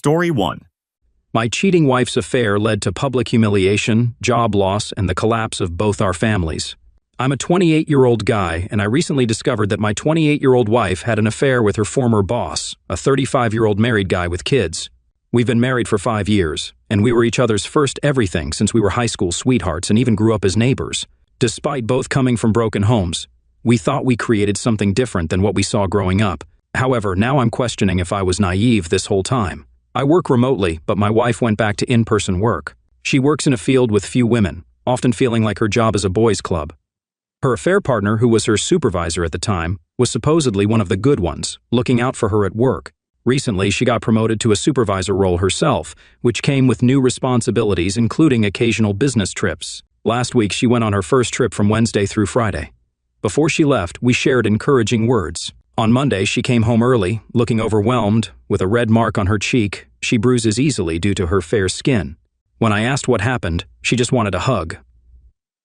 Story 1. My cheating wife's affair led to public humiliation, job loss, and the collapse of both our families. I'm a 28-year-old guy, and I recently discovered that my 28-year-old wife had an affair with her former boss, a 35-year-old married guy with kids. We've been married for 5 years, and we were each other's first everything since we were high school sweethearts and even grew up as neighbors. Despite both coming from broken homes, we thought we created something different than what we saw growing up. However, now I'm questioning if I was naive this whole time. I work remotely, but my wife went back to in-person work. She works in a field with few women, often feeling like her job is a boys' club. Her affair partner, who was her supervisor at the time, was supposedly one of the good ones, looking out for her at work. Recently, she got promoted to a supervisor role herself, which came with new responsibilities, including occasional business trips. Last week, she went on her first trip from Wednesday through Friday. Before she left, we shared encouraging words. On Monday, she came home early, looking overwhelmed, with a red mark on her cheek. She bruises easily due to her fair skin. When I asked what happened, she just wanted a hug.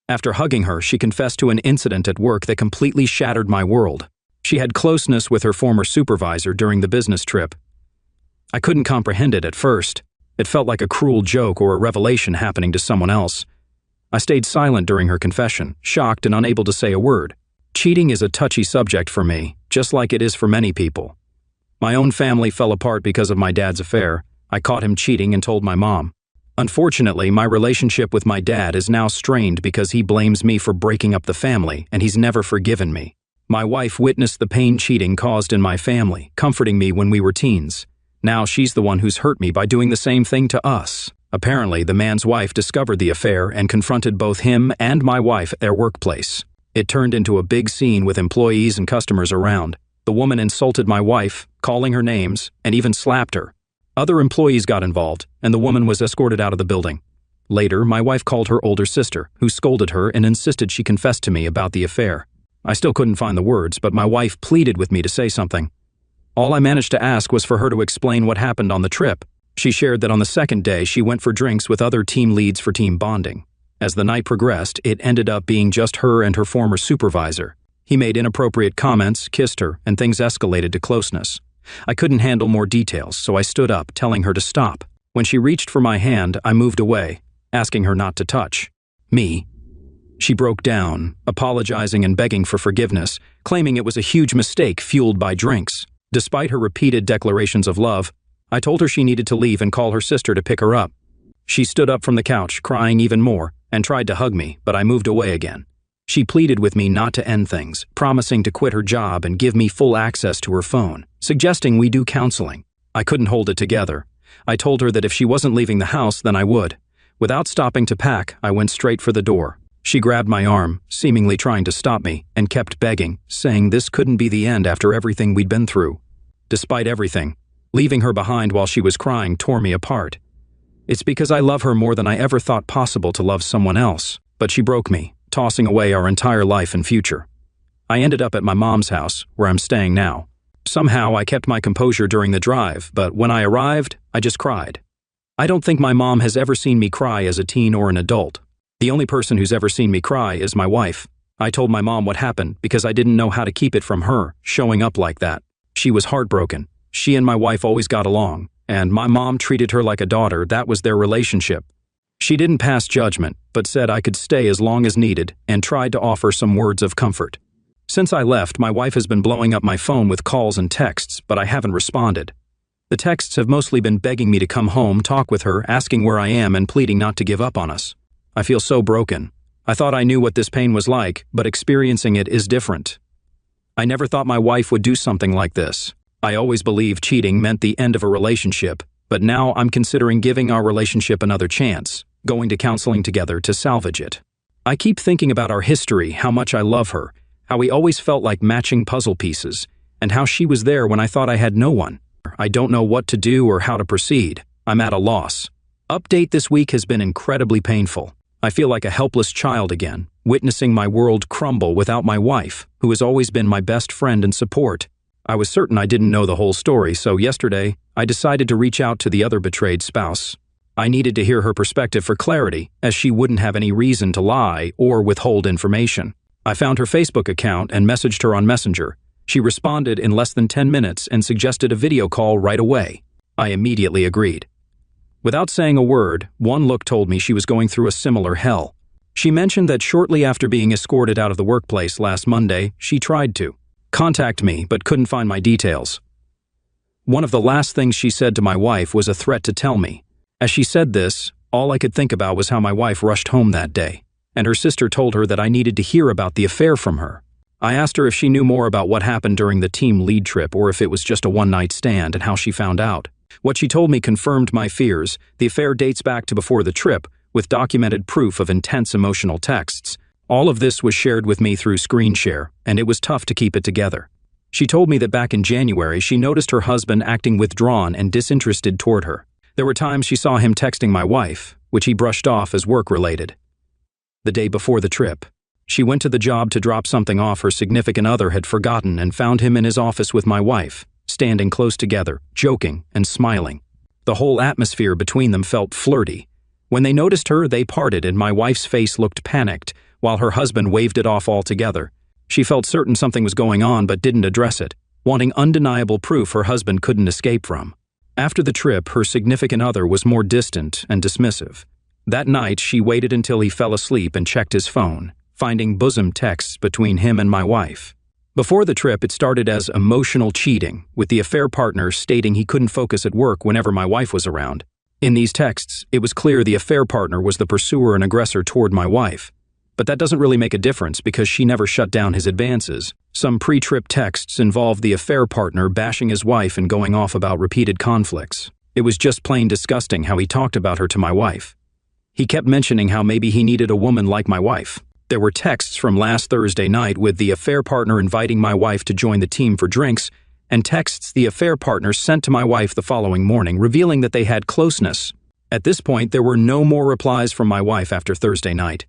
After hugging her, she confessed to an incident at work that completely shattered my world. She had closeness with her former supervisor during the business trip. I couldn't comprehend it at first. It felt like a cruel joke or a revelation happening to someone else. I stayed silent during her confession, shocked and unable to say a word. Cheating is a touchy subject for me, just like it is for many people. My own family fell apart because of my dad's affair. I caught him cheating and told my mom. Unfortunately, my relationship with my dad is now strained because he blames me for breaking up the family, and he's never forgiven me. My wife witnessed the pain cheating caused in my family, comforting me when we were teens. Now she's the one who's hurt me by doing the same thing to us. Apparently, the man's wife discovered the affair and confronted both him and my wife at their workplace. It turned into a big scene with employees and customers around. The woman insulted my wife, calling her names, and even slapped her. Other employees got involved, and the woman was escorted out of the building. Later, my wife called her older sister, who scolded her and insisted she confess to me about the affair. I still couldn't find the words, but my wife pleaded with me to say something. All I managed to ask was for her to explain what happened on the trip. She shared that on the second day, she went for drinks with other team leads for team bonding. As the night progressed, it ended up being just her and her former supervisor. He made inappropriate comments, kissed her, and things escalated to closeness. I couldn't handle more details, so I stood up, telling her to stop. When she reached for my hand, I moved away, asking her not to touch me. She broke down, apologizing and begging for forgiveness, claiming it was a huge mistake fueled by drinks. Despite her repeated declarations of love, I told her she needed to leave and call her sister to pick her up. She stood up from the couch, crying even more, and tried to hug me, but I moved away again. She pleaded with me not to end things, promising to quit her job and give me full access to her phone, suggesting we do counseling. I couldn't hold it together. I told her that if she wasn't leaving the house, then I would. Without stopping to pack, I went straight for the door. She grabbed my arm, seemingly trying to stop me, and kept begging, saying this couldn't be the end after everything we'd been through. Despite everything, leaving her behind while she was crying tore me apart. It's because I love her more than I ever thought possible to love someone else, but she broke me, tossing away our entire life and future. I ended up at my mom's house, where I'm staying now. Somehow I kept my composure during the drive, but when I arrived, I just cried. I don't think my mom has ever seen me cry as a teen or an adult. The only person who's ever seen me cry is my wife. I told my mom what happened because I didn't know how to keep it from her, showing up like that. She was heartbroken. She and my wife always got along, and my mom treated her like a daughter. That was their relationship. She didn't pass judgment, but said I could stay as long as needed and tried to offer some words of comfort. Since I left, my wife has been blowing up my phone with calls and texts, but I haven't responded. The texts have mostly been begging me to come home, talk with her, asking where I am, and pleading not to give up on us. I feel so broken. I thought I knew what this pain was like, but experiencing it is different. I never thought my wife would do something like this. I always believed cheating meant the end of a relationship, but now I'm considering giving our relationship another chance, going to counseling together to salvage it. I keep thinking about our history, how much I love her, how we always felt like matching puzzle pieces, and how she was there when I thought I had no one. I don't know what to do or how to proceed. I'm at a loss. Update: this week has been incredibly painful. I feel like a helpless child again, witnessing my world crumble without my wife, who has always been my best friend and support. I was certain I didn't know the whole story, so yesterday, I decided to reach out to the other betrayed spouse. I needed to hear her perspective for clarity, as she wouldn't have any reason to lie or withhold information. I found her Facebook account and messaged her on Messenger. She responded in less than 10 minutes and suggested a video call right away. I immediately agreed. Without saying a word, one look told me she was going through a similar hell. She mentioned that shortly after being escorted out of the workplace last Monday, she tried to contact me but couldn't find my details. One of the last things she said to my wife was a threat to tell me. As she said this, all I could think about was how my wife rushed home that day, and her sister told her that I needed to hear about the affair from her. I asked her if she knew more about what happened during the team lead trip or if it was just a one-night stand and how she found out. What she told me confirmed my fears. The affair dates back to before the trip, with documented proof of intense emotional texts. All of this was shared with me through screen share, and it was tough to keep it together. She told me that back in January she noticed her husband acting withdrawn and disinterested toward her. There were times she saw him texting my wife, which he brushed off as work-related. The day before the trip, she went to the job to drop something off her significant other had forgotten and found him in his office with my wife, standing close together, joking and smiling. The whole atmosphere between them felt flirty. When they noticed her, they parted and my wife's face looked panicked, while her husband waved it off altogether. She felt certain something was going on but didn't address it, wanting undeniable proof her husband couldn't escape from. After the trip, her significant other was more distant and dismissive. That night, she waited until he fell asleep and checked his phone, finding bosom texts between him and my wife. Before the trip, it started as emotional cheating, with the affair partner stating he couldn't focus at work whenever my wife was around. In these texts, it was clear the affair partner was the pursuer and aggressor toward my wife. But that doesn't really make a difference because she never shut down his advances. Some pre-trip texts involved the affair partner bashing his wife and going off about repeated conflicts. It was just plain disgusting how he talked about her to my wife. He kept mentioning how maybe he needed a woman like my wife. There were texts from last Thursday night with the affair partner inviting my wife to join the team for drinks, and texts the affair partner sent to my wife the following morning revealing that they had closeness. At this point, there were no more replies from my wife after Thursday night.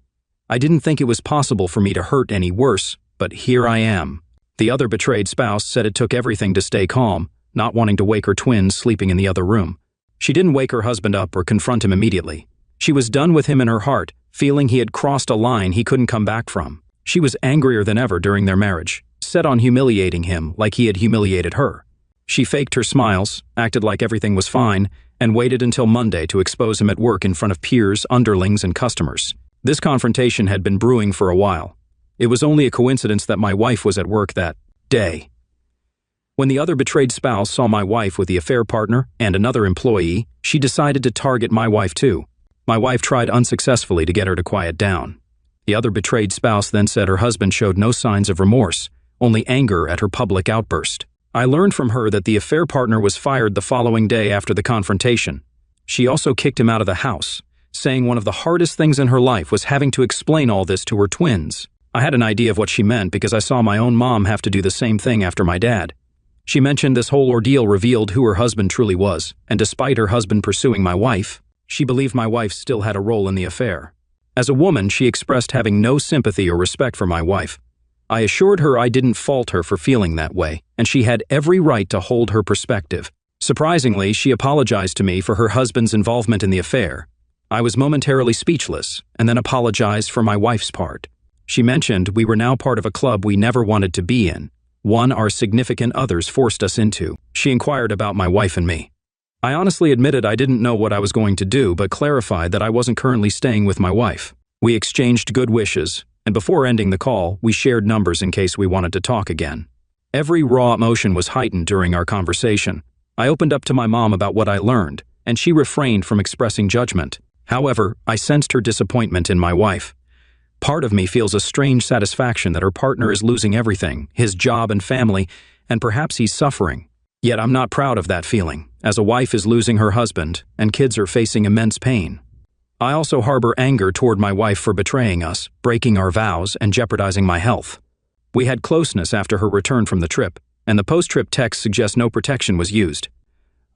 I didn't think it was possible for me to hurt any worse, but here I am. The other betrayed spouse said it took everything to stay calm, not wanting to wake her twins sleeping in the other room. She didn't wake her husband up or confront him immediately. She was done with him in her heart, feeling he had crossed a line he couldn't come back from. She was angrier than ever during their marriage, set on humiliating him like he had humiliated her. She faked her smiles, acted like everything was fine, and waited until Monday to expose him at work in front of peers, underlings, and customers. This confrontation had been brewing for a while. It was only a coincidence that my wife was at work that day. When the other betrayed spouse saw my wife with the affair partner and another employee, she decided to target my wife too. My wife tried unsuccessfully to get her to quiet down. The other betrayed spouse then said her husband showed no signs of remorse, only anger at her public outburst. I learned from her that the affair partner was fired the following day after the confrontation. She also kicked him out of the house, saying one of the hardest things in her life was having to explain all this to her twins. I had an idea of what she meant because I saw my own mom have to do the same thing after my dad. She mentioned this whole ordeal revealed who her husband truly was, and despite her husband pursuing my wife, she believed my wife still had a role in the affair. As a woman, she expressed having no sympathy or respect for my wife. I assured her I didn't fault her for feeling that way, and she had every right to hold her perspective. Surprisingly, she apologized to me for her husband's involvement in the affair. I was momentarily speechless, and then apologized for my wife's part. She mentioned we were now part of a club we never wanted to be in, one our significant others forced us into. She inquired about my wife and me. I honestly admitted I didn't know what I was going to do, but clarified that I wasn't currently staying with my wife. We exchanged good wishes, and before ending the call, we shared numbers in case we wanted to talk again. Every raw emotion was heightened during our conversation. I opened up to my mom about what I learned, and she refrained from expressing judgment. However, I sensed her disappointment in my wife. Part of me feels a strange satisfaction that her partner is losing everything, his job and family, and perhaps he's suffering. Yet I'm not proud of that feeling, as a wife is losing her husband, and kids are facing immense pain. I also harbor anger toward my wife for betraying us, breaking our vows, and jeopardizing my health. We had closeness after her return from the trip, and the post-trip text suggests no protection was used.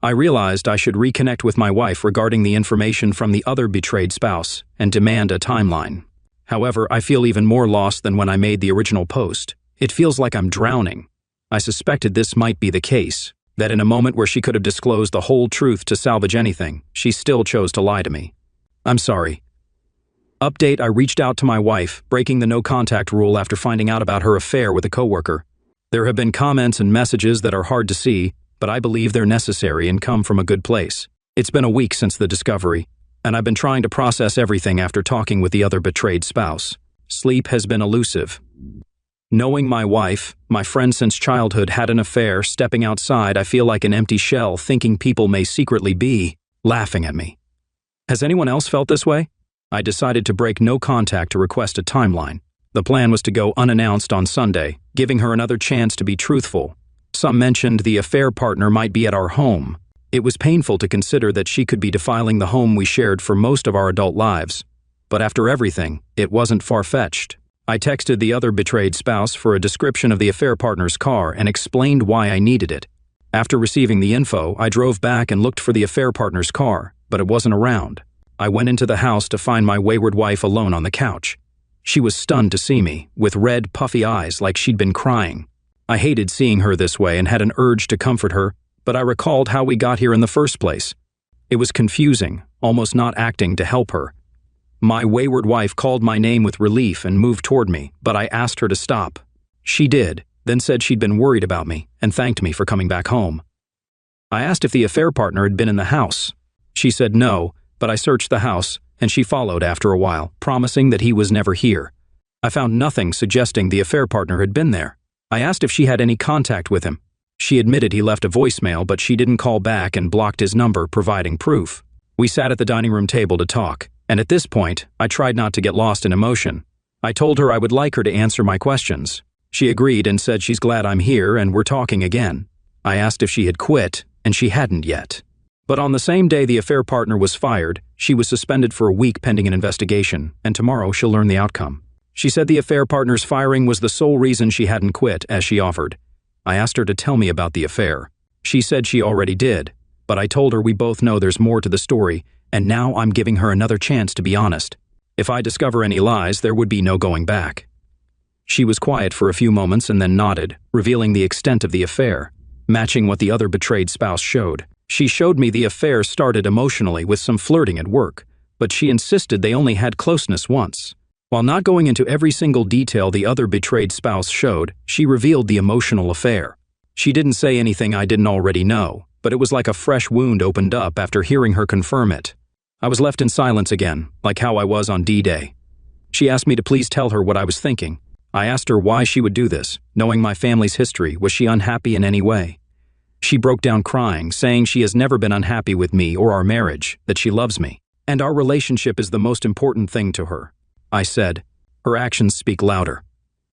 I realized I should reconnect with my wife regarding the information from the other betrayed spouse and demand a timeline. However, I feel even more lost than when I made the original post. It feels like I'm drowning. I suspected this might be the case, that in a moment where she could have disclosed the whole truth to salvage anything, she still chose to lie to me. I'm sorry. Update: I reached out to my wife, breaking the no-contact rule after finding out about her affair with a coworker. There have been comments and messages that are hard to see, but I believe they're necessary and come from a good place. It's been a week since the discovery, and I've been trying to process everything after talking with the other betrayed spouse. Sleep has been elusive. Knowing my wife, my friend since childhood, had an affair, stepping outside, I feel like an empty shell, thinking people may secretly be laughing at me. Has anyone else felt this way? I decided to break no contact to request a timeline. The plan was to go unannounced on Sunday, giving her another chance to be truthful. Some mentioned the affair partner might be at our home. It was painful to consider that she could be defiling the home we shared for most of our adult lives. But after everything, it wasn't far-fetched. I texted the other betrayed spouse for a description of the affair partner's car and explained why I needed it. After receiving the info, I drove back and looked for the affair partner's car, but it wasn't around. I went into the house to find my wayward wife alone on the couch. She was stunned to see me, with red, puffy eyes like she'd been crying. I hated seeing her this way and had an urge to comfort her, but I recalled how we got here in the first place. It was confusing, almost not acting to help her. My wayward wife called my name with relief and moved toward me, but I asked her to stop. She did, then said she'd been worried about me and thanked me for coming back home. I asked if the affair partner had been in the house. She said no, but I searched the house, and she followed after a while, promising that he was never here. I found nothing suggesting the affair partner had been there. I asked if she had any contact with him. She admitted he left a voicemail, but she didn't call back and blocked his number, providing proof. We sat at the dining room table to talk, and at this point, I tried not to get lost in emotion. I told her I would like her to answer my questions. She agreed and said she's glad I'm here and we're talking again. I asked if she had quit, and she hadn't yet. But on the same day the affair partner was fired, she was suspended for a week pending an investigation, and tomorrow she'll learn the outcome. She said the affair partner's firing was the sole reason she hadn't quit, as she offered. I asked her to tell me about the affair. She said she already did, but I told her we both know there's more to the story, and now I'm giving her another chance to be honest. If I discover any lies, there would be no going back. She was quiet for a few moments and then nodded, revealing the extent of the affair, matching what the other betrayed spouse showed. She showed me the affair started emotionally with some flirting at work, but she insisted they only had closeness once. While not going into every single detail the other betrayed spouse showed, she revealed the emotional affair. She didn't say anything I didn't already know, but it was like a fresh wound opened up after hearing her confirm it. I was left in silence again, like how I was on D-Day. She asked me to please tell her what I was thinking. I asked her why she would do this, knowing my family's history. Was she unhappy in any way? She broke down crying, saying she has never been unhappy with me or our marriage, that she loves me, and our relationship is the most important thing to her. I said, her actions speak louder.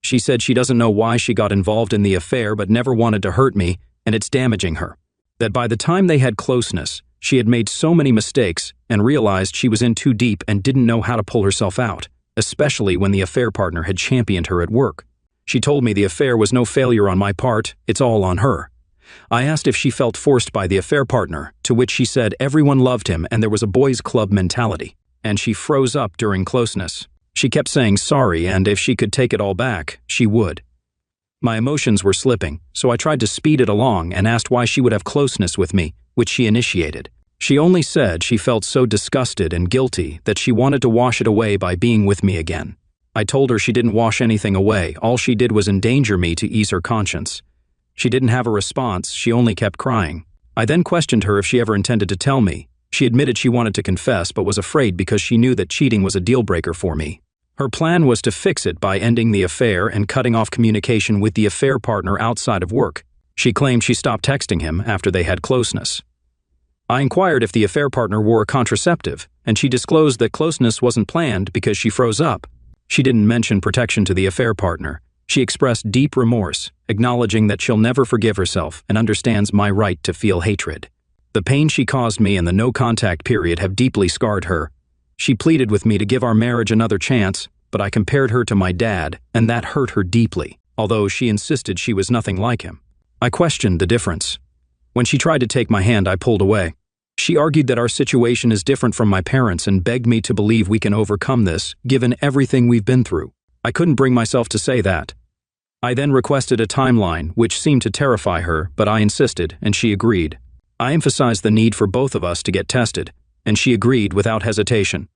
She said she doesn't know why she got involved in the affair but never wanted to hurt me, and it's damaging her. That by the time they had closeness, she had made so many mistakes and realized she was in too deep and didn't know how to pull herself out, especially when the affair partner had championed her at work. She told me the affair was no failure on my part, it's all on her. I asked if she felt forced by the affair partner, to which she said everyone loved him and there was a boys' club mentality, and she froze up during closeness. She kept saying sorry, and if she could take it all back, she would. My emotions were slipping, so I tried to speed it along and asked why she would have closeness with me, which she initiated. She only said she felt so disgusted and guilty that she wanted to wash it away by being with me again. I told her she didn't wash anything away, all she did was endanger me to ease her conscience. She didn't have a response, she only kept crying. I then questioned her if she ever intended to tell me. She admitted she wanted to confess but was afraid because she knew that cheating was a deal-breaker for me. Her plan was to fix it by ending the affair and cutting off communication with the affair partner outside of work. She claimed she stopped texting him after they had closeness. I inquired if the affair partner wore a contraceptive, and she disclosed that closeness wasn't planned because she froze up. She didn't mention protection to the affair partner. She expressed deep remorse, acknowledging that she'll never forgive herself and understands my right to feel hatred. The pain she caused me and the no-contact period have deeply scarred her. She pleaded with me to give our marriage another chance, but I compared her to my dad, and that hurt her deeply, although she insisted she was nothing like him. I questioned the difference. When she tried to take my hand, I pulled away. She argued that our situation is different from my parents and begged me to believe we can overcome this, given everything we've been through. I couldn't bring myself to say that. I then requested a timeline, which seemed to terrify her, but I insisted, and she agreed. I emphasized the need for both of us to get tested, and she agreed without hesitation.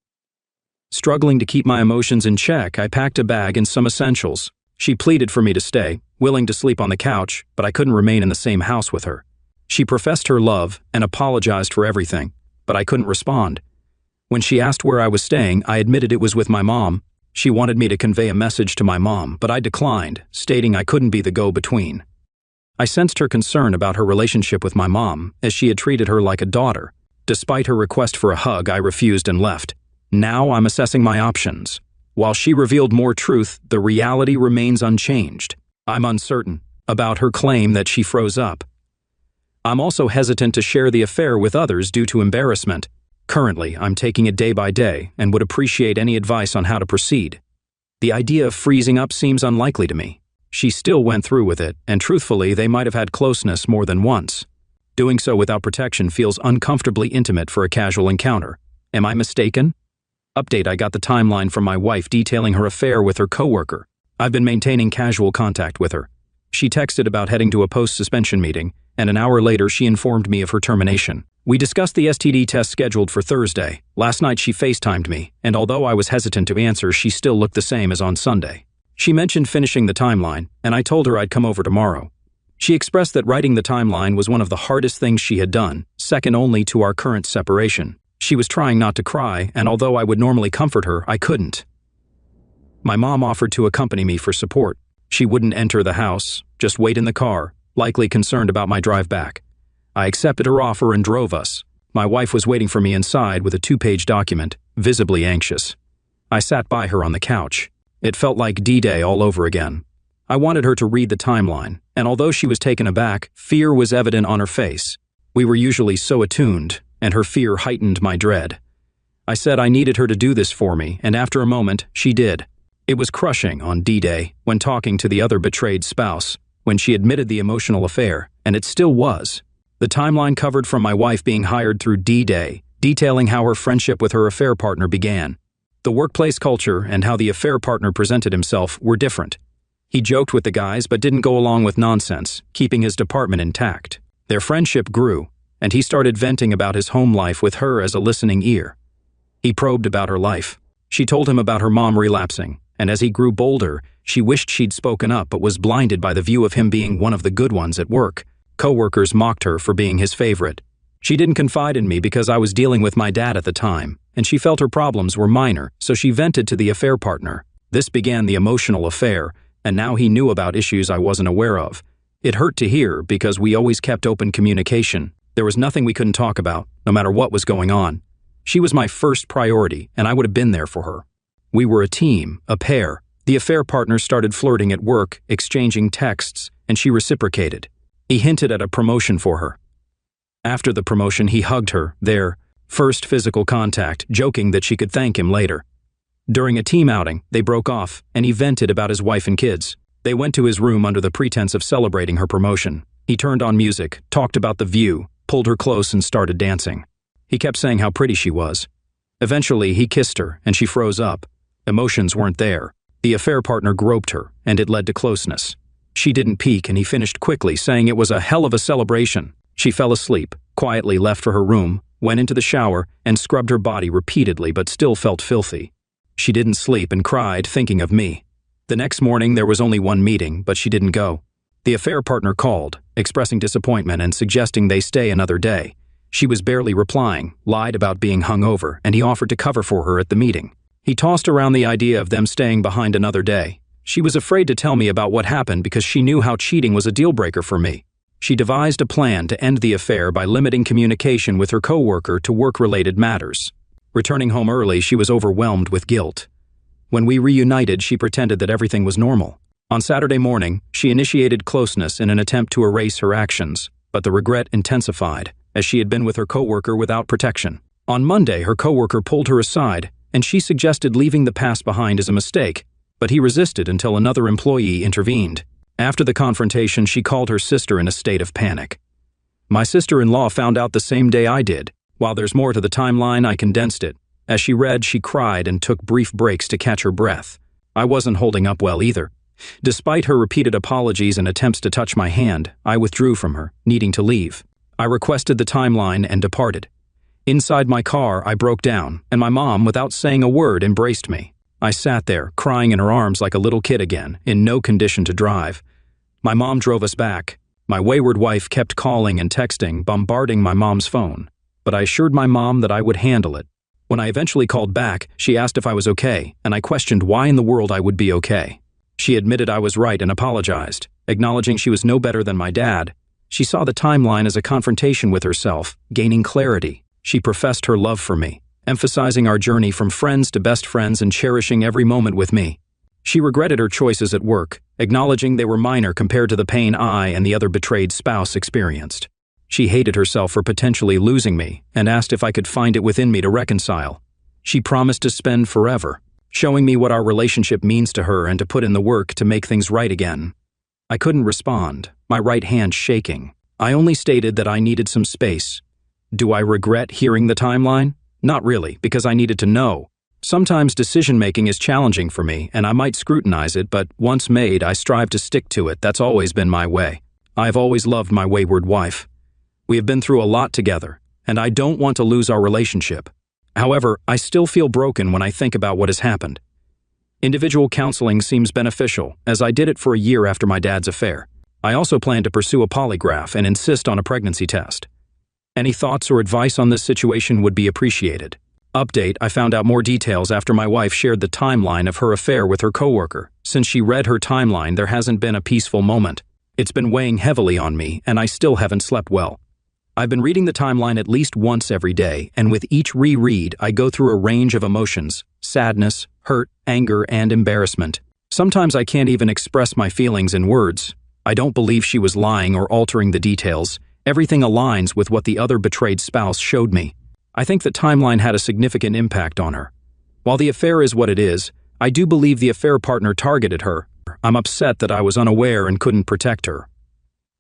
Struggling to keep my emotions in check, I packed a bag and some essentials. She pleaded for me to stay, willing to sleep on the couch, but I couldn't remain in the same house with her. She professed her love and apologized for everything, but I couldn't respond. When she asked where I was staying, I admitted it was with my mom. She wanted me to convey a message to my mom, but I declined, stating I couldn't be the go-between. I sensed her concern about her relationship with my mom, as she had treated her like a daughter. Despite her request for a hug, I refused and left. Now I'm assessing my options. While she revealed more truth, the reality remains unchanged. I'm uncertain about her claim that she froze up. I'm also hesitant to share the affair with others due to embarrassment. Currently, I'm taking it day by day and would appreciate any advice on how to proceed. The idea of freezing up seems unlikely to me. She still went through with it, and truthfully, they might have had closeness more than once. Doing so without protection feels uncomfortably intimate for a casual encounter. Am I mistaken? Update: I got the timeline from my wife detailing her affair with her coworker. I've been maintaining casual contact with her. She texted about heading to a post-suspension meeting, and an hour later she informed me of her termination. We discussed the STD test scheduled for Thursday. Last night she FaceTimed me, and although I was hesitant to answer, she still looked the same as on Sunday. She mentioned finishing the timeline, and I told her I'd come over tomorrow. She expressed that writing the timeline was one of the hardest things she had done, second only to our current separation. She was trying not to cry, and although I would normally comfort her, I couldn't. My mom offered to accompany me for support. She wouldn't enter the house, just wait in the car, likely concerned about my drive back. I accepted her offer and drove us. My wife was waiting for me inside with a 2-page document, visibly anxious. I sat by her on the couch. It felt like D-Day all over again. I wanted her to read the timeline, and although she was taken aback, fear was evident on her face. We were usually so attuned, and her fear heightened my dread. I said I needed her to do this for me, and after a moment, she did. It was crushing on D-Day, when talking to the other betrayed spouse, when she admitted the emotional affair, and it still was. The timeline covered from my wife being hired through D-Day, detailing how her friendship with her affair partner began. The workplace culture and how the affair partner presented himself were different. He joked with the guys but didn't go along with nonsense, keeping his department intact. Their friendship grew, and he started venting about his home life with her as a listening ear. He probed about her life. She told him about her mom relapsing, and as he grew bolder, she wished she'd spoken up but was blinded by the view of him being one of the good ones at work. Coworkers mocked her for being his favorite. She didn't confide in me because I was dealing with my dad at the time, and she felt her problems were minor, so she vented to the affair partner. This began the emotional affair, and now he knew about issues I wasn't aware of. It hurt to hear because we always kept open communication. There was nothing we couldn't talk about, no matter what was going on. She was my first priority, and I would have been there for her. We were a team, a pair. The affair partner started flirting at work, exchanging texts, and she reciprocated. He hinted at a promotion for her. After the promotion, he hugged her, their first physical contact, joking that she could thank him later. During a team outing, they broke off, and he vented about his wife and kids. They went to his room under the pretense of celebrating her promotion. He turned on music, talked about the view, pulled her close and started dancing. He kept saying how pretty she was. Eventually, he kissed her, and she froze up. Emotions weren't there. The affair partner groped her, and it led to closeness. She didn't peek, and he finished quickly, saying it was a hell of a celebration. She fell asleep, quietly left for her room, went into the shower, and scrubbed her body repeatedly but still felt filthy. She didn't sleep and cried, thinking of me. The next morning, there was only one meeting, but she didn't go. The affair partner called, expressing disappointment and suggesting they stay another day. She was barely replying, lied about being hungover, and he offered to cover for her at the meeting. He tossed around the idea of them staying behind another day. She was afraid to tell me about what happened because she knew how cheating was a deal-breaker for me. She devised a plan to end the affair by limiting communication with her coworker to work-related matters. Returning home early, she was overwhelmed with guilt. When we reunited, she pretended that everything was normal. On Saturday morning, she initiated closeness in an attempt to erase her actions, but the regret intensified, as she had been with her coworker without protection. On Monday, her coworker pulled her aside, and she suggested leaving the past behind as a mistake, but he resisted until another employee intervened. After the confrontation, she called her sister in a state of panic. My sister-in-law found out the same day I did. While there's more to the timeline, I condensed it. As she read, she cried and took brief breaks to catch her breath. I wasn't holding up well either. Despite her repeated apologies and attempts to touch my hand, I withdrew from her, needing to leave. I requested the timeline and departed. Inside my car, I broke down, and my mom, without saying a word, embraced me. I sat there, crying in her arms like a little kid again, in no condition to drive. My mom drove us back. My wayward wife kept calling and texting, bombarding my mom's phone, but I assured my mom that I would handle it. When I eventually called back, she asked if I was okay, and I questioned why in the world I would be okay. She admitted I was right and apologized, acknowledging she was no better than my dad. She saw the timeline as a confrontation with herself, gaining clarity. She professed her love for me, emphasizing our journey from friends to best friends and cherishing every moment with me. She regretted her choices at work, acknowledging they were minor compared to the pain I and the other betrayed spouse experienced. She hated herself for potentially losing me and asked if I could find it within me to reconcile. She promised to spend forever, showing me what our relationship means to her and to put in the work to make things right again. I couldn't respond, my right hand shaking. I only stated that I needed some space. Do I regret hearing the timeline? Not really, because I needed to know. Sometimes decision-making is challenging for me, and I might scrutinize it, but once made, I strive to stick to it. That's always been my way. I've always loved my wayward wife. We have been through a lot together, and I don't want to lose our relationship. However, I still feel broken when I think about what has happened. Individual counseling seems beneficial, as I did it for a year after my dad's affair. I also plan to pursue a polygraph and insist on a pregnancy test. Any thoughts or advice on this situation would be appreciated. Update: I found out more details after my wife shared the timeline of her affair with her coworker. Since she read her timeline, there hasn't been a peaceful moment. It's been weighing heavily on me, and I still haven't slept well. I've been reading the timeline at least once every day, and with each reread, I go through a range of emotions: sadness, hurt, anger, and embarrassment. Sometimes I can't even express my feelings in words. I don't believe she was lying or altering the details. Everything aligns with what the other betrayed spouse showed me. I think the timeline had a significant impact on her. While the affair is what it is, I do believe the affair partner targeted her. I'm upset that I was unaware and couldn't protect her.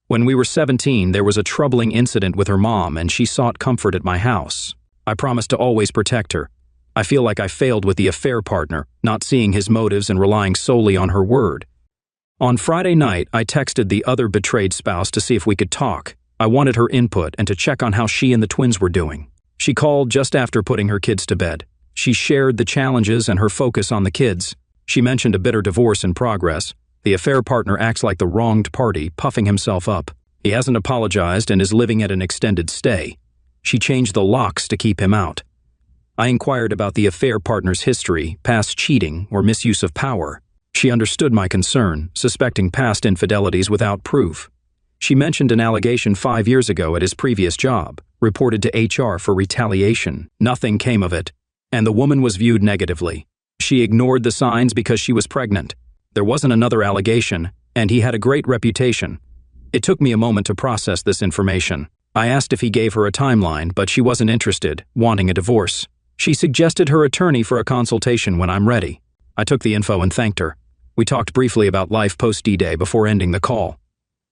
When we were 17, there was a troubling incident with her mom, and she sought comfort at my house. I promised to always protect her. I feel like I failed with the affair partner, not seeing his motives and relying solely on her word. On Friday night, I texted the other betrayed spouse to see if we could talk. I wanted her input and to check on how she and the twins were doing. She called just after putting her kids to bed. She shared the challenges and her focus on the kids. She mentioned a bitter divorce in progress. The affair partner acts like the wronged party, puffing himself up. He hasn't apologized and is living at an extended stay. She changed the locks to keep him out. I inquired about the affair partner's history, past cheating, or misuse of power. She understood my concern, suspecting past infidelities without proof. She mentioned an allegation 5 years ago at his previous job, reported to HR for retaliation. Nothing came of it, and the woman was viewed negatively. She ignored the signs because she was pregnant. There wasn't another allegation, and he had a great reputation. It took me a moment to process this information. I asked if he gave her a timeline, but she wasn't interested, wanting a divorce. She suggested her attorney for a consultation when I'm ready. I took the info and thanked her. We talked briefly about life post-D-Day before ending the call.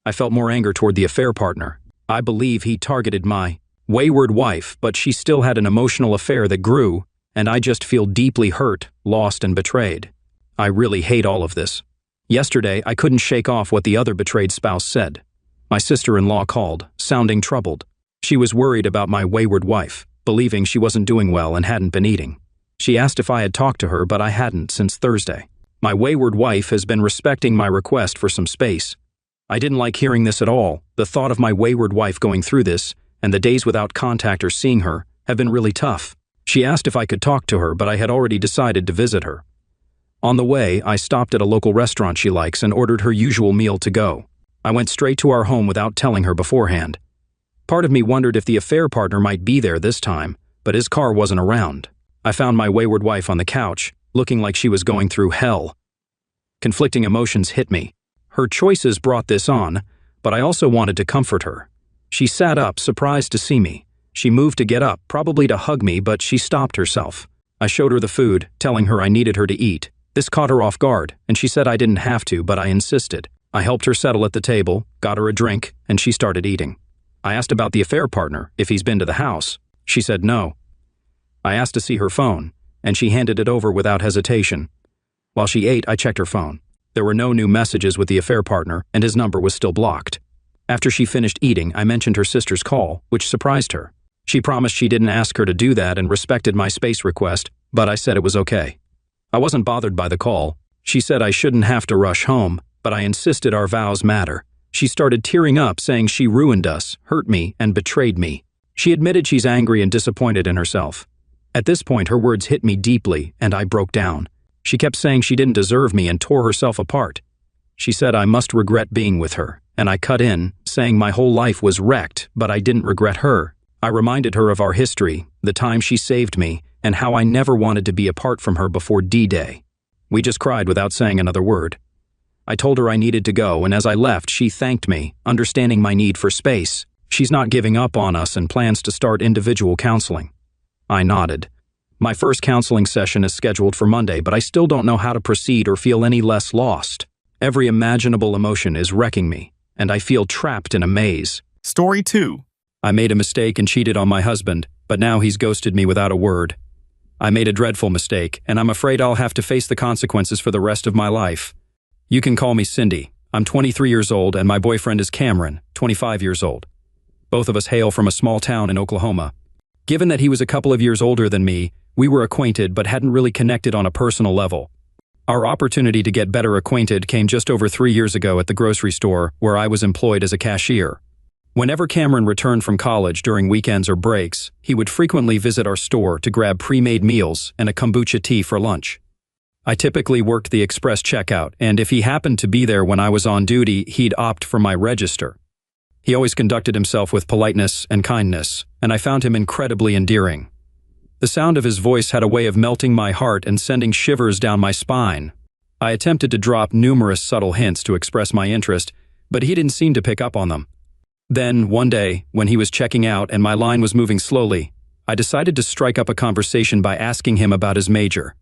I felt more anger toward the affair partner. I believe he targeted my wayward wife, but she still had an emotional affair that grew, and I just feel deeply hurt, lost, and betrayed. I really hate all of this. Yesterday, I couldn't shake off what the other betrayed spouse said. My sister-in-law called, sounding troubled. She was worried about my wayward wife, believing she wasn't doing well and hadn't been eating. She asked if I had talked to her, but I hadn't since Thursday. My wayward wife has been respecting my request for some space. I didn't like hearing this at all. The thought of my wayward wife going through this, and the days without contact or seeing her, have been really tough. She asked if I could talk to her, but I had already decided to visit her. On the way, I stopped at a local restaurant she likes and ordered her usual meal to go. I went straight to our home without telling her beforehand. Part of me wondered if the affair partner might be there this time, but his car wasn't around. I found my wayward wife on the couch, looking like she was going through hell. Conflicting emotions hit me. Her choices brought this on, but I also wanted to comfort her. She sat up, surprised to see me. She moved to get up, probably to hug me, but she stopped herself. I showed her the food, telling her I needed her to eat. This caught her off guard, and she said I didn't have to, but I insisted. I helped her settle at the table, got her a drink, and she started eating. I asked about the affair partner, if he's been to the house. She said no. I asked to see her phone, and she handed it over without hesitation. While she ate, I checked her phone. There were no new messages with the affair partner, and his number was still blocked. After she finished eating, I mentioned her sister's call, which surprised her. She promised she didn't ask her to do that and respected my space request, but I said it was okay. I wasn't bothered by the call. She said I shouldn't have to rush home, but I insisted our vows matter. She started tearing up, saying she ruined us, hurt me, and betrayed me. She admitted she's angry and disappointed in herself. At this point, her words hit me deeply, and I broke down. She kept saying she didn't deserve me and tore herself apart. She said I must regret being with her, and I cut in, saying my whole life was wrecked, but I didn't regret her. I reminded her of our history, the time she saved me, and how I never wanted to be apart from her before D-Day. We just cried without saying another word. I told her I needed to go, and as I left, she thanked me, understanding my need for space. She's not giving up on us and plans to start individual counseling. I nodded. My first counseling session is scheduled for Monday, but I still don't know how to proceed or feel any less lost. Every imaginable emotion is wrecking me, and I feel trapped in a maze. Story 2. I made a mistake and cheated on my husband, but now he's ghosted me without a word. I made a dreadful mistake, and I'm afraid I'll have to face the consequences for the rest of my life. You can call me Cindy. I'm 23 years old, and my boyfriend is Cameron, 25 years old. Both of us hail from a small town in Oklahoma. Given that he was a couple of years older than me, we were acquainted but hadn't really connected on a personal level. Our opportunity to get better acquainted came just over 3 years ago at the grocery store where I was employed as a cashier. Whenever Cameron returned from college during weekends or breaks, he would frequently visit our store to grab pre-made meals and a kombucha tea for lunch. I typically worked the express checkout, and if he happened to be there when I was on duty, he'd opt for my register. He always conducted himself with politeness and kindness, and I found him incredibly endearing. The sound of his voice had a way of melting my heart and sending shivers down my spine. I attempted to drop numerous subtle hints to express my interest, but he didn't seem to pick up on them. Then, one day, when he was checking out and my line was moving slowly, I decided to strike up a conversation by asking him about his major.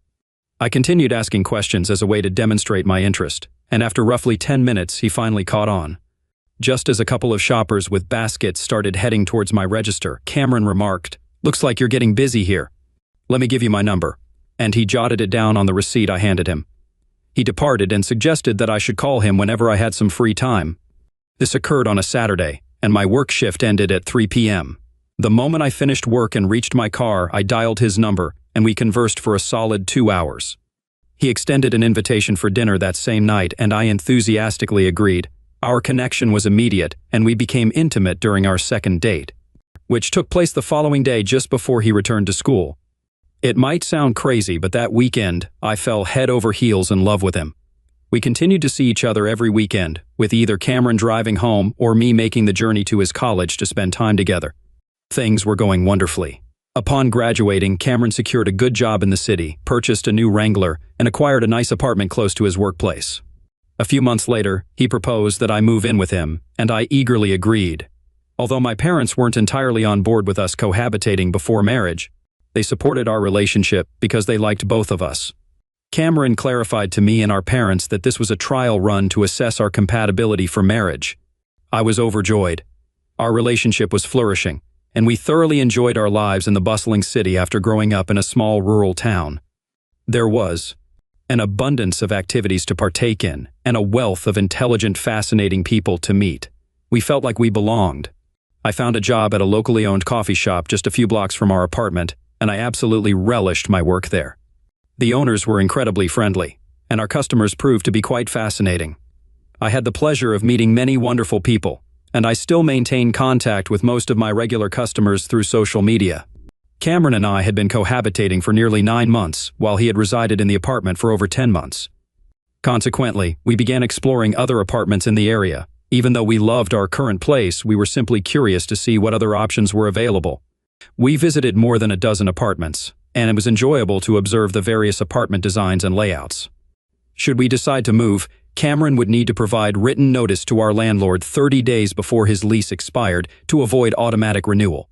I continued asking questions as a way to demonstrate my interest, and after roughly 10 minutes, he finally caught on. Just as a couple of shoppers with baskets started heading towards my register, Cameron remarked, "Looks like you're getting busy here. Let me give you my number," and he jotted it down on the receipt I handed him. He departed and suggested that I should call him whenever I had some free time. This occurred on a Saturday, and my work shift ended at 3 p.m. The moment I finished work and reached my car, I dialed his number, and we conversed for a solid 2 hours. He extended an invitation for dinner that same night, and I enthusiastically agreed. Our connection was immediate, and we became intimate during our second date, which took place the following day just before he returned to school. It might sound crazy, but that weekend, I fell head over heels in love with him. We continued to see each other every weekend, with either Cameron driving home or me making the journey to his college to spend time together. Things were going wonderfully. Upon graduating, Cameron secured a good job in the city, purchased a new Wrangler, and acquired a nice apartment close to his workplace. A few months later, he proposed that I move in with him, and I eagerly agreed. Although my parents weren't entirely on board with us cohabitating before marriage, they supported our relationship because they liked both of us. Cameron clarified to me and our parents that this was a trial run to assess our compatibility for marriage. I was overjoyed. Our relationship was flourishing, and we thoroughly enjoyed our lives in the bustling city after growing up in a small rural town. There was an abundance of activities to partake in, and a wealth of intelligent, fascinating people to meet. We felt like we belonged. I found a job at a locally owned coffee shop just a few blocks from our apartment, and I absolutely relished my work there. The owners were incredibly friendly, and our customers proved to be quite fascinating. I had the pleasure of meeting many wonderful people, and I still maintain contact with most of my regular customers through social media. Cameron and I had been cohabitating for nearly 9 months, while he had resided in the apartment for over 10 months. Consequently, we began exploring other apartments in the area. Even though we loved our current place, we were simply curious to see what other options were available. We visited more than a dozen apartments, and it was enjoyable to observe the various apartment designs and layouts. Should we decide to move, Cameron would need to provide written notice to our landlord 30 days before his lease expired to avoid automatic renewal.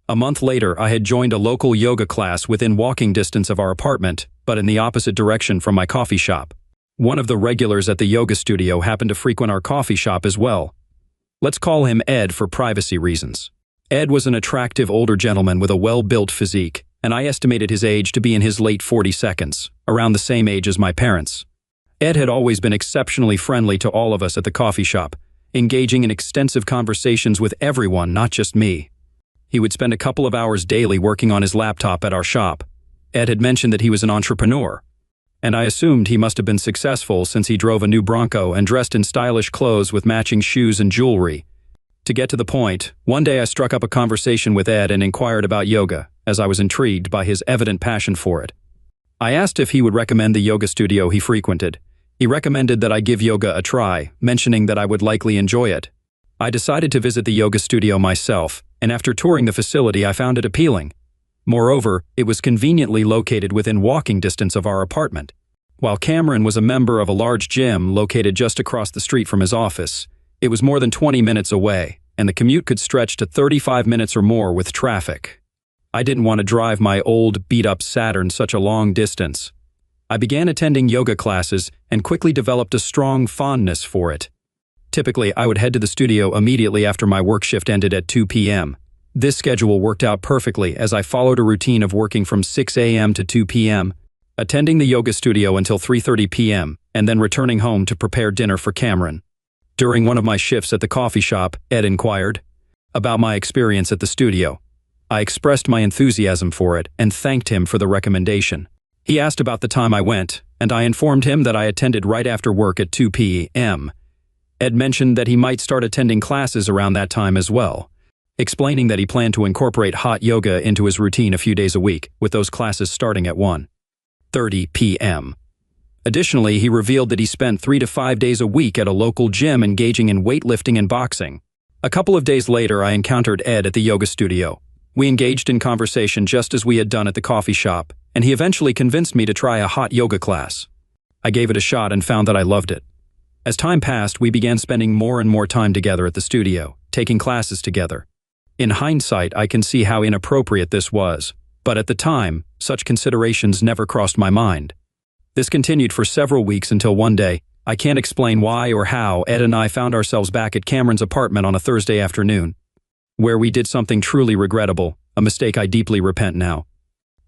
A month later, I had joined a local yoga class within walking distance of our apartment, but in the opposite direction from my coffee shop. One of the regulars at the yoga studio happened to frequent our coffee shop as well. Let's call him Ed for privacy reasons. Ed was an attractive older gentleman with a well-built physique, and I estimated his age to be in his late 40s, around the same age as my parents. Ed had always been exceptionally friendly to all of us at the coffee shop, engaging in extensive conversations with everyone, not just me. He would spend a couple of hours daily working on his laptop at our shop. Ed had mentioned that he was an entrepreneur. and I assumed he must have been successful since he drove a new Bronco and dressed in stylish clothes with matching shoes and jewelry. To get to the point, one day I struck up a conversation with Ed and inquired about yoga, as I was intrigued by his evident passion for it. I asked if he would recommend the yoga studio he frequented. He recommended that I give yoga a try, mentioning that I would likely enjoy it. I decided to visit the yoga studio myself, and after touring the facility I found it appealing. Moreover, it was conveniently located within walking distance of our apartment. While Cameron was a member of a large gym located just across the street from his office, it was more than 20 minutes away, and the commute could stretch to 35 minutes or more with traffic. I didn't want to drive my old, beat-up Saturn such a long distance. I began attending yoga classes and quickly developed a strong fondness for it. Typically, I would head to the studio immediately after my work shift ended at 2 p.m. This schedule worked out perfectly as I followed a routine of working from 6 a.m. to 2 p.m., attending the yoga studio until 3:30 p.m., and then returning home to prepare dinner for Cameron. During one of my shifts at the coffee shop, Ed inquired about my experience at the studio. I expressed my enthusiasm for it and thanked him for the recommendation. He asked about the time I went, and I informed him that I attended right after work at 2 p.m. Ed mentioned that he might start attending classes around that time as well, explaining that he planned to incorporate hot yoga into his routine a few days a week, with those classes starting at 1:30 p.m. Additionally, he revealed that he spent 3 to 5 days a week at a local gym engaging in weightlifting and boxing. A couple of days later, I encountered Ed at the yoga studio. We engaged in conversation just as we had done at the coffee shop, and he eventually convinced me to try a hot yoga class. I gave it a shot and found that I loved it. As time passed, we began spending more and more time together at the studio, taking classes together. In hindsight, I can see how inappropriate this was, but at the time, such considerations never crossed my mind. This continued for several weeks until one day, I can't explain why or how, Ed and I found ourselves back at Cameron's apartment on a Thursday afternoon, where we did something truly regrettable, a mistake I deeply repent now.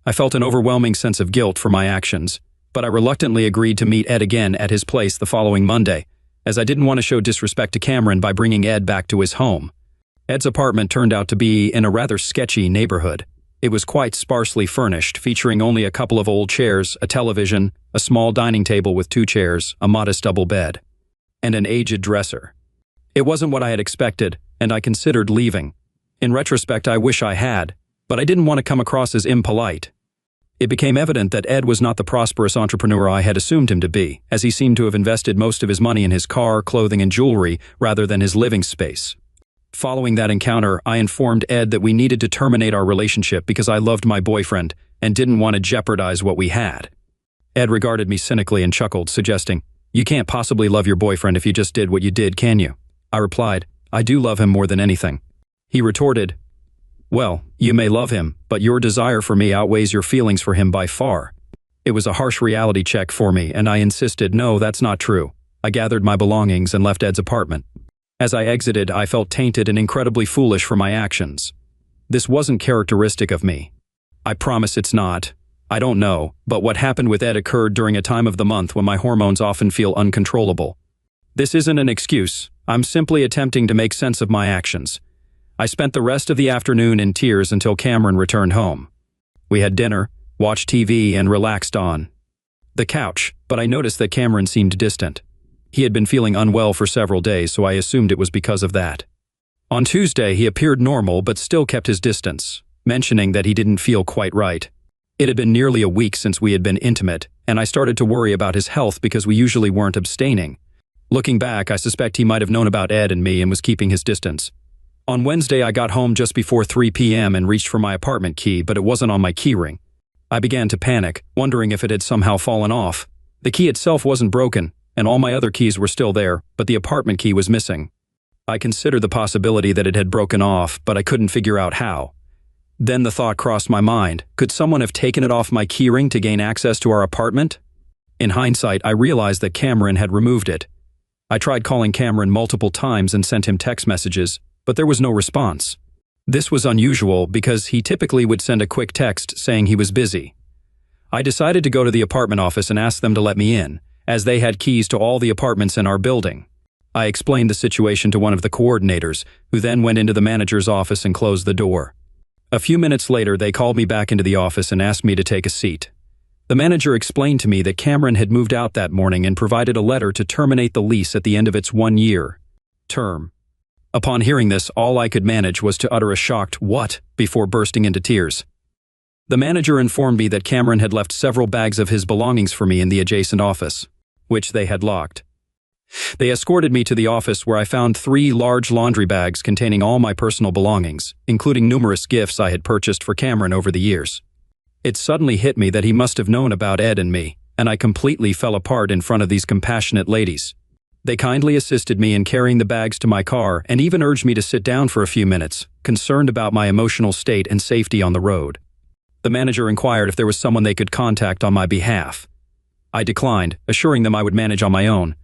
I felt an overwhelming sense of guilt for my actions, but I reluctantly agreed to meet Ed again at his place the following Monday, as I didn't want to show disrespect to Cameron by bringing Ed back to his home. Ed's apartment turned out to be in a rather sketchy neighborhood. It was quite sparsely furnished, featuring only a couple of old chairs, a television, a small dining table with 2 chairs, a modest double bed, and an aged dresser. It wasn't what I had expected, and I considered leaving. In retrospect, I wish I had, but I didn't want to come across as impolite. It became evident that Ed was not the prosperous entrepreneur I had assumed him to be, as he seemed to have invested most of his money in his car, clothing, and jewelry rather than his living space. Following that encounter, I informed Ed that we needed to terminate our relationship because I loved my boyfriend and didn't want to jeopardize what we had. Ed regarded me cynically and chuckled, suggesting, "You can't possibly love your boyfriend if you just did what you did, can you?" I replied, "I do love him more than anything." He retorted, "Well, you may love him, but your desire for me outweighs your feelings for him by far." It was a harsh reality check for me, and I insisted, "No, that's not true." I gathered my belongings and left Ed's apartment. As I exited, I felt tainted and incredibly foolish for my actions. This wasn't characteristic of me. I promise it's not. I don't know, but what happened with Ed occurred during a time of the month when my hormones often feel uncontrollable. This isn't an excuse. I'm simply attempting to make sense of my actions. I spent the rest of the afternoon in tears until Cameron returned home. We had dinner, watched TV, and relaxed on the couch, but I noticed that Cameron seemed distant. He had been feeling unwell for several days, so I assumed it was because of that. On Tuesday, he appeared normal but still kept his distance, mentioning that he didn't feel quite right. It had been nearly a week since we had been intimate, and I started to worry about his health because we usually weren't abstaining. Looking back, I suspect he might have known about Ed and me and was keeping his distance. On Wednesday, I got home just before 3 p.m. and reached for my apartment key, but it wasn't on my keyring. I began to panic, wondering if it had somehow fallen off. The key itself wasn't broken, and all my other keys were still there, but the apartment key was missing. I considered the possibility that it had broken off, but I couldn't figure out how. Then the thought crossed my mind, could someone have taken it off my keyring to gain access to our apartment? In hindsight, I realized that Cameron had removed it. I tried calling Cameron multiple times and sent him text messages, but there was no response. This was unusual because he typically would send a quick text saying he was busy. I decided to go to the apartment office and ask them to let me in, as they had keys to all the apartments in our building. I explained the situation to one of the coordinators, who then went into the manager's office and closed the door. A few minutes later, they called me back into the office and asked me to take a seat. The manager explained to me that Cameron had moved out that morning and provided a letter to terminate the lease at the end of its 1-year term. Upon hearing this, all I could manage was to utter a shocked "what?" before bursting into tears. The manager informed me that Cameron had left several bags of his belongings for me in the adjacent office, which they had locked. They escorted me to the office where I found 3 large laundry bags containing all my personal belongings, including numerous gifts I had purchased for Cameron over the years. It suddenly hit me that he must have known about Ed and me, and I completely fell apart in front of these compassionate ladies. They kindly assisted me in carrying the bags to my car and even urged me to sit down for a few minutes, concerned about my emotional state and safety on the road. The manager inquired if there was someone they could contact on my behalf. I declined, assuring them I would manage on my own.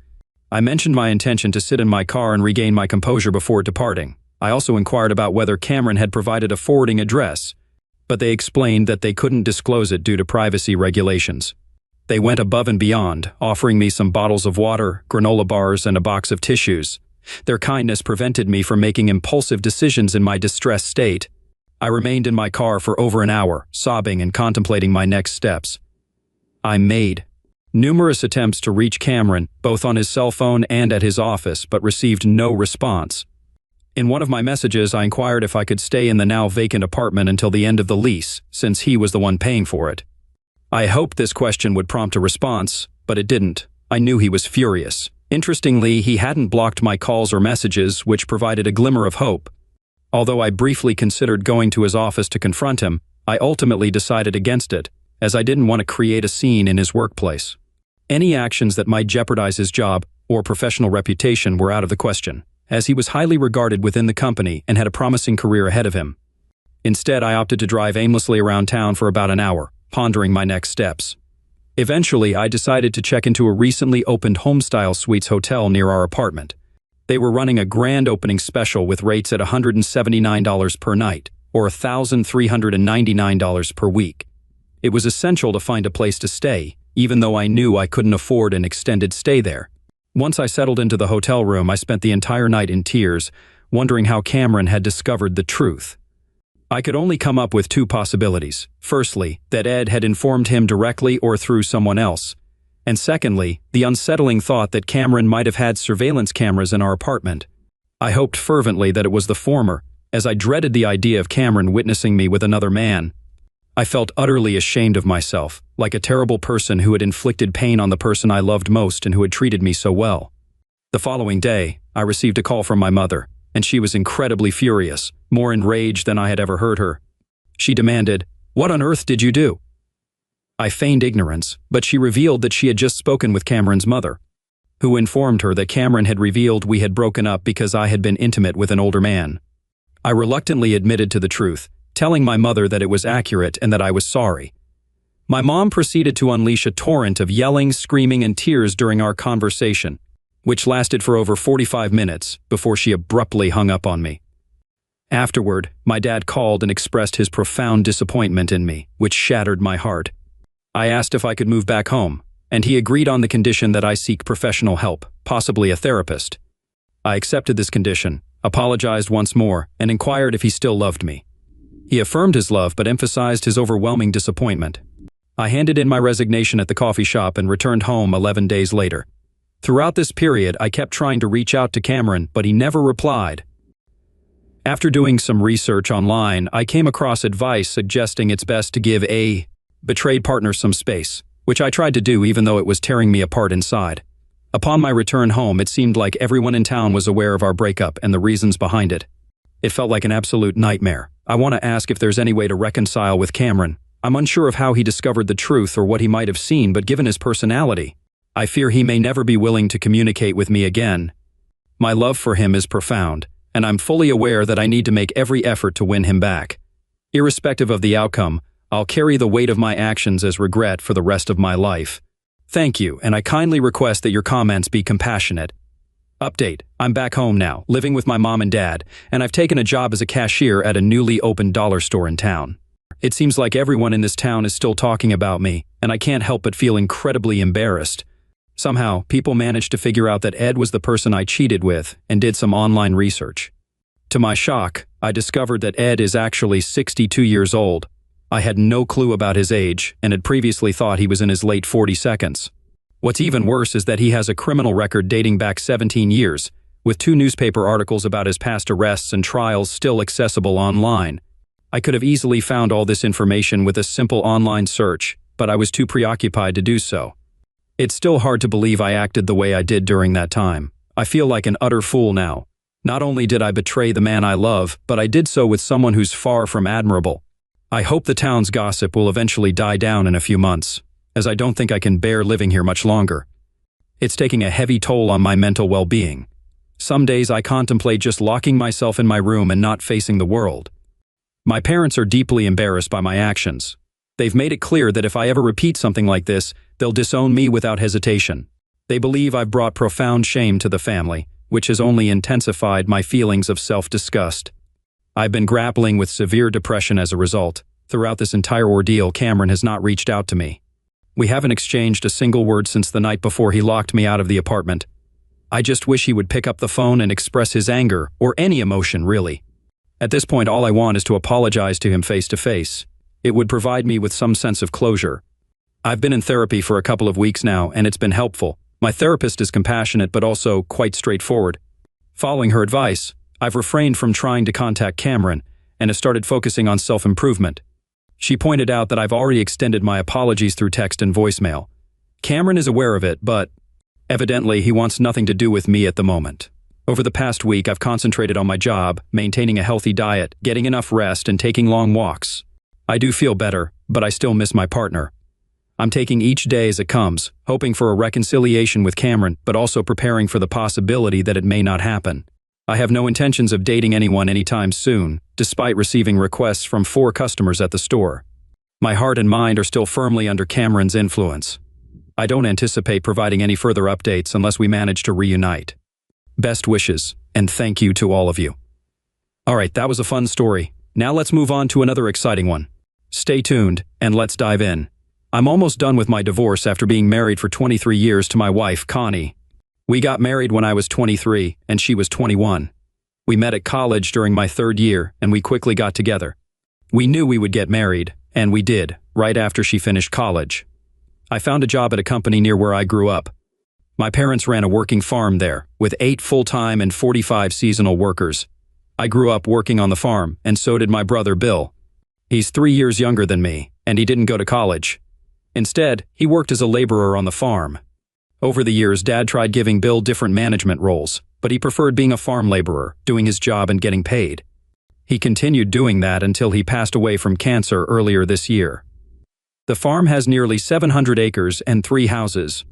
I mentioned my intention to sit in my car and regain my composure before departing. I also inquired about whether Cameron had provided a forwarding address, but they explained that they couldn't disclose it due to privacy regulations. They went above and beyond, offering me some bottles of water, granola bars, and a box of tissues. Their kindness prevented me from making impulsive decisions in my distressed state. I remained in my car for over an hour, sobbing and contemplating my next steps. I made numerous attempts to reach Cameron, both on his cell phone and at his office, but received no response. In one of my messages, I inquired if I could stay in the now vacant apartment until the end of the lease, since he was the one paying for it. I hoped this question would prompt a response, but it didn't. I knew he was furious. Interestingly, he hadn't blocked my calls or messages, which provided a glimmer of hope. Although I briefly considered going to his office to confront him, I ultimately decided against it, as I didn't want to create a scene in his workplace. Any actions that might jeopardize his job or professional reputation were out of the question, as he was highly regarded within the company and had a promising career ahead of him. Instead, I opted to drive aimlessly around town for about an hour, pondering my next steps. Eventually, I decided to check into a recently opened Homestyle Suites hotel near our apartment. They were running a grand opening special with rates at $179 per night, or $1,399 per week. It was essential to find a place to stay, even though I knew I couldn't afford an extended stay there. Once I settled into the hotel room, I spent the entire night in tears, wondering how Cameron had discovered the truth. I could only come up with 2 possibilities. Firstly, that Ed had informed him directly or through someone else. And secondly, the unsettling thought that Cameron might have had surveillance cameras in our apartment. I hoped fervently that it was the former, as I dreaded the idea of Cameron witnessing me with another man. I felt utterly ashamed of myself, like a terrible person who had inflicted pain on the person I loved most and who had treated me so well. The following day, I received a call from my mother, and she was incredibly furious, more enraged than I had ever heard her. She demanded, "What on earth did you do?" I feigned ignorance, but she revealed that she had just spoken with Cameron's mother, who informed her that Cameron had revealed we had broken up because I had been intimate with an older man. I reluctantly admitted to the truth, telling my mother that it was accurate and that I was sorry. My mom proceeded to unleash a torrent of yelling, screaming, and tears during our conversation, which lasted for over 45 minutes before she abruptly hung up on me. Afterward, my dad called and expressed his profound disappointment in me, which shattered my heart. I asked if I could move back home, and he agreed on the condition that I seek professional help, possibly a therapist. I accepted this condition, apologized once more, and inquired if he still loved me. He affirmed his love but emphasized his overwhelming disappointment. I handed in my resignation at the coffee shop and returned home 11 days later. Throughout this period, I kept trying to reach out to Cameron, but he never replied. After doing some research online, I came across advice suggesting it's best to give a betrayed partner some space, which I tried to do even though it was tearing me apart inside. Upon my return home, it seemed like everyone in town was aware of our breakup and the reasons behind it. It felt like an absolute nightmare. I want to ask if there's any way to reconcile with Cameron. I'm unsure of how he discovered the truth or what he might have seen, but given his personality, I fear he may never be willing to communicate with me again. My love for him is profound, and I'm fully aware that I need to make every effort to win him back. Irrespective of the outcome, I'll carry the weight of my actions as regret for the rest of my life. Thank you, and I kindly request that your comments be compassionate. Update: I'm back home now, living with my mom and dad, and I've taken a job as a cashier at a newly opened dollar store in town. It seems like everyone in this town is still talking about me, and I can't help but feel incredibly embarrassed. Somehow, people managed to figure out that Ed was the person I cheated with and did some online research. To my shock, I discovered that Ed is actually 62 years old. I had no clue about his age and had previously thought he was in his late 42nds. What's even worse is that he has a criminal record dating back 17 years, with 2 newspaper articles about his past arrests and trials still accessible online. I could have easily found all this information with a simple online search, but I was too preoccupied to do so. It's still hard to believe I acted the way I did during that time. I feel like an utter fool now. Not only did I betray the man I love, but I did so with someone who's far from admirable. I hope the town's gossip will eventually die down in a few months, as I don't think I can bear living here much longer. It's taking a heavy toll on my mental well-being. Some days I contemplate just locking myself in my room and not facing the world. My parents are deeply embarrassed by my actions. They've made it clear that if I ever repeat something like this, they'll disown me without hesitation. They believe I've brought profound shame to the family, which has only intensified my feelings of self-disgust. I've been grappling with severe depression as a result. Throughout this entire ordeal, Cameron has not reached out to me. We haven't exchanged a single word since the night before he locked me out of the apartment. I just wish he would pick up the phone and express his anger, or any emotion, really. At this point, all I want is to apologize to him face to face. It would provide me with some sense of closure. I've been in therapy for a couple of weeks now, and it's been helpful. My therapist is compassionate but also quite straightforward. Following her advice, I've refrained from trying to contact Cameron and have started focusing on self-improvement. She pointed out that I've already extended my apologies through text and voicemail. Cameron is aware of it, but evidently he wants nothing to do with me at the moment. Over the past week, I've concentrated on my job, maintaining a healthy diet, getting enough rest, and taking long walks. I do feel better, but I still miss my partner. I'm taking each day as it comes, hoping for a reconciliation with Cameron, but also preparing for the possibility that it may not happen. I have no intentions of dating anyone anytime soon, despite receiving requests from 4 customers at the store. My heart and mind are still firmly under Cameron's influence. I don't anticipate providing any further updates unless we manage to reunite. Best wishes, and thank you to all of you. Alright, that was a fun story. Now let's move on to another exciting one. Stay tuned, and let's dive in. I'm almost done with my divorce after being married for 23 years to my wife, Connie. We got married when I was 23, and she was 21. We met at college during my 3rd year, and we quickly got together. We knew we would get married, and we did, right after she finished college. I found a job at a company near where I grew up. My parents ran a working farm there, with 8 full-time and 45 seasonal workers. I grew up working on the farm, and so did my brother Bill. He's 3 years younger than me, and he didn't go to college. Instead, he worked as a laborer on the farm. Over the years, Dad tried giving Bill different management roles, but he preferred being a farm laborer, doing his job and getting paid. He continued doing that until he passed away from cancer earlier this year. The farm has nearly 700 acres and 3 houses.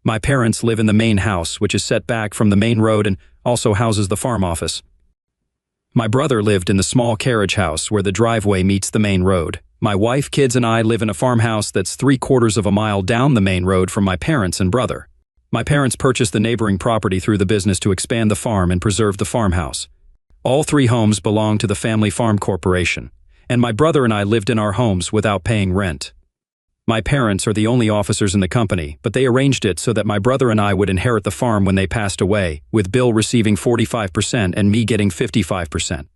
My parents live in the main house, which is set back from the main road and also houses the farm office. My brother lived in the small carriage house where the driveway meets the main road. My wife, kids, and I live in a farmhouse that's 3/4 of a mile down the main road from my parents and brother. My parents purchased the neighboring property through the business to expand the farm and preserve the farmhouse. All 3 homes belong to the Family Farm Corporation, and my brother and I lived in our homes without paying rent. My parents are the only officers in the company, but they arranged it so that my brother and I would inherit the farm when they passed away, with Bill receiving 45% and me getting 55%.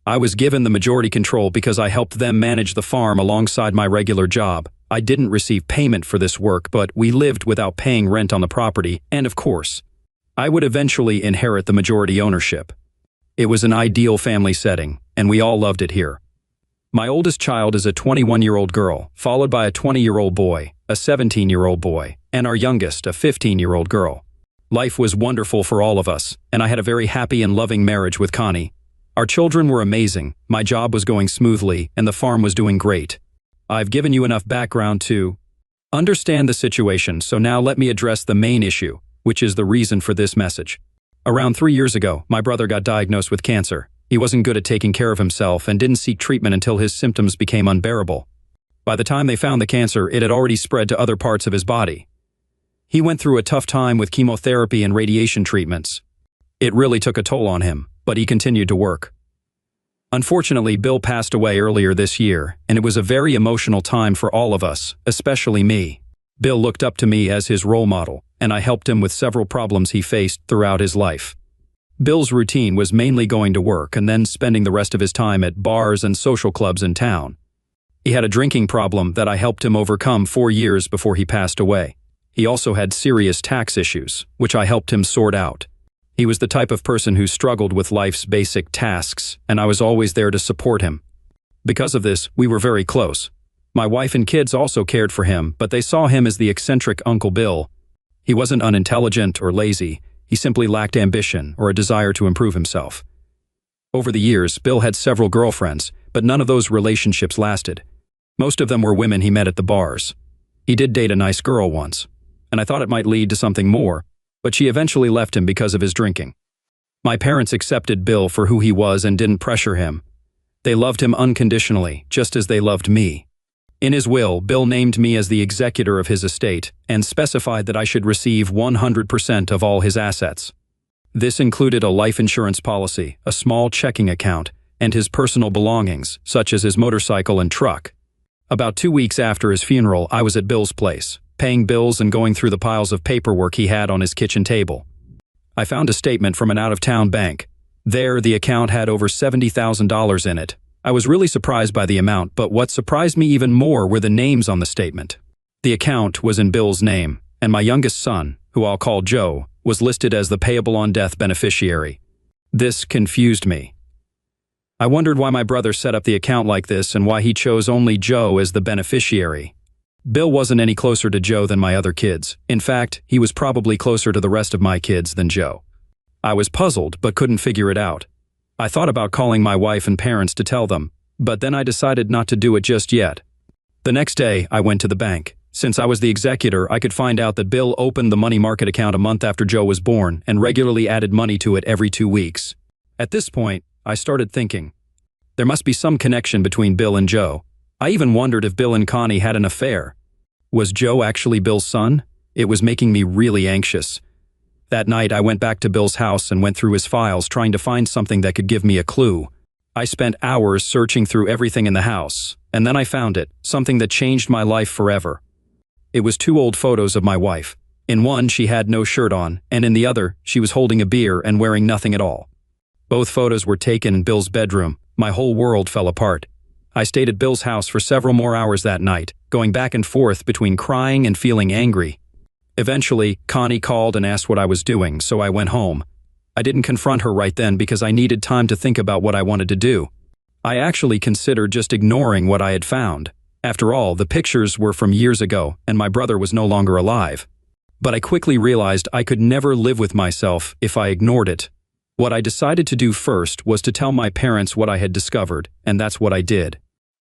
I was given the majority control because I helped them manage the farm alongside my regular job. I didn't receive payment for this work, but we lived without paying rent on the property, and of course, I would eventually inherit the majority ownership. It was an ideal family setting, and we all loved it here. My oldest child is a 21-year-old girl, followed by a 20-year-old boy, a 17-year-old boy, and our youngest, a 15-year-old girl. Life was wonderful for all of us, and I had a very happy and loving marriage with Connie. Our children were amazing, my job was going smoothly, and the farm was doing great. I've given you enough background to understand the situation, so now let me address the main issue, which is the reason for this message. Around 3 years ago, my brother got diagnosed with cancer. He wasn't good at taking care of himself and didn't seek treatment until his symptoms became unbearable. By the time they found the cancer, it had already spread to other parts of his body. He went through a tough time with chemotherapy and radiation treatments. It really took a toll on him, but he continued to work. Unfortunately, Bill passed away earlier this year, and it was a very emotional time for all of us, especially me. Bill looked up to me as his role model, and I helped him with several problems he faced throughout his life. Bill's routine was mainly going to work and then spending the rest of his time at bars and social clubs in town. He had a drinking problem that I helped him overcome 4 years before he passed away. He also had serious tax issues, which I helped him sort out. He was the type of person who struggled with life's basic tasks, and I was always there to support him. Because of this, we were very close. My wife and kids also cared for him, but they saw him as the eccentric Uncle Bill. He wasn't unintelligent or lazy. He simply lacked ambition or a desire to improve himself. Over the years, Bill had several girlfriends, but none of those relationships lasted. Most of them were women he met at the bars. He did date a nice girl once, and I thought it might lead to something more, but she eventually left him because of his drinking. My parents accepted Bill for who he was and didn't pressure him. They loved him unconditionally, just as they loved me. In his will, Bill named me as the executor of his estate and specified that I should receive 100% of all his assets. This included a life insurance policy, a small checking account, and his personal belongings, such as his motorcycle and truck. About 2 weeks after his funeral, I was at Bill's place, paying bills and going through the piles of paperwork he had on his kitchen table. I found a statement from an out-of-town bank. There, the account had over $70,000 in it. I was really surprised by the amount, but what surprised me even more were the names on the statement. The account was in Bill's name, and my youngest son, who I'll call Joe, was listed as the payable-on-death beneficiary. This confused me. I wondered why my brother set up the account like this and why he chose only Joe as the beneficiary. Bill wasn't any closer to Joe than my other kids. In fact, he was probably closer to the rest of my kids than Joe. I was puzzled but couldn't figure it out. I thought about calling my wife and parents to tell them, but then I decided not to do it just yet. The next day, I went to the bank. Since I was the executor, I could find out that Bill opened the money market account a month after Joe was born and regularly added money to it every 2 weeks. At this point, I started thinking, there must be some connection between Bill and Joe. I even wondered if Bill and Connie had an affair. Was Joe actually Bill's son? It was making me really anxious. That night, I went back to Bill's house and went through his files trying to find something that could give me a clue. I spent hours searching through everything in the house, and then I found it, something that changed my life forever. It was 2 old photos of my wife. In one, she had no shirt on, and in the other, she was holding a beer and wearing nothing at all. Both photos were taken in Bill's bedroom. My whole world fell apart. I stayed at Bill's house for several more hours that night, going back and forth between crying and feeling angry. Eventually, Connie called and asked what I was doing, so I went home. I didn't confront her right then because I needed time to think about what I wanted to do. I actually considered just ignoring what I had found. After all, the pictures were from years ago, and my brother was no longer alive. But I quickly realized I could never live with myself if I ignored it. What I decided to do first was to tell my parents what I had discovered, and that's what I did.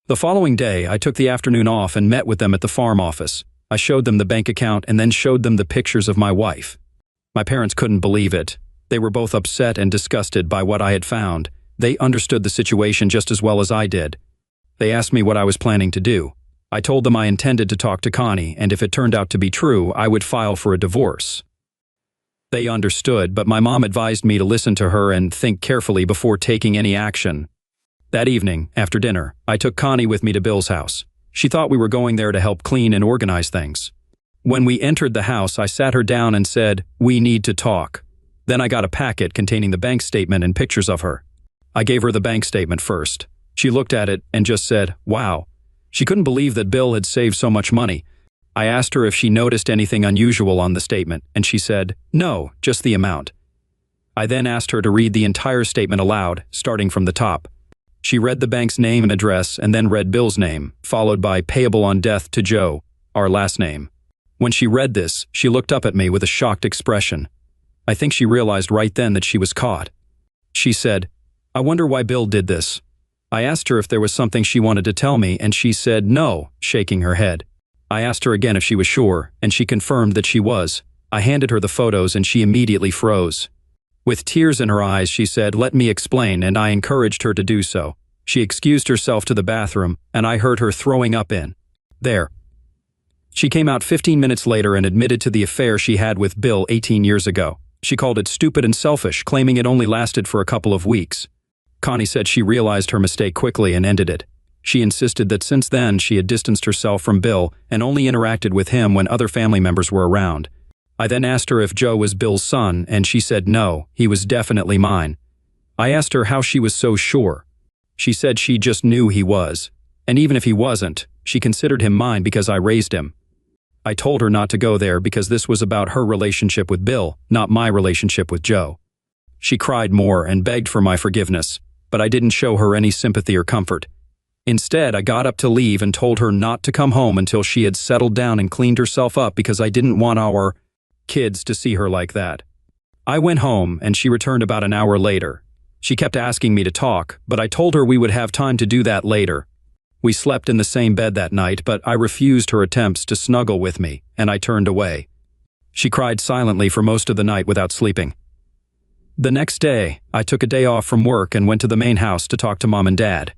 The following day, I took the afternoon off and met with them at the farm office. I showed them the bank account and then showed them the pictures of my wife. My parents couldn't believe it. They were both upset and disgusted by what I had found. They understood the situation just as well as I did. They asked me what I was planning to do. I told them I intended to talk to Connie, and if it turned out to be true, I would file for a divorce. They understood, but my mom advised me to listen to her and think carefully before taking any action. That evening, after dinner, I took Connie with me to Bill's house. She thought we were going there to help clean and organize things. When we entered the house, I sat her down and said, "We need to talk." Then I got a packet containing the bank statement and pictures of her. I gave her the bank statement first. She looked at it and just said, "Wow." She couldn't believe that Bill had saved so much money. I asked her if she noticed anything unusual on the statement, and she said, "No, just the amount." I then asked her to read the entire statement aloud, starting from the top. She read the bank's name and address and then read Bill's name, followed by payable on death to Joe, our last name. When she read this, she looked up at me with a shocked expression. I think she realized right then that she was caught. She said, "I wonder why Bill did this." I asked her if there was something she wanted to tell me, and she said no, shaking her head. I asked her again if she was sure, and she confirmed that she was. I handed her the photos and she immediately froze. With tears in her eyes, she said, "Let me explain," and I encouraged her to do so. She excused herself to the bathroom, and I heard her throwing up in there. She came out 15 minutes later and admitted to the affair she had with Bill 18 years ago. She called it stupid and selfish, claiming it only lasted for a couple of weeks. Connie said she realized her mistake quickly and ended it. She insisted that since then she had distanced herself from Bill and only interacted with him when other family members were around. I then asked her if Joe was Bill's son, and she said no, he was definitely mine. I asked her how she was so sure. She said she just knew he was. And even if he wasn't, she considered him mine because I raised him. I told her not to go there because this was about her relationship with Bill, not my relationship with Joe. She cried more and begged for my forgiveness, but I didn't show her any sympathy or comfort. Instead, I got up to leave and told her not to come home until she had settled down and cleaned herself up because I didn't want our kids to see her like that. I went home and she returned about an hour later. She kept asking me to talk, but I told her we would have time to do that later. We slept in the same bed that night, but I refused her attempts to snuggle with me, and I turned away. She cried silently for most of the night without sleeping. The next day, I took a day off from work and went to the main house to talk to Mom and Dad.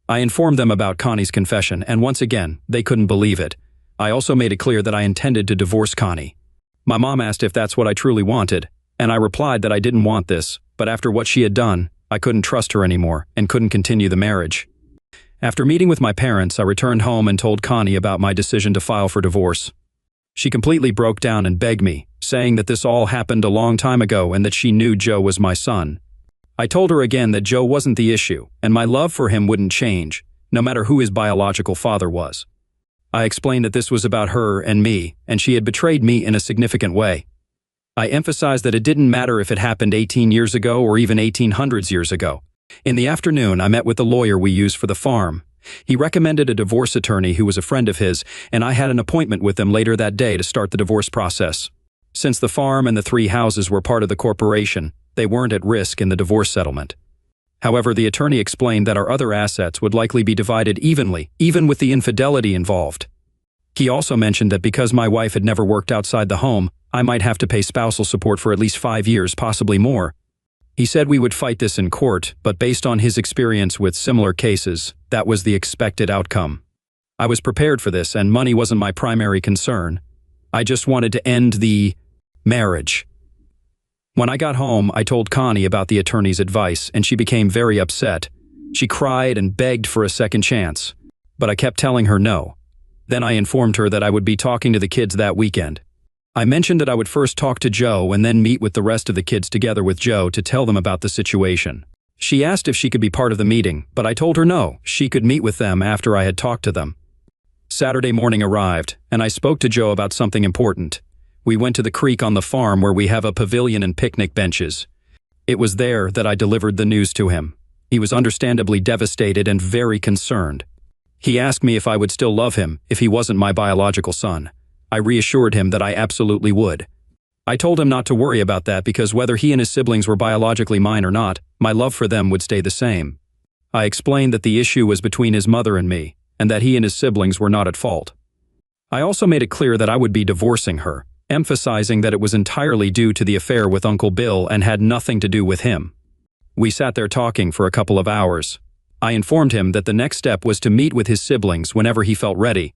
I informed them about Connie's confession, and once again, they couldn't believe it. I also made it clear that I intended to divorce Connie. My mom asked if that's what I truly wanted, and I replied that I didn't want this, but after what she had done, I couldn't trust her anymore and couldn't continue the marriage. After meeting with my parents, I returned home and told Connie about my decision to file for divorce. She completely broke down and begged me, saying that this all happened a long time ago and that she knew Joe was my son. I told her again that Joe wasn't the issue, and my love for him wouldn't change, no matter who his biological father was. I explained that this was about her and me, and she had betrayed me in a significant way. I emphasized that it didn't matter if it happened 18 years ago or even 1800s years ago. In the afternoon, I met with the lawyer we use for the farm. He recommended a divorce attorney who was a friend of his, and I had an appointment with them later that day to start the divorce process. Since the farm and the 3 houses were part of the corporation, they weren't at risk in the divorce settlement. However, the attorney explained that our other assets would likely be divided evenly, even with the infidelity involved. He also mentioned that because my wife had never worked outside the home, I might have to pay spousal support for at least 5 years, possibly more. He said we would fight this in court, but based on his experience with similar cases, that was the expected outcome. I was prepared for this, and money wasn't my primary concern. I just wanted to end the marriage. When I got home, I told Connie about the attorney's advice, and she became very upset. She cried and begged for a second chance, but I kept telling her no. Then I informed her that I would be talking to the kids that weekend. I mentioned that I would first talk to Joe and then meet with the rest of the kids together with Joe to tell them about the situation. She asked if she could be part of the meeting, but I told her no, she could meet with them after I had talked to them. Saturday morning arrived, and I spoke to Joe about something important. We went to the creek on the farm where we have a pavilion and picnic benches. It was there that I delivered the news to him. He was understandably devastated and very concerned. He asked me if I would still love him if he wasn't my biological son. I reassured him that I absolutely would. I told him not to worry about that because whether he and his siblings were biologically mine or not, my love for them would stay the same. I explained that the issue was between his mother and me, and that he and his siblings were not at fault. I also made it clear that I would be divorcing her, emphasizing that it was entirely due to the affair with Uncle Bill and had nothing to do with him. We sat there talking for a couple of hours. I informed him that the next step was to meet with his siblings whenever he felt ready.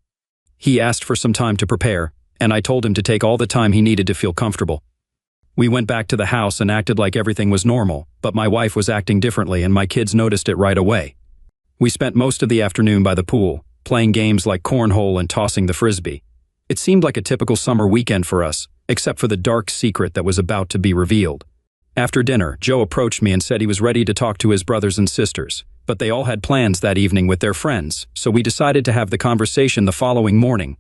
He asked for some time to prepare, and I told him to take all the time he needed to feel comfortable. We went back to the house and acted like everything was normal, but my wife was acting differently and my kids noticed it right away. We spent most of the afternoon by the pool, playing games like cornhole and tossing the frisbee. It seemed like a typical summer weekend for us, except for the dark secret that was about to be revealed. After dinner, Joe approached me and said he was ready to talk to his brothers and sisters, but they all had plans that evening with their friends, so we decided to have the conversation the following morning.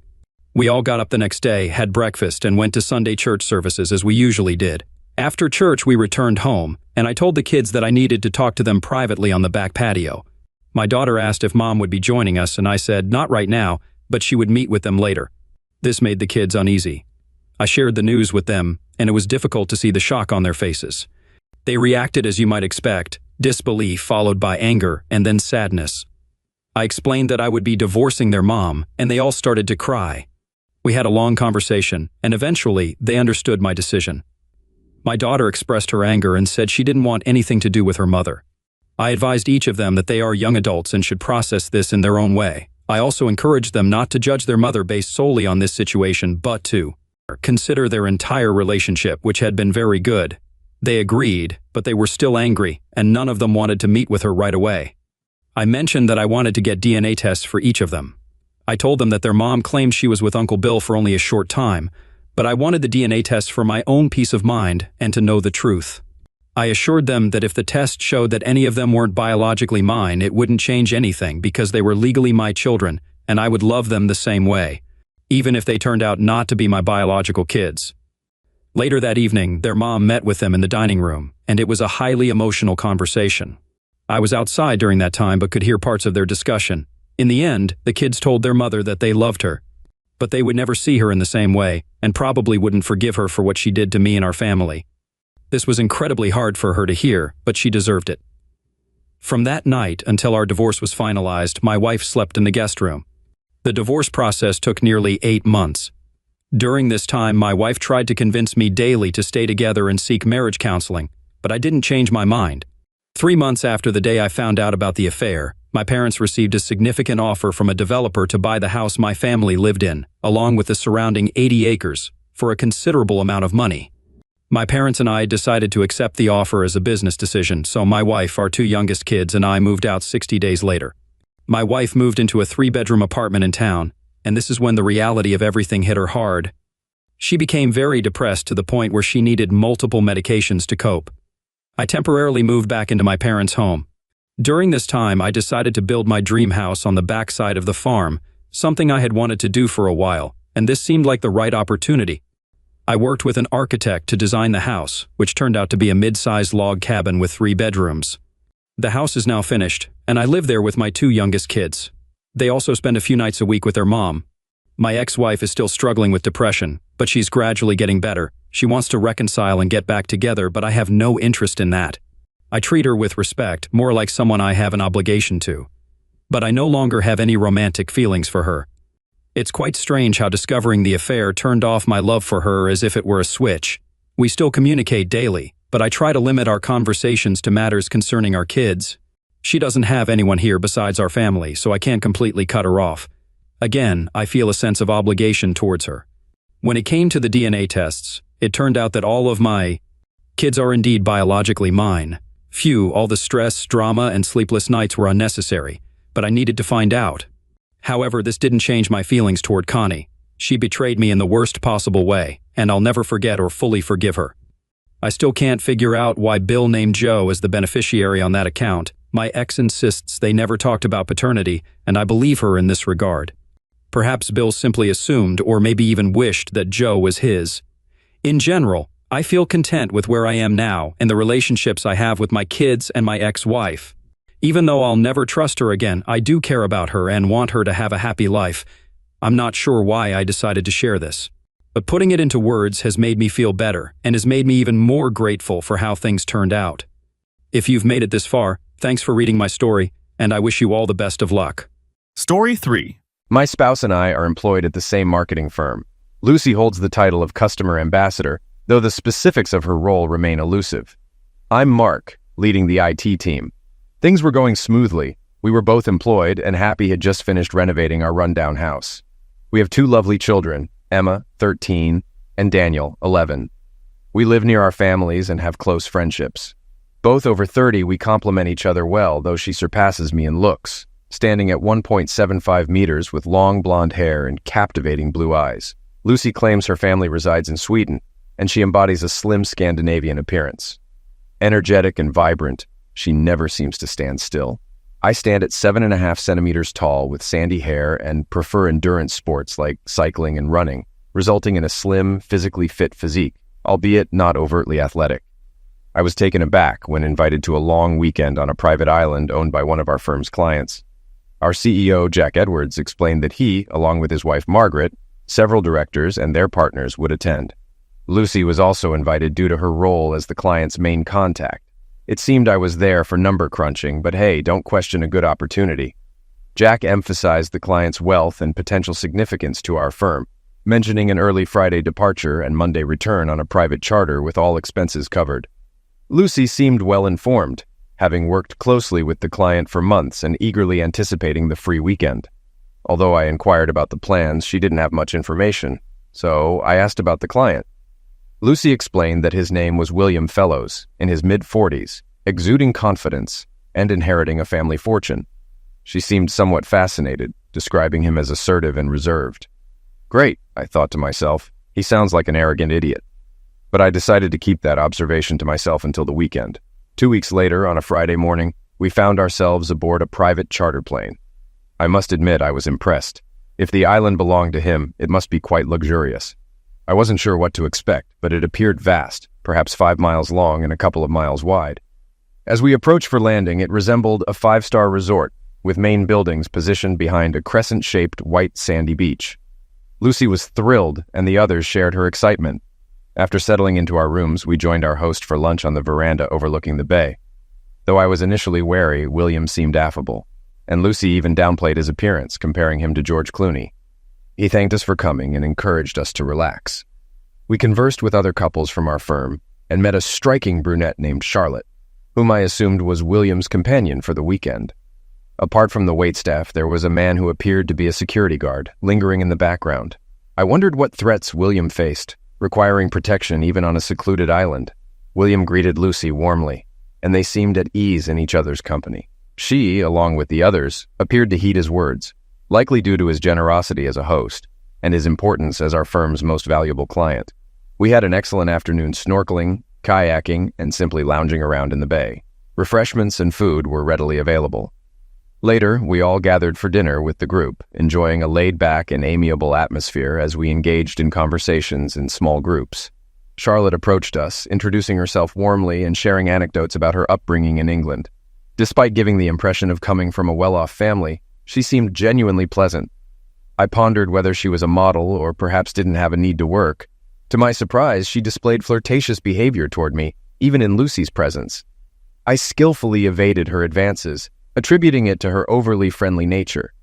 We all got up the next day, had breakfast, and went to Sunday church services as we usually did. After church, we returned home, and I told the kids that I needed to talk to them privately on the back patio. My daughter asked if Mom would be joining us, and I said not right now, but she would meet with them later. This made the kids uneasy. I shared the news with them, and it was difficult to see the shock on their faces. They reacted as you might expect, disbelief followed by anger and then sadness. I explained that I would be divorcing their mom, and they all started to cry. We had a long conversation, and eventually they understood my decision. My daughter expressed her anger and said she didn't want anything to do with her mother. I advised each of them that they are young adults and should process this in their own way. I also encouraged them not to judge their mother based solely on this situation, but to consider their entire relationship, which had been very good. They agreed, but they were still angry, and none of them wanted to meet with her right away. I mentioned that I wanted to get DNA tests for each of them. I told them that their mom claimed she was with Uncle Bill for only a short time, but I wanted the DNA tests for my own peace of mind and to know the truth. I assured them that if the test showed that any of them weren't biologically mine, it wouldn't change anything because they were legally my children, and I would love them the same way, even if they turned out not to be my biological kids. Later that evening, their mom met with them in the dining room, and it was a highly emotional conversation. I was outside during that time but could hear parts of their discussion. In the end, the kids told their mother that they loved her, but they would never see her in the same way, and probably wouldn't forgive her for what she did to me and our family. This was incredibly hard for her to hear, but she deserved it. From that night until our divorce was finalized, my wife slept in the guest room. The divorce process took nearly 8 months. During this time, my wife tried to convince me daily to stay together and seek marriage counseling, but I didn't change my mind. 3 months after the day I found out about the affair, my parents received a significant offer from a developer to buy the house my family lived in, along with the surrounding 80 acres, for a considerable amount of money. My parents and I decided to accept the offer as a business decision, so my wife, our 2 youngest kids, and I moved out 60 days later. My wife moved into a 3-bedroom apartment in town, and this is when the reality of everything hit her hard. She became very depressed to the point where she needed multiple medications to cope. I temporarily moved back into my parents' home. During this time, I decided to build my dream house on the backside of the farm, something I had wanted to do for a while, and this seemed like the right opportunity. I worked with an architect to design the house, which turned out to be a mid-sized log cabin with 3 bedrooms. The house is now finished, and I live there with my 2 youngest kids. They also spend a few nights a week with their mom. My ex-wife is still struggling with depression, but she's gradually getting better. She wants to reconcile and get back together, but I have no interest in that. I treat her with respect, more like someone I have an obligation to. But I no longer have any romantic feelings for her. It's quite strange how discovering the affair turned off my love for her as if it were a switch. We still communicate daily, but I try to limit our conversations to matters concerning our kids. She doesn't have anyone here besides our family, so I can't completely cut her off. Again, I feel a sense of obligation towards her. When it came to the DNA tests, it turned out that all of my kids are indeed biologically mine. Phew, all the stress, drama, and sleepless nights were unnecessary, but I needed to find out. However, this didn't change my feelings toward Connie. She betrayed me in the worst possible way, and I'll never forget or fully forgive her. I still can't figure out why Bill named Joe as the beneficiary on that account. My ex insists they never talked about paternity, and I believe her in this regard. Perhaps Bill simply assumed or maybe even wished that Joe was his. In general, I feel content with where I am now and the relationships I have with my kids and my ex-wife. Even though I'll never trust her again, I do care about her and want her to have a happy life. I'm not sure why I decided to share this, but putting it into words has made me feel better and has made me even more grateful for how things turned out. If you've made it this far, thanks for reading my story, and I wish you all the best of luck. Story 3. My spouse and I are employed at the same marketing firm. Lucy holds the title of customer ambassador, though the specifics of her role remain elusive. I'm Mark, leading the IT team. Things were going smoothly. We were both employed, and Happy had just finished renovating our rundown house. We have 2 lovely children, Emma, 13, and Daniel, 11. We live near our families and have close friendships. Both over 30, we complement each other well, though she surpasses me in looks, standing at 1.75 meters with long blonde hair and captivating blue eyes. Lucy claims her family resides in Sweden, and she embodies a slim Scandinavian appearance. Energetic and vibrant, she never seems to stand still. I stand at 7.5 centimeters tall with sandy hair and prefer endurance sports like cycling and running, resulting in a slim, physically fit physique, albeit not overtly athletic. I was taken aback when invited to a long weekend on a private island owned by one of our firm's clients. Our CEO, Jack Edwards, explained that he, along with his wife Margaret, several directors, and their partners would attend. Lucy was also invited due to her role as the client's main contact. It seemed I was there for number crunching, but hey, don't question a good opportunity. Jack emphasized the client's wealth and potential significance to our firm, mentioning an early Friday departure and Monday return on a private charter with all expenses covered. Lucy seemed well informed, having worked closely with the client for months and eagerly anticipating the free weekend. Although I inquired about the plans, she didn't have much information, so I asked about the client. Lucy explained that his name was William Fellows, in his mid-40s, exuding confidence and inheriting a family fortune. She seemed somewhat fascinated, describing him as assertive and reserved. Great, I thought to myself, he sounds like an arrogant idiot. but I decided to keep that observation to myself until the weekend. 2 weeks later, on a Friday morning, we found ourselves aboard a private charter plane. I must admit I was impressed. If the island belonged to him, it must be quite luxurious. I wasn't sure what to expect, but it appeared vast, perhaps 5 miles long and a couple of miles wide. As we approached for landing, it resembled a 5-star resort, with main buildings positioned behind a crescent-shaped white sandy beach. Lucy was thrilled, and the others shared her excitement. After settling into our rooms, we joined our host for lunch on the veranda overlooking the bay. Though I was initially wary, William seemed affable, and Lucy even downplayed his appearance, comparing him to George Clooney. He thanked us for coming and encouraged us to relax. We conversed with other couples from our firm and met a striking brunette named Charlotte, whom I assumed was William's companion for the weekend. Apart from the waitstaff, there was a man who appeared to be a security guard, lingering in the background. I wondered what threats William faced, requiring protection even on a secluded island. William greeted Lucy warmly, and they seemed at ease in each other's company. She, along with the others, appeared to heed his words, likely due to his generosity as a host and his importance as our firm's most valuable client. We had an excellent afternoon snorkeling, kayaking, and simply lounging around in the bay. Refreshments and food were readily available. Later, we all gathered for dinner with the group, enjoying a laid-back and amiable atmosphere as we engaged in conversations in small groups. Charlotte approached us, introducing herself warmly and sharing anecdotes about her upbringing in England. Despite giving the impression of coming from a well-off family, she seemed genuinely pleasant. I pondered whether she was a model or perhaps didn't have a need to work. To my surprise, she displayed flirtatious behavior toward me, even in Lucy's presence. I skillfully evaded her advances, attributing it to her overly friendly nature.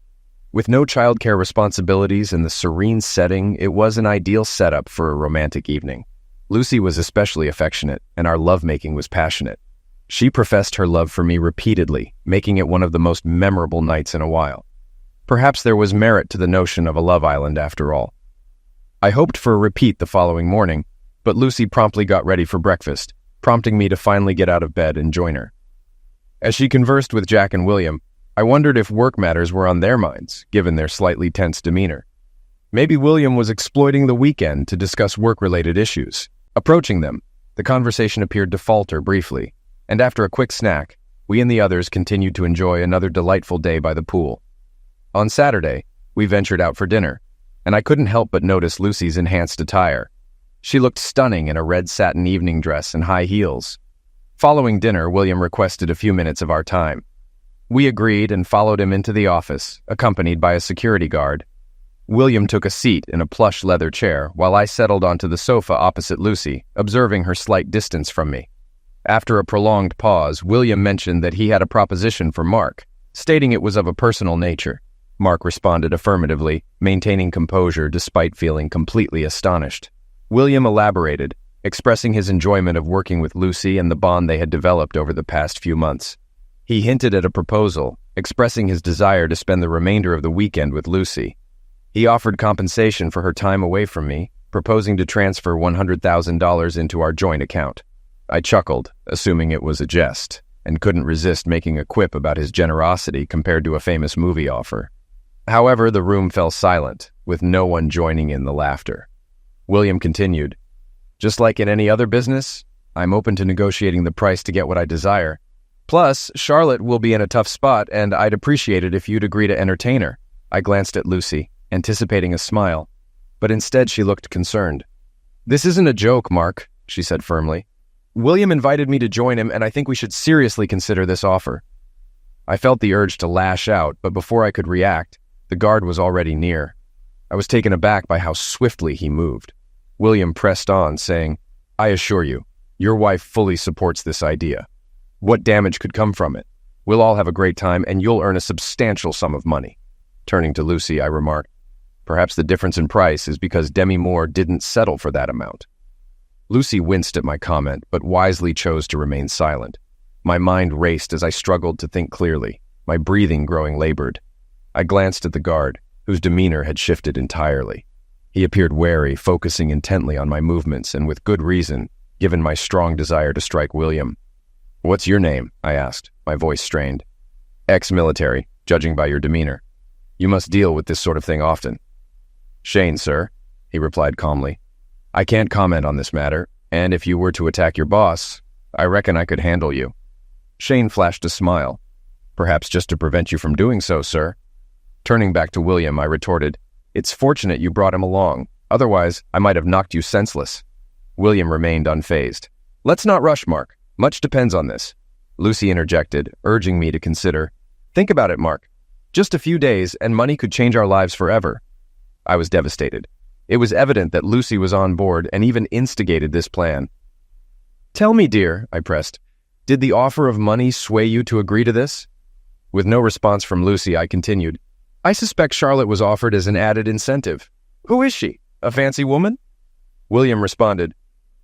With no childcare responsibilities and the serene setting, it was an ideal setup for a romantic evening. Lucy was especially affectionate, and our lovemaking was passionate. She professed her love for me repeatedly, making it one of the most memorable nights in a while. Perhaps there was merit to the notion of a love island after all. I hoped for a repeat the following morning, but Lucy promptly got ready for breakfast, prompting me to finally get out of bed and join her. As she conversed with Jack and William, I wondered if work matters were on their minds, given their slightly tense demeanor. Maybe William was exploiting the weekend to discuss work-related issues. Approaching them, the conversation appeared to falter briefly, and after a quick snack, we and the others continued to enjoy another delightful day by the pool. On Saturday, we ventured out for dinner, and I couldn't help but notice Lucy's enhanced attire. She looked stunning in a red satin evening dress and high heels. Following dinner, William requested a few minutes of our time. We agreed and followed him into the office, accompanied by a security guard. William took a seat in a plush leather chair while I settled onto the sofa opposite Lucy, observing her slight distance from me. After a prolonged pause, William mentioned that he had a proposition for Mark, stating it was of a personal nature. Mark responded affirmatively, maintaining composure despite feeling completely astonished. William elaborated, expressing his enjoyment of working with Lucy and the bond they had developed over the past few months. He hinted at a proposal, expressing his desire to spend the remainder of the weekend with Lucy. He offered compensation for her time away from me, proposing to transfer $100,000 into our joint account. I chuckled, assuming it was a jest, and couldn't resist making a quip about his generosity compared to a famous movie offer. However, the room fell silent, with no one joining in the laughter. William continued, "Just like in any other business, I'm open to negotiating the price to get what I desire. Plus, Charlotte will be in a tough spot, and I'd appreciate it if you'd agree to entertain her." I glanced at Lucy, anticipating a smile, but instead she looked concerned. "This isn't a joke, Mark," she said firmly. "William invited me to join him, and I think we should seriously consider this offer." I felt the urge to lash out, but before I could react, the guard was already near. I was taken aback by how swiftly he moved. William pressed on, saying, "I assure you, your wife fully supports this idea. What damage could come from it? We'll all have a great time, and you'll earn a substantial sum of money." Turning to Lucy, I remarked, "Perhaps the difference in price is because Demi Moore didn't settle for that amount." Lucy winced at my comment, but wisely chose to remain silent. My mind raced as I struggled to think clearly, my breathing growing labored. I glanced at the guard, whose demeanor had shifted entirely. He appeared wary, focusing intently on my movements, and with good reason, given my strong desire to strike William. "What's your name?" I asked, my voice strained. "Ex-military, judging by your demeanor. You must deal with this sort of thing often." "Shane, sir," he replied calmly. "I can't comment on this matter. And if you were to attack your boss, I reckon I could handle you." Shane flashed a smile. "Perhaps just to prevent you from doing so, sir." Turning back to William, I retorted, "It's fortunate you brought him along. Otherwise, I might have knocked you senseless." William remained unfazed. "Let's not rush, Mark. Much depends on this." Lucy interjected, urging me to consider. "Think about it, Mark. Just a few days, and money could change our lives forever." I was devastated. It was evident that Lucy was on board and even instigated this plan. "Tell me, dear," I pressed, "did the offer of money sway you to agree to this?" With no response from Lucy, I continued, "I suspect Charlotte was offered as an added incentive. Who is she? A fancy woman?" William responded,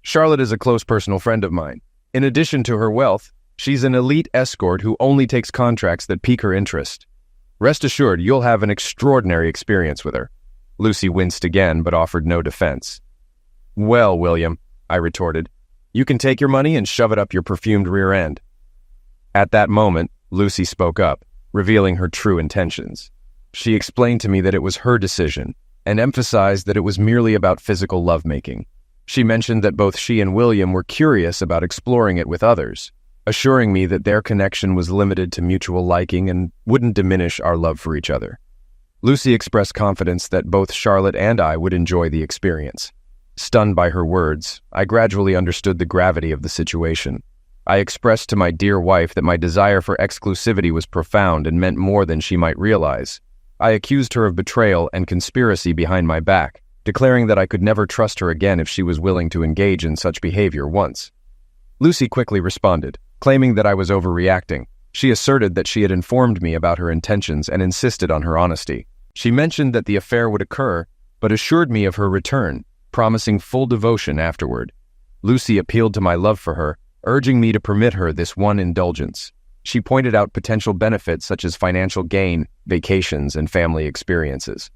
"Charlotte is a close personal friend of mine. In addition to her wealth, she's an elite escort who only takes contracts that pique her interest. Rest assured, you'll have an extraordinary experience with her." Lucy winced again, but offered no defense. "Well, William," I retorted, "you can take your money and shove it up your perfumed rear end." At that moment, Lucy spoke up, revealing her true intentions. She explained to me that it was her decision, and emphasized that it was merely about physical lovemaking. She mentioned that both she and William were curious about exploring it with others, assuring me that their connection was limited to mutual liking and wouldn't diminish our love for each other. Lucy expressed confidence that both Charlotte and I would enjoy the experience. Stunned by her words, I gradually understood the gravity of the situation. I expressed to my dear wife that my desire for exclusivity was profound and meant more than she might realize. I accused her of betrayal and conspiracy behind my back, declaring that I could never trust her again if she was willing to engage in such behavior once. Lucy quickly responded, claiming that I was overreacting. She asserted that she had informed me about her intentions and insisted on her honesty. She mentioned that the affair would occur, but assured me of her return, promising full devotion afterward. Lucy appealed to my love for her, urging me to permit her this one indulgence. She pointed out potential benefits such as financial gain, vacations, and family experiences.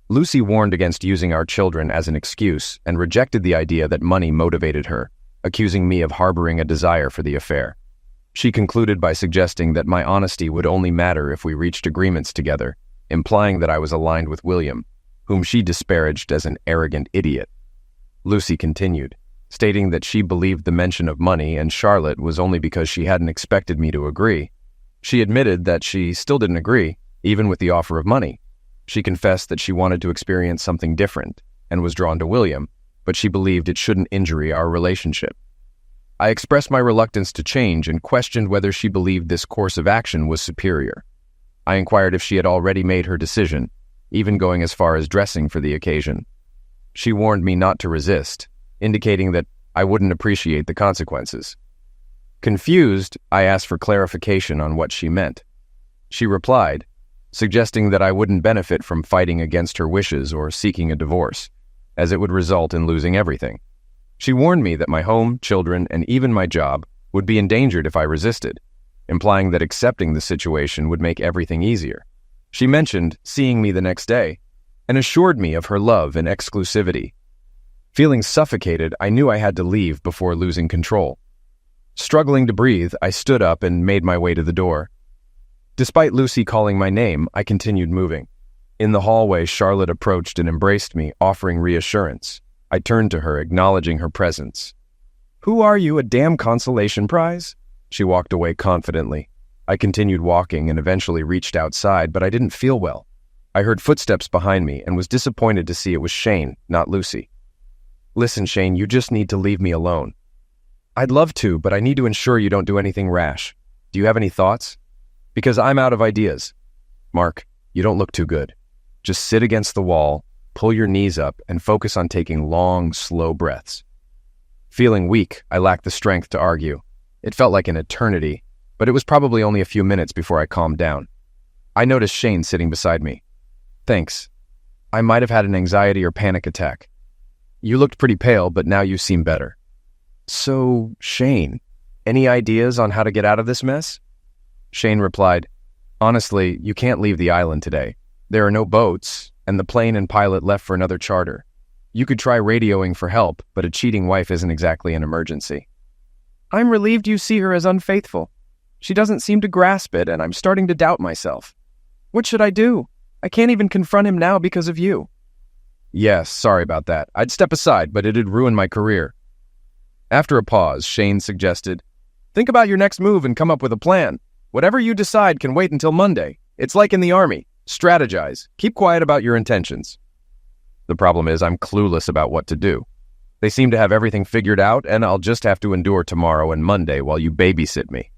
Lucy warned against using our children as an excuse and rejected the idea that money motivated her, accusing me of harboring a desire for the affair. She concluded by suggesting that my honesty would only matter if we reached agreements together, implying that I was aligned with William, whom she disparaged as an arrogant idiot. Lucy continued, stating that she believed the mention of money and Charlotte was only because she hadn't expected me to agree. She admitted that she still didn't agree, even with the offer of money. She confessed that she wanted to experience something different and was drawn to William, but she believed it shouldn't injure our relationship. I expressed my reluctance to change and questioned whether she believed this course of action was superior. I inquired if she had already made her decision, even going as far as dressing for the occasion. She warned me not to resist, indicating that I wouldn't appreciate the consequences. Confused, I asked for clarification on what she meant. She replied, suggesting that I wouldn't benefit from fighting against her wishes or seeking a divorce, as it would result in losing everything. She warned me that my home, children, and even my job would be endangered if I resisted, implying that accepting the situation would make everything easier. She mentioned seeing me the next day and assured me of her love and exclusivity. Feeling suffocated, I knew I had to leave before losing control. Struggling to breathe, I stood up and made my way to the door. Despite Lucy calling my name, I continued moving. In the hallway, Charlotte approached and embraced me, offering reassurance. I turned to her, acknowledging her presence. "Who are you, a damn consolation prize?" She walked away confidently. I continued walking and eventually reached outside, but I didn't feel well. I heard footsteps behind me and was disappointed to see it was Shane, not Lucy. "Listen, Shane, you just need to leave me alone." "I'd love to, but I need to ensure you don't do anything rash. Do you have any thoughts?" "Because I'm out of ideas." "Mark, you don't look too good. Just sit against the wall, pull your knees up, and focus on taking long, slow breaths." Feeling weak, I lacked the strength to argue. It felt like an eternity, but it was probably only a few minutes before I calmed down. I noticed Shane sitting beside me. "Thanks. I might have had an anxiety or panic attack. You looked pretty pale, but now you seem better." "So, Shane, any ideas on how to get out of this mess?" Shane replied, "Honestly, you can't leave the island today. There are no boats, and the plane and pilot left for another charter. You could try radioing for help, but a cheating wife isn't exactly an emergency." "I'm relieved you see her as unfaithful. She doesn't seem to grasp it, and I'm starting to doubt myself. What should I do? I can't even confront him now because of you." "Yes, sorry about that. I'd step aside, but it'd ruin my career." After a pause, Shane suggested, "Think about your next move and come up with a plan. Whatever you decide can wait until Monday. It's like in the army. Strategize. Keep quiet about your intentions." The problem is I'm clueless about what to do. They seem to have everything figured out, and I'll just have to endure tomorrow and Monday while you babysit me.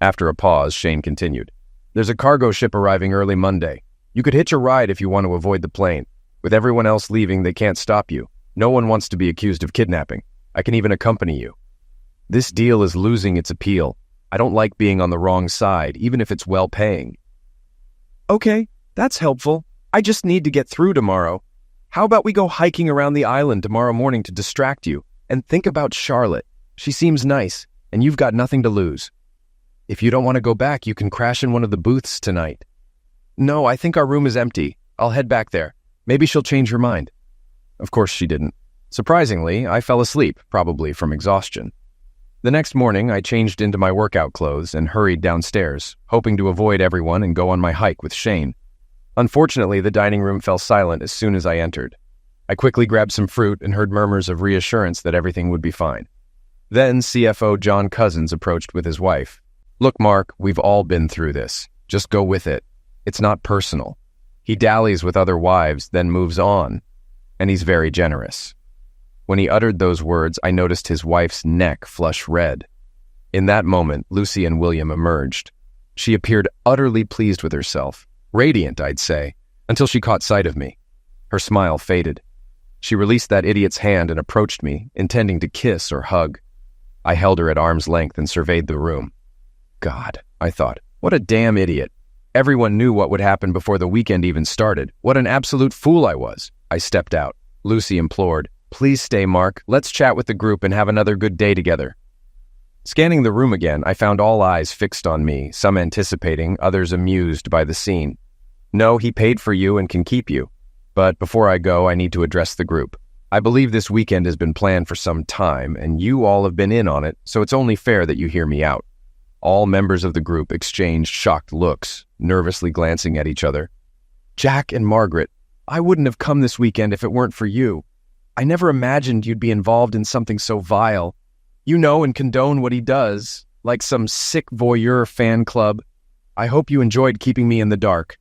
After a pause, Shane continued, "There's a cargo ship arriving early Monday. You could hitch a ride if you want to avoid the plane. With everyone else leaving, they can't stop you. No one wants to be accused of kidnapping. I can even accompany you." This deal is losing its appeal. I don't like being on the wrong side, even if it's well-paying. "Okay, that's helpful. I just need to get through tomorrow. How about we go hiking around the island tomorrow morning to distract you, and think about Charlotte. She seems nice, and you've got nothing to lose. If you don't want to go back, you can crash in one of the booths tonight." "No, I think our room is empty. I'll head back there. Maybe she'll change her mind." Of course she didn't. Surprisingly, I fell asleep, probably from exhaustion. The next morning, I changed into my workout clothes and hurried downstairs, hoping to avoid everyone and go on my hike with Shane. Unfortunately, the dining room fell silent as soon as I entered. I quickly grabbed some fruit and heard murmurs of reassurance that everything would be fine. Then CFO John Cousins approached with his wife. "Look, Mark, we've all been through this. Just go with it. It's not personal. He dallies with other wives, then moves on. And he's very generous." When he uttered those words, I noticed his wife's neck flush red. In that moment, Lucy and William emerged. She appeared utterly pleased with herself. Radiant, I'd say, until she caught sight of me. Her smile faded. She released that idiot's hand and approached me, intending to kiss or hug. I held her at arm's length and surveyed the room. God, I thought, what a damn idiot. Everyone knew what would happen before the weekend even started. What an absolute fool I was. I stepped out. Lucy implored, "Please stay, Mark. Let's chat with the group and have another good day together." Scanning the room again, I found all eyes fixed on me, some anticipating, others amused by the scene. "No, he paid for you and can keep you. But before I go, I need to address the group. I believe this weekend has been planned for some time, and you all have been in on it, so it's only fair that you hear me out." All members of the group exchanged shocked looks, nervously glancing at each other. "Jack and Margaret, I wouldn't have come this weekend if it weren't for you. I never imagined you'd be involved in something so vile. You know and condone what he does, like some sick voyeur fan club. I hope you enjoyed keeping me in the dark."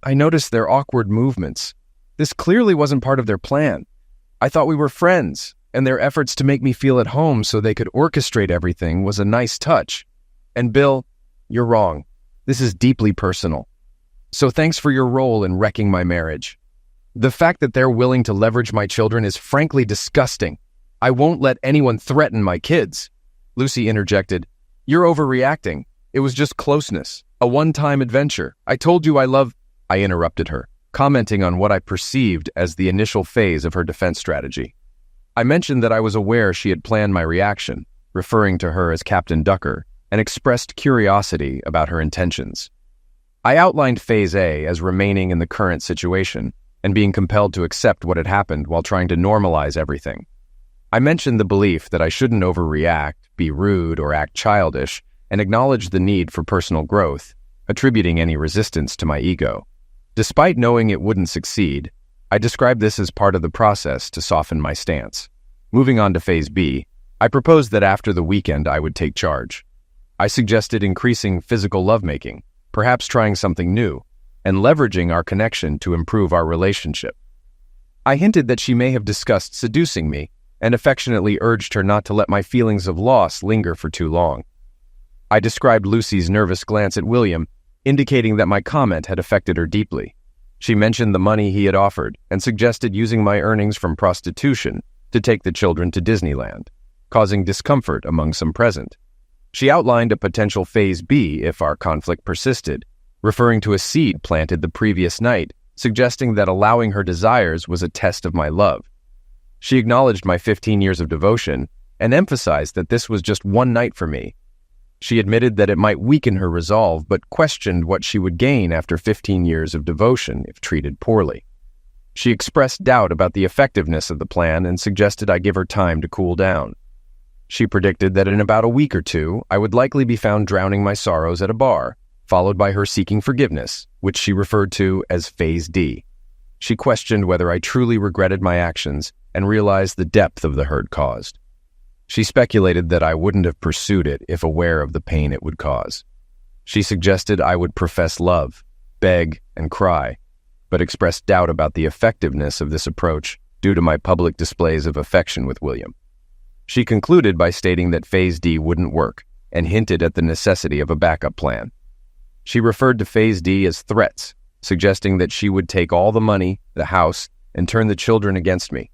I noticed their awkward movements. This clearly wasn't part of their plan. I thought we were friends, and their efforts to make me feel at home so they could orchestrate everything was a nice touch. And Bill, you're wrong. This is deeply personal. So thanks for your role in wrecking my marriage. The fact that they're willing to leverage my children is frankly disgusting. I won't let anyone threaten my kids." Lucy interjected, "You're overreacting. It was just closeness, a one-time adventure. I told you I love—" I interrupted her, commenting on what I perceived as the initial phase of her defense strategy. I mentioned that I was aware she had planned my reaction, referring to her as Captain Ducker, and expressed curiosity about her intentions. I outlined Phase A as remaining in the current situation and being compelled to accept what had happened while trying to normalize everything. I mentioned the belief that I shouldn't overreact, be rude, or act childish, and acknowledged the need for personal growth, attributing any resistance to my ego. Despite knowing it wouldn't succeed, I described this as part of the process to soften my stance. Moving on to Phase B, I proposed that after the weekend I would take charge. I suggested increasing physical lovemaking, perhaps trying something new, and leveraging our connection to improve our relationship. I hinted that she may have discussed seducing me, and affectionately urged her not to let my feelings of loss linger for too long. I described Lucy's nervous glance at William, indicating that my comment had affected her deeply. She mentioned the money he had offered and suggested using my earnings from prostitution to take the children to Disneyland, causing discomfort among some present. She outlined a potential Phase B if our conflict persisted, referring to a seed planted the previous night, suggesting that allowing her desires was a test of my love. She acknowledged my 15 years of devotion and emphasized that this was just one night for me. She admitted that it might weaken her resolve, but questioned what she would gain after 15 years of devotion if treated poorly. She expressed doubt about the effectiveness of the plan and suggested I give her time to cool down. She predicted that in about a week or two, I would likely be found drowning my sorrows at a bar, followed by her seeking forgiveness, which she referred to as Phase D. She questioned whether I truly regretted my actions and realized the depth of the hurt caused. She speculated that I wouldn't have pursued it if aware of the pain it would cause. She suggested I would profess love, beg, and cry, but expressed doubt about the effectiveness of this approach due to my public displays of affection with William. She concluded by stating that Phase D wouldn't work and hinted at the necessity of a backup plan. She referred to Phase D as threats, suggesting that she would take all the money, the house, and turn the children against me.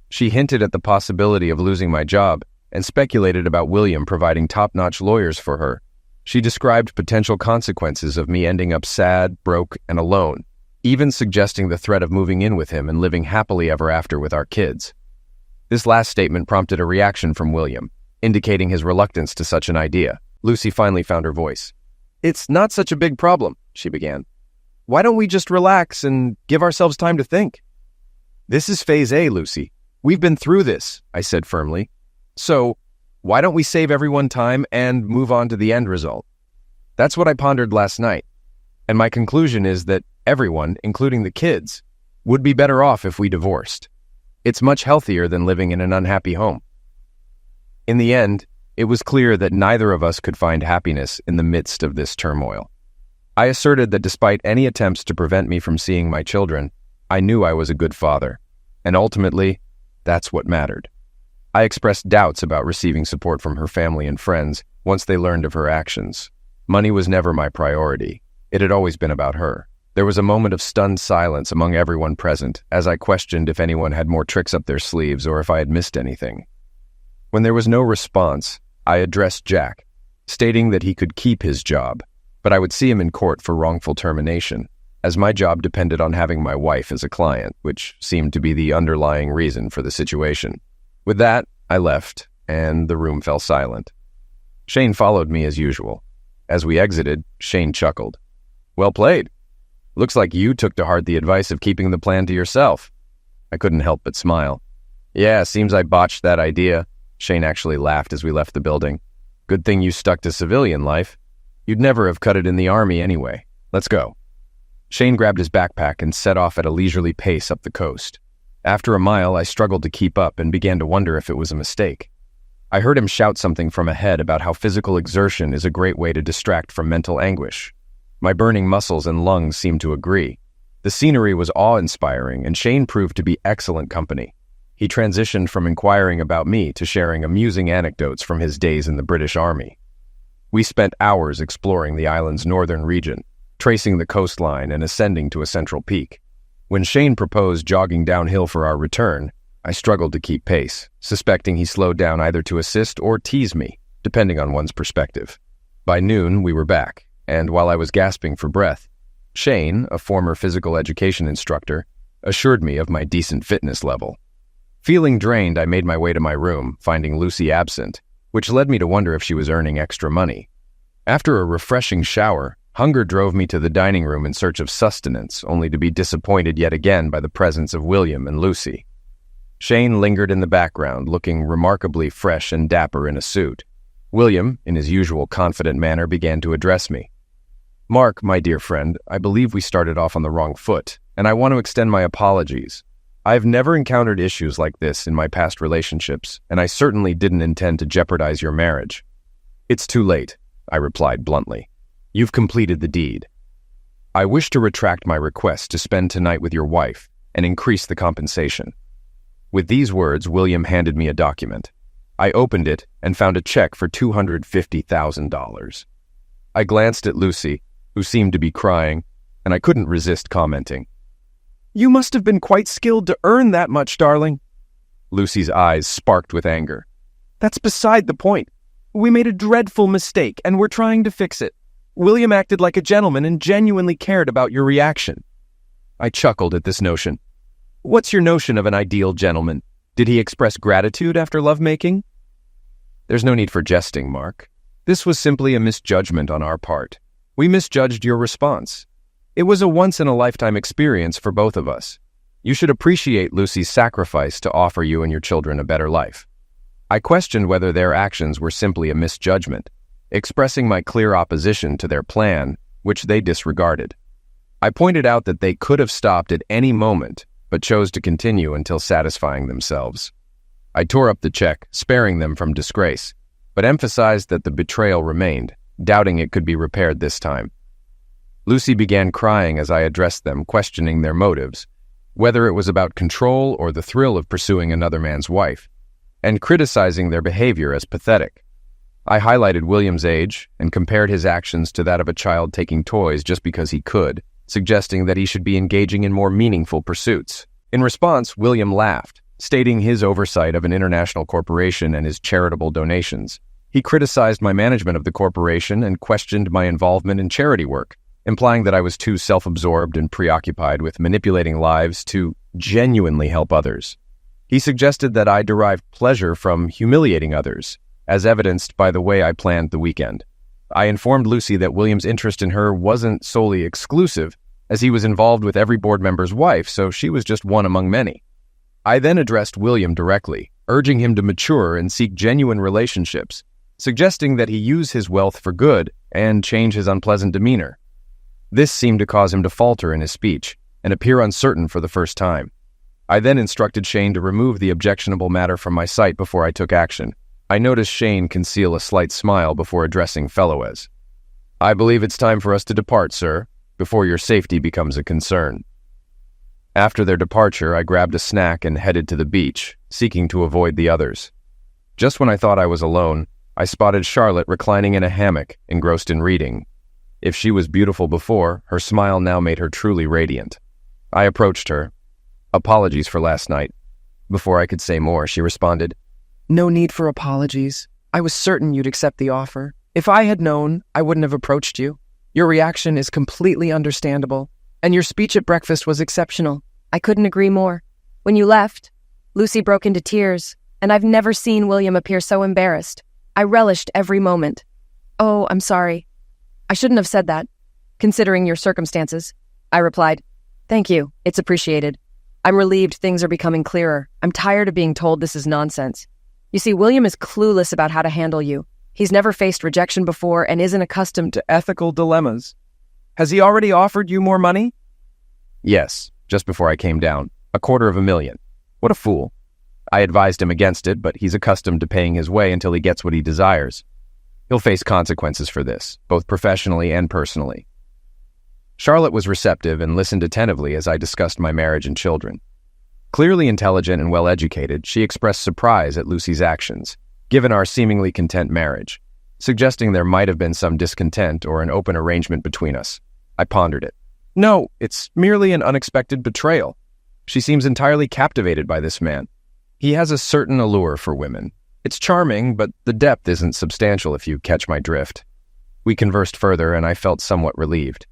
She hinted at the possibility of losing my job and speculated about William providing top-notch lawyers for her. She described potential consequences of me ending up sad, broke, and alone, even suggesting the threat of moving in with him and living happily ever after with our kids. This last statement prompted a reaction from William, indicating his reluctance to such an idea. Lucy finally found her voice. "It's not such a big problem," she began. "Why don't we just relax and give ourselves time to think?" "This is Phase A, Lucy. We've been through this," I said firmly. "So, why don't we save everyone time and move on to the end result?" That's what I pondered last night, and my conclusion is that everyone, including the kids, would be better off if we divorced. It's much healthier than living in an unhappy home. In the end, it was clear that neither of us could find happiness in the midst of this turmoil. I asserted that despite any attempts to prevent me from seeing my children, I knew I was a good father, and ultimately, that's what mattered. I expressed doubts about receiving support from her family and friends once they learned of her actions. Money was never my priority. It had always been about her. There was a moment of stunned silence among everyone present as I questioned if anyone had more tricks up their sleeves or if I had missed anything. When there was no response, I addressed Jack, stating that he could keep his job, but I would see him in court for wrongful termination, as my job depended on having my wife as a client, which seemed to be the underlying reason for the situation. With that, I left, and the room fell silent. Shane followed me as usual. As we exited, Shane chuckled. "Well played. Looks like you took to heart the advice of keeping the plan to yourself." I couldn't help but smile. "Yeah, seems I botched that idea." Shane actually laughed as we left the building. "Good thing you stuck to civilian life. You'd never have cut it in the army anyway. Let's go." Shane grabbed his backpack and set off at a leisurely pace up the coast. After a mile, I struggled to keep up and began to wonder if it was a mistake. I heard him shout something from ahead about how physical exertion is a great way to distract from mental anguish. My burning muscles and lungs seemed to agree. The scenery was awe-inspiring, and Shane proved to be excellent company. He transitioned from inquiring about me to sharing amusing anecdotes from his days in the British Army. We spent hours exploring the island's northern region, tracing the coastline and ascending to a central peak. When Shane proposed jogging downhill for our return, I struggled to keep pace, suspecting he slowed down either to assist or tease me, depending on one's perspective. By noon, we were back, and while I was gasping for breath, Shane, a former physical education instructor, assured me of my decent fitness level. Feeling drained, I made my way to my room, finding Lucy absent, which led me to wonder if she was earning extra money. After a refreshing shower, hunger drove me to the dining room in search of sustenance, only to be disappointed yet again by the presence of William and Lucy. Shane lingered in the background, looking remarkably fresh and dapper in a suit. William, in his usual confident manner, began to address me. "Mark, my dear friend, I believe we started off on the wrong foot, and I want to extend my apologies. I've never encountered issues like this in my past relationships, and I certainly didn't intend to jeopardize your marriage." "It's too late," I replied bluntly. "You've completed the deed. I wish to retract my request to spend tonight with your wife and increase the compensation." With these words, William handed me a document. I opened it and found a check for $250,000. I glanced at Lucy, who seemed to be crying, and I couldn't resist commenting. "You must have been quite skilled to earn that much, darling." Lucy's eyes sparked with anger. "That's beside the point. We made a dreadful mistake, and we're trying to fix it. William acted like a gentleman and genuinely cared about your reaction." I chuckled at this notion. "What's your notion of an ideal gentleman? Did he express gratitude after lovemaking?" "There's no need for jesting, Mark. This was simply a misjudgment on our part. We misjudged your response. It was a once-in-a-lifetime experience for both of us. You should appreciate Lucy's sacrifice to offer you and your children a better life." I questioned whether their actions were simply a misjudgment, expressing my clear opposition to their plan, which they disregarded. I pointed out that they could have stopped at any moment, but chose to continue until satisfying themselves. I tore up the check, sparing them from disgrace, but emphasized that the betrayal remained, doubting it could be repaired this time. Lucy began crying as I addressed them, questioning their motives, whether it was about control or the thrill of pursuing another man's wife, and criticizing their behavior as pathetic. I highlighted William's age and compared his actions to that of a child taking toys just because he could, suggesting that he should be engaging in more meaningful pursuits. In response, William laughed, stating his oversight of an international corporation and his charitable donations. He criticized my management of the corporation and questioned my involvement in charity work, implying that I was too self-absorbed and preoccupied with manipulating lives to genuinely help others. He suggested that I derived pleasure from humiliating others, as evidenced by the way I planned the weekend. I informed Lucy that William's interest in her wasn't solely exclusive, as he was involved with every board member's wife, so she was just one among many. I then addressed William directly, urging him to mature and seek genuine relationships, suggesting that he use his wealth for good and change his unpleasant demeanor. This seemed to cause him to falter in his speech and appear uncertain for the first time. I then instructed Shane to remove the objectionable matter from my sight before I took action. I noticed Shane conceal a slight smile before addressing Fellowes. "I believe it's time for us to depart, sir, before your safety becomes a concern." After their departure, I grabbed a snack and headed to the beach, seeking to avoid the others. Just when I thought I was alone, I spotted Charlotte reclining in a hammock, engrossed in reading. If she was beautiful before, her smile now made her truly radiant. I approached her. "Apologies for last night." Before I could say more, she responded, "No need for apologies. I was certain you'd accept the offer. If I had known, I wouldn't have approached you. Your reaction is completely understandable, and your speech at breakfast was exceptional." I couldn't agree more. When you left, Lucy broke into tears, and I've never seen William appear so embarrassed. I relished every moment. "Oh, I'm sorry. I shouldn't have said that, considering your circumstances," I replied. "Thank you. It's appreciated. I'm relieved things are becoming clearer. I'm tired of being told this is nonsense. You see, William is clueless about how to handle you. He's never faced rejection before and isn't accustomed to Ethical dilemmas. Has he already offered you more money?" "Yes, just before I came down. $250,000. What a fool." I advised him against it, but he's accustomed to paying his way until he gets what he desires. He'll face consequences for this, both professionally and personally. Charlotte was receptive and listened attentively as I discussed my marriage and children. Clearly intelligent and well-educated, she expressed surprise at Lucy's actions, given our seemingly content marriage, suggesting there might have been some discontent or an open arrangement between us. I pondered it. "No, it's merely an unexpected betrayal. She seems entirely captivated by this man. He has a certain allure for women. It's charming, but the depth isn't substantial if you catch my drift." We conversed further, and I felt somewhat relieved.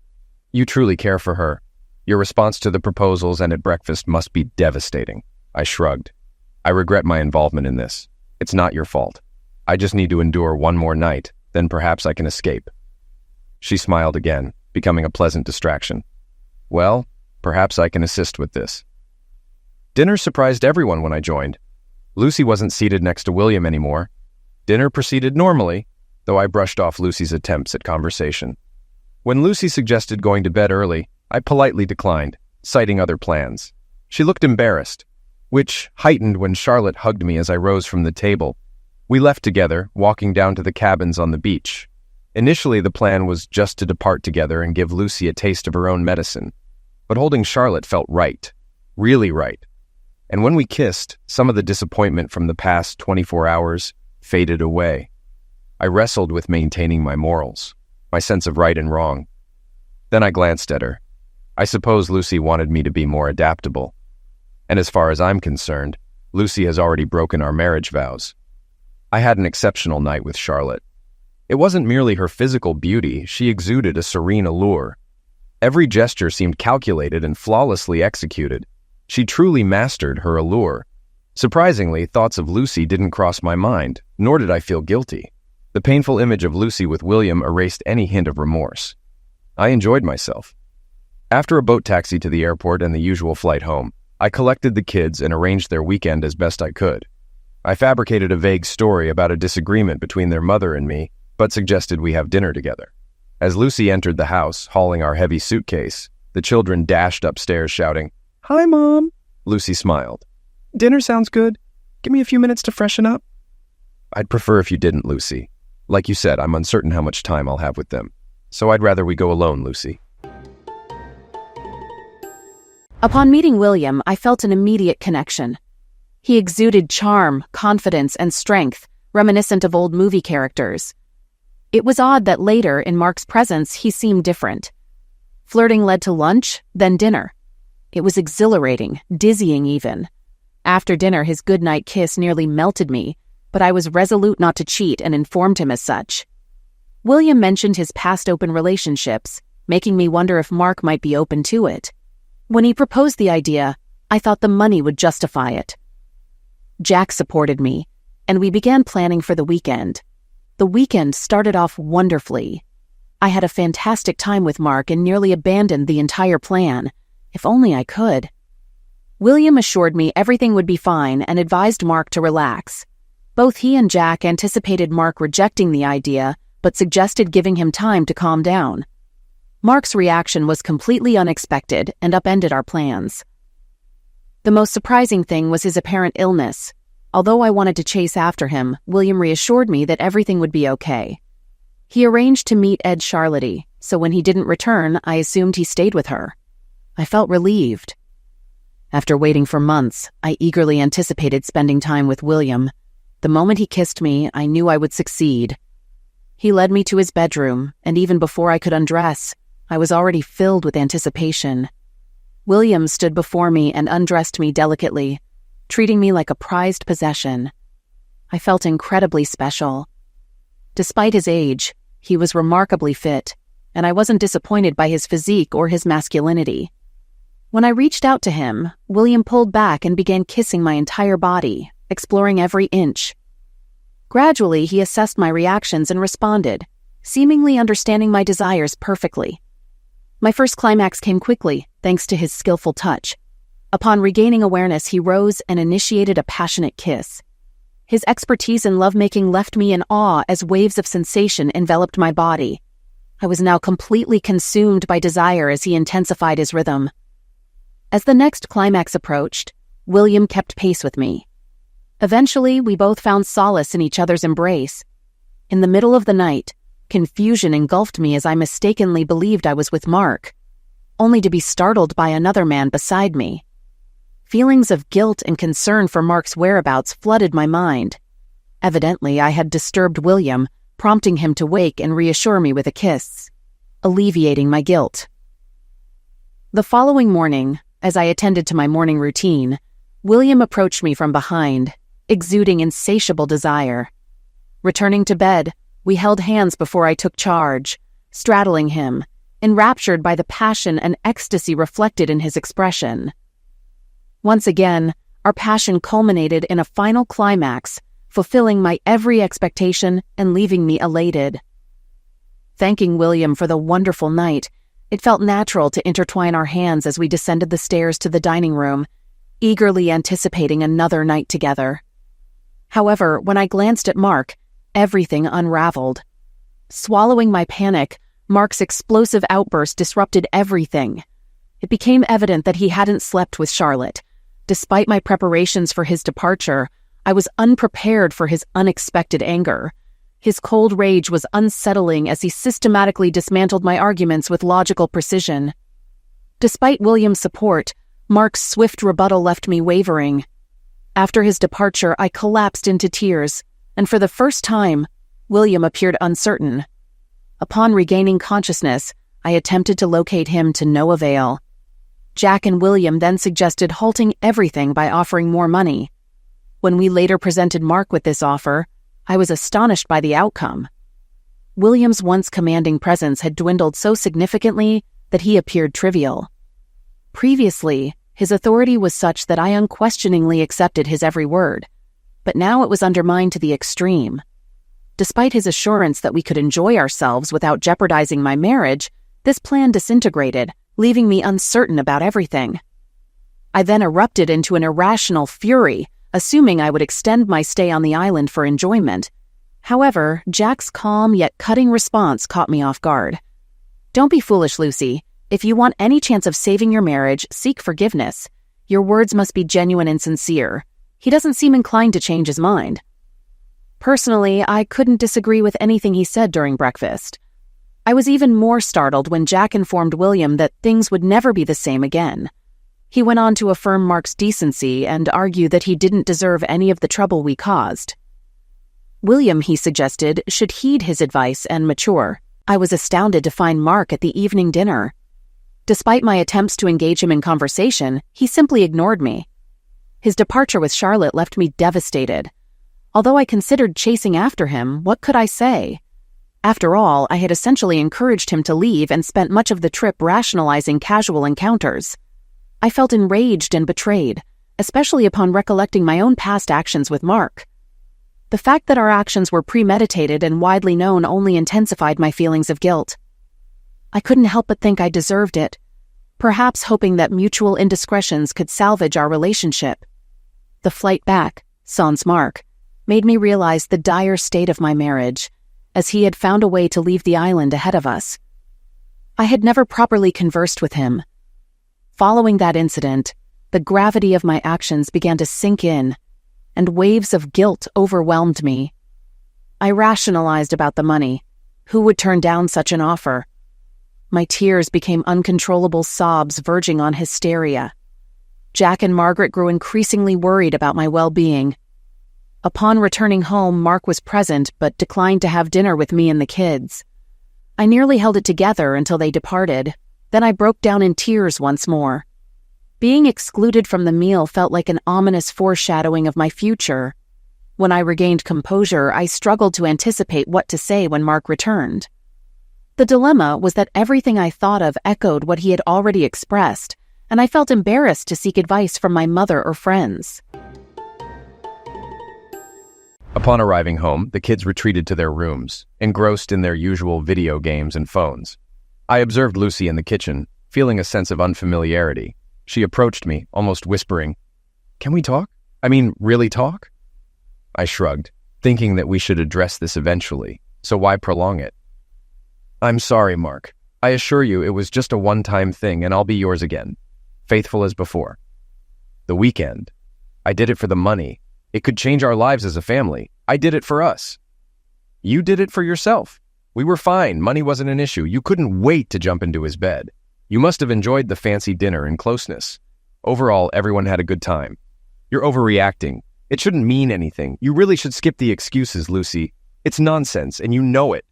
"You truly care for her. Your response to the proposals and at breakfast must be devastating." I shrugged. "I regret my involvement in this. It's not your fault. I just need to endure one more night, then perhaps I can escape." She smiled again, becoming a pleasant distraction. "Well, perhaps I can assist with this." Dinner surprised everyone when I joined. Lucy wasn't seated next to William anymore. Dinner proceeded normally, though I brushed off Lucy's attempts at conversation. When Lucy suggested going to bed early, I politely declined, citing other plans. She looked embarrassed, which heightened when Charlotte hugged me as I rose from the table. We left together, walking down to the cabins on the beach. Initially, the plan was just to depart together and give Lucy a taste of her own medicine. But holding Charlotte felt right, really right. And when we kissed, some of the disappointment from the past 24 hours faded away. I wrestled with maintaining my morals, my sense of right and wrong. Then I glanced at her. I suppose Lucy wanted me to be more adaptable. And as far as I'm concerned, Lucy has already broken our marriage vows. I had an exceptional night with Charlotte. It wasn't merely her physical beauty, she exuded a serene allure. Every gesture seemed calculated and flawlessly executed. She truly mastered her allure. Surprisingly, thoughts of Lucy didn't cross my mind, nor did I feel guilty. The painful image of Lucy with William erased any hint of remorse. I enjoyed myself. After a boat taxi to the airport and the usual flight home, I collected the kids and arranged their weekend as best I could. I fabricated a vague story about a disagreement between their mother and me, but suggested we have dinner together. As Lucy entered the house, hauling our heavy suitcase, the children dashed upstairs shouting, "Hi, Mom!" Lucy smiled. "Dinner sounds good. give me a few minutes to freshen up? I'd prefer if you didn't, Lucy. Like you said, I'm uncertain how much time I'll have with them. So I'd rather we go alone, Lucy. Upon meeting William, I felt an immediate connection. He exuded charm, confidence, and strength, reminiscent of old movie characters. It was odd that later, in Mark's presence, he seemed different. Flirting led to lunch, then dinner. It was exhilarating, dizzying even. After dinner, his goodnight kiss nearly melted me, but I was resolute not to cheat and informed him as such. William mentioned his past open relationships, making me wonder if Mark might be open to it. When he proposed the idea, I thought the money would justify it. Jack supported me, and we began planning for the weekend. The weekend started off wonderfully. I had a fantastic time with Mark and nearly abandoned the entire plan. If only I could. William assured me everything would be fine and advised Mark to relax. Both he and Jack anticipated Mark rejecting the idea, but suggested giving him time to calm down. Mark's reaction was completely unexpected and upended our plans. The most surprising thing was his apparent illness. Although I wanted to chase after him, William reassured me that everything would be okay. He arranged to meet Ed Charlotte, so when he didn't return, I assumed he stayed with her. I felt relieved. After waiting for months, I eagerly anticipated spending time with William. The moment he kissed me, I knew I would succeed. He led me to his bedroom, and even before I could undress, I was already filled with anticipation. William stood before me and undressed me delicately, treating me like a prized possession. I felt incredibly special. Despite his age, he was remarkably fit, and I wasn't disappointed by his physique or his masculinity. When I reached out to him, William pulled back and began kissing my entire body, exploring every inch. Gradually, he assessed my reactions and responded, seemingly understanding my desires perfectly. My first climax came quickly, thanks to his skillful touch. Upon regaining awareness, he rose and initiated a passionate kiss. His expertise in lovemaking left me in awe as waves of sensation enveloped my body. I was now completely consumed by desire as he intensified his rhythm. As the next climax approached, William kept pace with me. Eventually, we both found solace in each other's embrace. In the middle of the night, confusion engulfed me as I mistakenly believed I was with Mark, only to be startled by another man beside me. Feelings of guilt and concern for Mark's whereabouts flooded my mind. Evidently, I had disturbed William, prompting him to wake and reassure me with a kiss, alleviating my guilt. The following morning, as I attended to my morning routine, William approached me from behind, exuding insatiable desire. Returning to bed, we held hands before I took charge, straddling him, enraptured by the passion and ecstasy reflected in his expression. Once again, our passion culminated in a final climax, fulfilling my every expectation and leaving me elated. Thanking William for the wonderful night, it felt natural to intertwine our hands as we descended the stairs to the dining room, eagerly anticipating another night together. However, when I glanced at Mark, everything unraveled. Swallowing my panic, Mark's explosive outburst disrupted everything. It became evident that he hadn't slept with Charlotte. Despite my preparations for his departure, I was unprepared for his unexpected anger. His cold rage was unsettling as he systematically dismantled my arguments with logical precision. Despite William's support, Mark's swift rebuttal left me wavering. After his departure, I collapsed into tears, and for the first time, William appeared uncertain. Upon regaining consciousness, I attempted to locate him to no avail. Jack and William then suggested halting everything by offering more money. When we later presented Mark with this offer, I was astonished by the outcome. William's once commanding presence had dwindled so significantly that he appeared trivial. Previously, his authority was such that I unquestioningly accepted his every word, but now it was undermined to the extreme. Despite his assurance that we could enjoy ourselves without jeopardizing my marriage, this plan disintegrated, leaving me uncertain about everything. I then erupted into an irrational fury, assuming I would extend my stay on the island for enjoyment. However, Jack's calm yet cutting response caught me off guard. "Don't be foolish, Lucy. If you want any chance of saving your marriage, seek forgiveness. Your words must be genuine and sincere. He doesn't seem inclined to change his mind. Personally, I couldn't disagree with anything he said during breakfast. I was even more startled when Jack informed William that things would never be the same again. He went on to affirm Mark's decency and argue that he didn't deserve any of the trouble we caused. William, he suggested, should heed his advice and mature. I was astounded to find Mark at the evening dinner. Despite my attempts to engage him in conversation, he simply ignored me. His departure with Charlotte left me devastated. Although I considered chasing after him, what could I say? After all, I had essentially encouraged him to leave and spent much of the trip rationalizing casual encounters. I felt enraged and betrayed, especially upon recollecting my own past actions with Mark. The fact that our actions were premeditated and widely known only intensified my feelings of guilt. I couldn't help but think I deserved it, perhaps hoping that mutual indiscretions could salvage our relationship. The flight back, sans Mark, made me realize the dire state of my marriage, as he had found a way to leave the island ahead of us. I had never properly conversed with him. Following that incident, the gravity of my actions began to sink in, and waves of guilt overwhelmed me. I rationalized about the money. Who would turn down such an offer? My tears became uncontrollable sobs verging on hysteria. Jack and Margaret grew increasingly worried about my well-being. Upon returning home, Mark was present but declined to have dinner with me and the kids. I nearly held it together until they departed. Then I broke down in tears once more. Being excluded from the meal felt like an ominous foreshadowing of my future. When I regained composure, I struggled to anticipate what to say when Mark returned. The dilemma was that everything I thought of echoed what he had already expressed, and I felt embarrassed to seek advice from my mother or friends. Upon arriving home, the kids retreated to their rooms, engrossed in their usual video games and phones. I observed Lucy in the kitchen, feeling a sense of unfamiliarity. She approached me, almost whispering, "Can we talk? I mean, really talk?" I shrugged, thinking that we should address this eventually, so why prolong it? "I'm sorry, Mark. I assure you it was just a one-time thing and I'll be yours again, faithful as before. The weekend. I did it for the money. It could change our lives as a family. I did it for us. You did it for yourself. We were fine. Money wasn't an issue. You couldn't wait to jump into his bed. You must have enjoyed the fancy dinner and closeness. Overall, everyone had a good time. You're overreacting. It shouldn't mean anything. You really should skip the excuses, Lucy. It's nonsense, and you know it.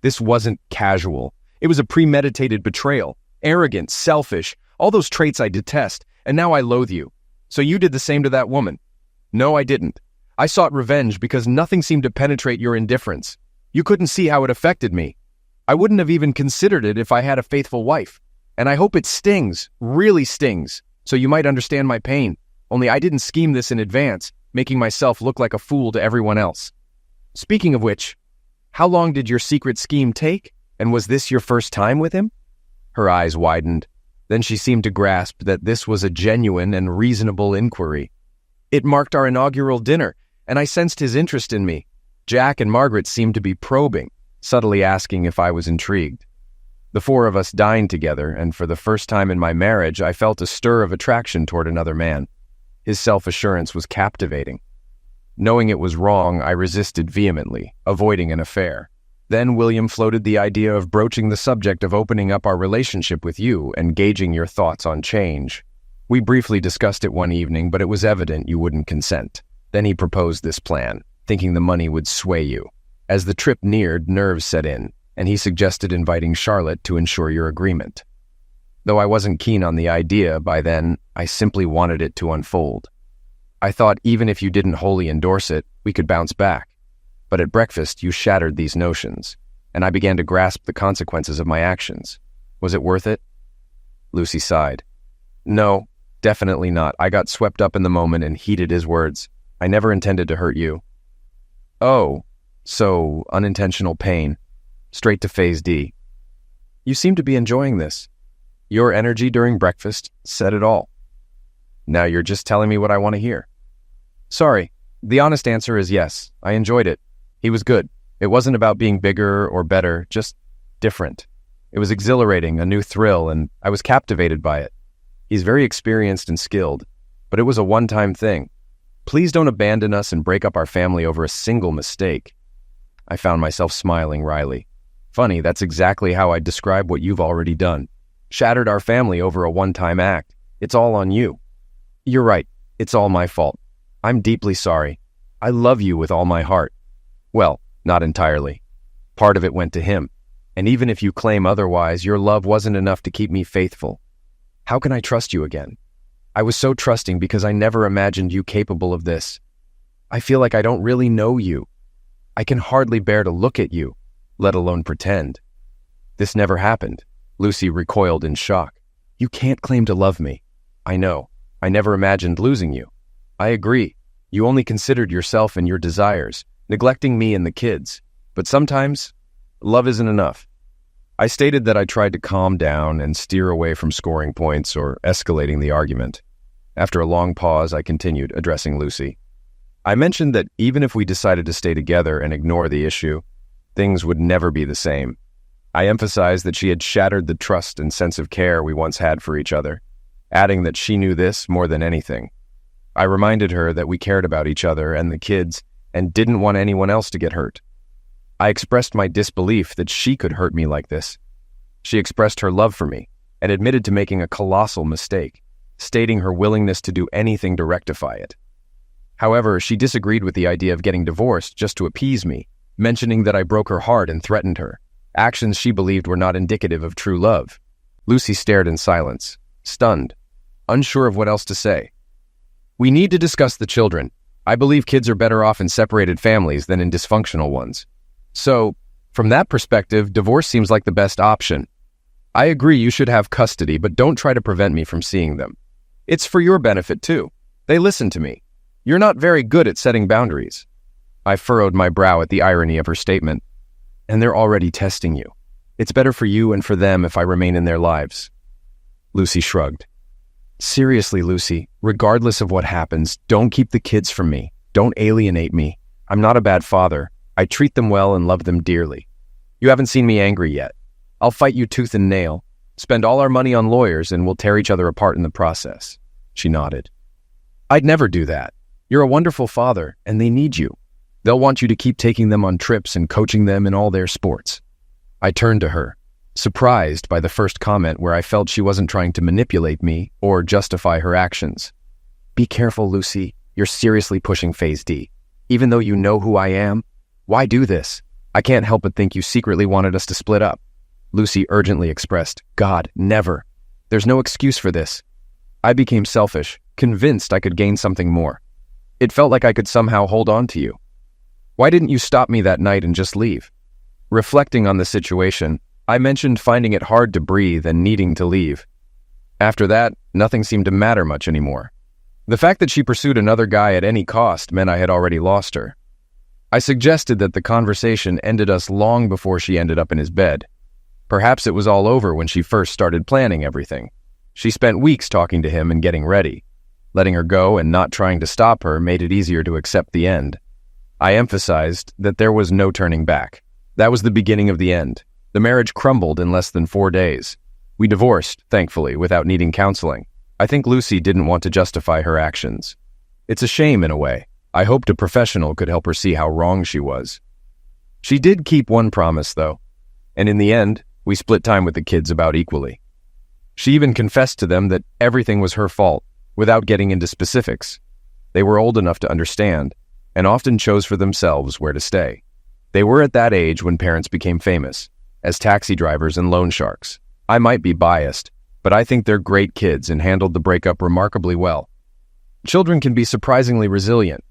This wasn't casual. It was a premeditated betrayal. Arrogant, selfish, all those traits I detest, and now I loathe you. So you did the same to that woman." "No, I didn't. I sought revenge because nothing seemed to penetrate your indifference. You couldn't see how it affected me. I wouldn't have even considered it if I had a faithful wife. And I hope it stings, really stings, so you might understand my pain. Only I didn't scheme this in advance, making myself look like a fool to everyone else. Speaking of which, how long did your secret scheme take? And was this your first time with him?" Her eyes widened. Then she seemed to grasp that this was a genuine and reasonable inquiry. "It marked our inaugural dinner, and I sensed his interest in me. Jack and Margaret seemed to be probing, subtly asking if I was intrigued. The four of us dined together, and for the first time in my marriage, I felt a stir of attraction toward another man. His self-assurance was captivating. Knowing it was wrong, I resisted vehemently, avoiding an affair. Then William floated the idea of broaching the subject of opening up our relationship with you and gauging your thoughts on change. We briefly discussed it one evening, but it was evident you wouldn't consent. Then he proposed this plan, thinking the money would sway you. As the trip neared, nerves set in, and he suggested inviting Charlotte to ensure your agreement. Though I wasn't keen on the idea by then, I simply wanted it to unfold. I thought even if you didn't wholly endorse it, we could bounce back. But at breakfast, you shattered these notions, and I began to grasp the consequences of my actions. Was it worth it? Lucy sighed. No, definitely not. I got swept up in the moment and heeded his words. I never intended to hurt you. Oh, so unintentional pain. Straight to phase D. You seem to be enjoying this. Your energy during breakfast said it all. Now you're just telling me what I want to hear. Sorry, the honest answer is yes, I enjoyed it. He was good. It wasn't about being bigger or better, just different. It was exhilarating, a new thrill, and I was captivated by it. He's very experienced and skilled, but it was a one-time thing. Please don't abandon us and break up our family over a single mistake." I found myself smiling wryly. Funny, that's exactly how I'd describe what you've already done. Shattered our family over a one-time act. It's all on you. You're right. It's all my fault. I'm deeply sorry. I love you with all my heart. Well, not entirely. Part of it went to him. And even if you claim otherwise, your love wasn't enough to keep me faithful. How can I trust you again? I was so trusting because I never imagined you capable of this. I feel like I don't really know you. I can hardly bear to look at you, let alone pretend. This never happened. Lucy recoiled in shock. You can't claim to love me. I know. I never imagined losing you. I agree. You only considered yourself and your desires, neglecting me and the kids. But sometimes, love isn't enough. I stated that I tried to calm down and steer away from scoring points or escalating the argument. After a long pause, I continued, addressing Lucy. I mentioned that even if we decided to stay together and ignore the issue, things would never be the same. I emphasized that she had shattered the trust and sense of care we once had for each other, adding that she knew this more than anything. I reminded her that we cared about each other and the kids and didn't want anyone else to get hurt. I expressed my disbelief that she could hurt me like this. She expressed her love for me and admitted to making a colossal mistake, stating her willingness to do anything to rectify it. However, she disagreed with the idea of getting divorced just to appease me, mentioning that I broke her heart and threatened her, actions she believed were not indicative of true love. Lucy stared in silence, stunned, unsure of what else to say. We need to discuss the children. I believe kids are better off in separated families than in dysfunctional ones. So, from that perspective, divorce seems like the best option. I agree you should have custody, but don't try to prevent me from seeing them. It's for your benefit, too. They listen to me. You're not very good at setting boundaries. I furrowed my brow at the irony of her statement. And they're already testing you. It's better for you and for them if I remain in their lives. Lucy shrugged. Seriously, Lucy, regardless of what happens, don't keep the kids from me. Don't alienate me. I'm not a bad father. I treat them well and love them dearly. You haven't seen me angry yet. I'll fight you tooth and nail, spend all our money on lawyers, and we'll tear each other apart in the process. She nodded. I'd never do that. You're a wonderful father, and they need you. They'll want you to keep taking them on trips and coaching them in all their sports. I turned to her, surprised by the first comment where I felt she wasn't trying to manipulate me or justify her actions. Be careful, Lucy. You're seriously pushing Phase D. Even though you know who I am, why do this? I can't help but think you secretly wanted us to split up. Lucy urgently expressed, God, never. There's no excuse for this. I became selfish, convinced I could gain something more. It felt like I could somehow hold on to you. Why didn't you stop me that night and just leave? Reflecting on the situation, I mentioned finding it hard to breathe and needing to leave. After that, nothing seemed to matter much anymore. The fact that she pursued another guy at any cost meant I had already lost her. I suggested that the conversation ended us long before she ended up in his bed. Perhaps it was all over when she first started planning everything. She spent weeks talking to him and getting ready. Letting her go and not trying to stop her made it easier to accept the end. I emphasized that there was no turning back. That was the beginning of the end. The marriage crumbled in less than 4 days. We divorced, thankfully, without needing counseling. I think Lucy didn't want to justify her actions. It's a shame in a way. I hoped a professional could help her see how wrong she was. She did keep one promise, though, and in the end, we split time with the kids about equally. She even confessed to them that everything was her fault, without getting into specifics. They were old enough to understand, and often chose for themselves where to stay. They were at that age when parents became famous, as taxi drivers and loan sharks. I might be biased, but I think they're great kids and handled the breakup remarkably well. Children can be surprisingly resilient.